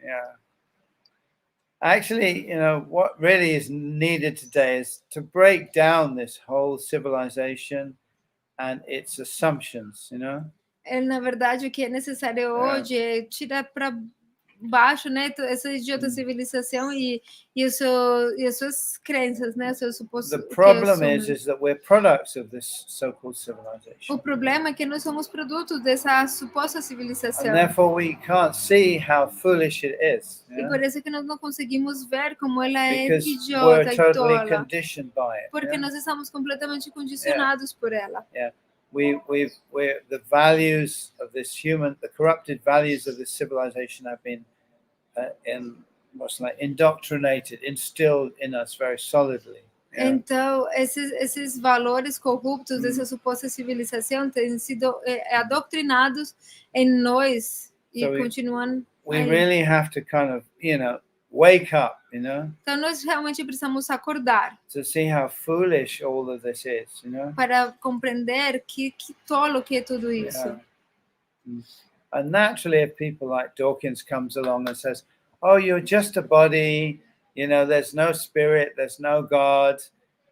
Actually, what really is needed today is to break down this whole civilization and its assumptions, Na verdade, o que é necessário hoje é tirar para baixo, né, essa idiota civilização e as suas crenças, né, seus The problem is that we're products of this so-called civilization. O problema é que nós somos produtos dessa suposta civilização. And therefore we can't see how foolish it is. E por isso que nós não conseguimos ver como ela é Because idiota we're e totally tola. conditioned by it. Porque nós estamos completamente condicionados por ela. We're the values of this the corrupted values of this civilization have been indoctrinated, instilled in us very solidly. Então, esses valores corruptos dessa suposta civilização têm sido adoctrinados em nós e continuam. We really have to kind of, wake up, Então, nós realmente precisamos acordar. To see how foolish all of this is, Para compreender que tolo que é tudo isso. And naturally, if people like Dawkins comes along and says, "Oh, you're just a body, there's no spirit, there's no God,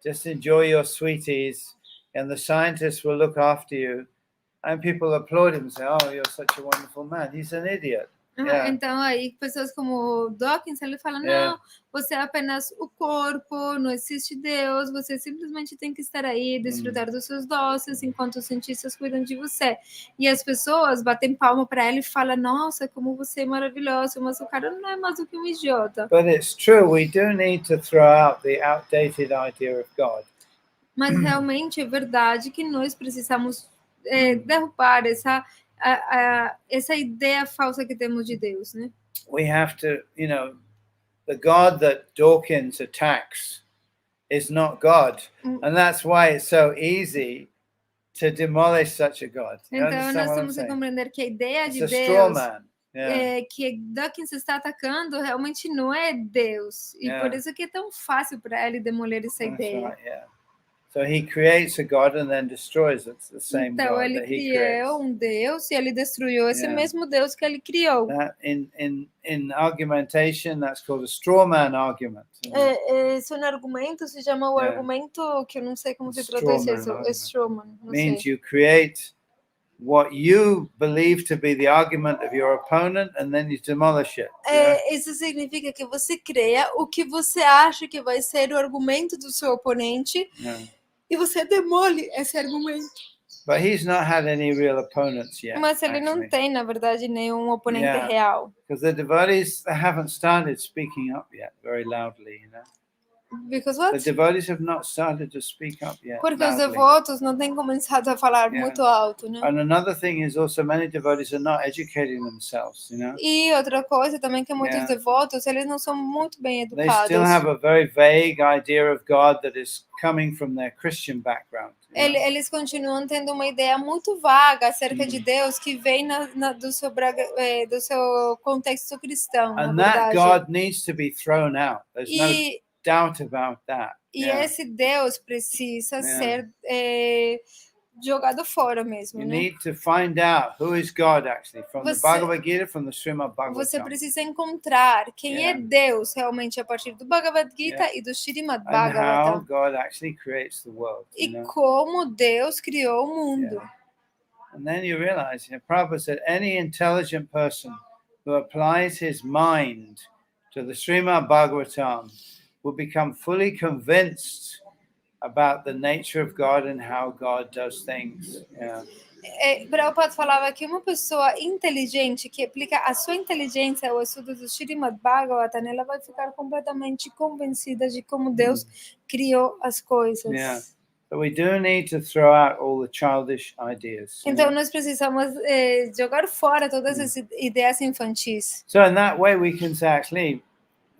just enjoy your sweeties, and the scientists will look after you," and people applaud him and say, "Oh, you're such a wonderful man." He's an idiot. Então aí pessoas como Dawkins, ele fala, não, você é apenas o corpo, não existe Deus, você simplesmente tem que estar aí, desfrutar dos seus doces, enquanto os cientistas cuidam de você. E as pessoas batem palma para ele e falam, nossa, como você é maravilhoso, mas o cara não é mais do que um idiota. But it's true, we do need to throw out the outdated idea of God. Mas realmente é verdade que nós precisamos derrubar essa ideia falsa que temos de Deus, né? We have to, the God that Dawkins attacks is not God, and that's why it's so easy to demolish such a God. Então nós temos que compreender que a ideia de Deus que Dawkins está atacando realmente não é Deus, e por isso que é tão fácil para ele demolir essa ideia. Right, So he creates a God and then destroys it. It's the same então God ele that he creates. criou Deus e ele destruiu esse mesmo Deus que ele criou. That in argumentation, that's called a straw man argument. Esse argumento se chama o argumento que eu não sei como se traduz isso. Straw man. Means you create what you believe to be the argument of your opponent and then you demolish it. Isso significa que você cria o que você acha que vai ser o argumento do seu oponente. E você demole esse argumento. But he's not had any real opponents yet. Mas ele não tem, na verdade, nenhum oponente real. Because the devotees haven't started speaking up yet very loudly, Because what? The devotees have not started to speak up yet. Porque os devotos não têm começado a falar muito alto, né? And another thing is also many devotees are not educating themselves, E outra coisa também que muitos devotos, eles não são muito bem educados. They still have a very vague idea of God that is coming from their Christian background. Eles continuam tendo uma ideia muito vaga acerca de Deus que vem do seu contexto cristão, And na verdade. that God needs to be thrown out. There's no doubt about that. E esse Deus precisa ser jogado fora mesmo, You né? need to find out who is God actually from the Bhagavad-Gita, from the Srimad Bhagavatam. Você precisa encontrar quem é Deus realmente a partir do Bhagavad-Gita e do Srimad Bhagavatam. And how God actually creates the world. E como Deus criou o mundo. And then you realize, Prabhupada said, any intelligent person who applies his mind to the Srimad Bhagavatam will become fully convinced about the nature of God and how God does things. Prabhupada falava que uma pessoa inteligente que aplica a sua inteligência ao estudo do Srimad Bhagavatam, ela vai ficar completamente convencida de como Deus criou as coisas. So we do need to throw out all the childish ideas. Então nós precisamos jogar fora todas as ideias infantis. So in that way we can say actually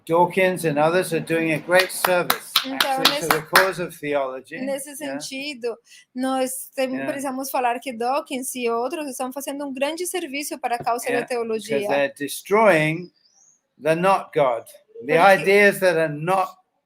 Dawkins and others are doing a great service to the cause of theology. Nesse sentido, nós precisamos falar que Dawkins e outros estão fazendo um grande serviço para a causa da teologia. Because they're destroying the not God, the ideas that are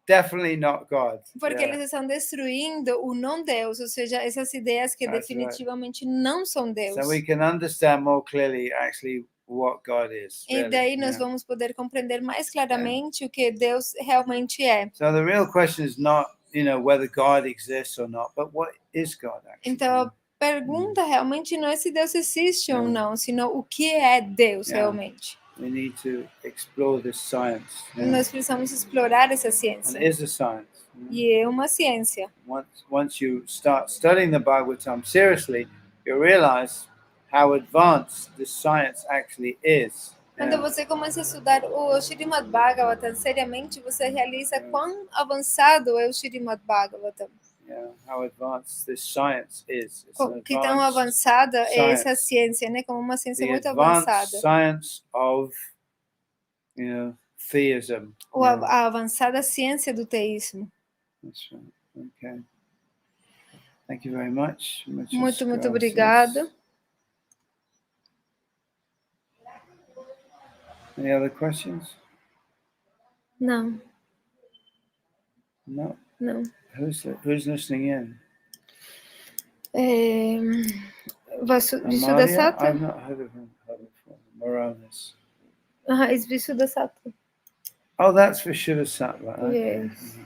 definitely not God. Porque eles estão destruindo o não Deus, ou seja, essas ideias que definitivamente não são Deus. So we can understand more clearly actually what God is. E Really, daí nós yeah. vamos poder compreender mais claramente o que Deus realmente é. So the real question is not, whether God exists or not, but what is God actually? Então a pergunta realmente não é se Deus existe ou não, senão o que é Deus realmente. We need to explore this science. E nós precisamos explorar essa And ciência. it is a science. E é uma ciência. Once you start studying the Bhagavatam seriously, you realize how advanced this science actually is. Quando você começa a estudar o Srimad Bhagavatam seriamente, você realiza quão avançado é o Srimad Bhagavatam. Yeah, how advanced this science is. Que tão avançada é essa ciência, né? Como uma ciência muito avançada. Science of, theism. A avançada ciência do teísmo. That's right. Okay. Thank you very much. Muito obrigado. Any other questions? Não. No. Não. Who's listening in? Visuddhasattu? I've not heard of him before. Moranis. It's Visuddhasattu. Oh, that's Visuddhasattu. Okay. Yes.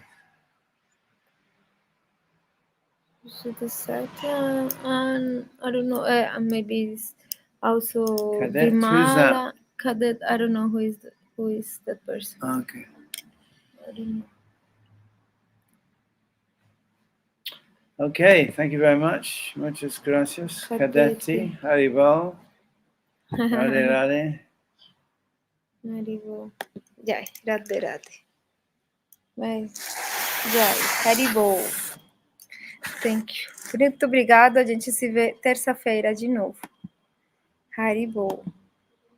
Visuddhasattu, and I don't know. Maybe it's also Cadet? Vimala. Who's that? Cadet. I don't know who is that person. Okay. I don't know. Okay, thank you very much. Muchas gracias. Cadeti, Haribol. Radhe Radhe. Haribol. Jai, Radhe Radhe. Jai, Haribol. Thank you. Muito obrigada. A gente se vê terça-feira de novo. Haribol.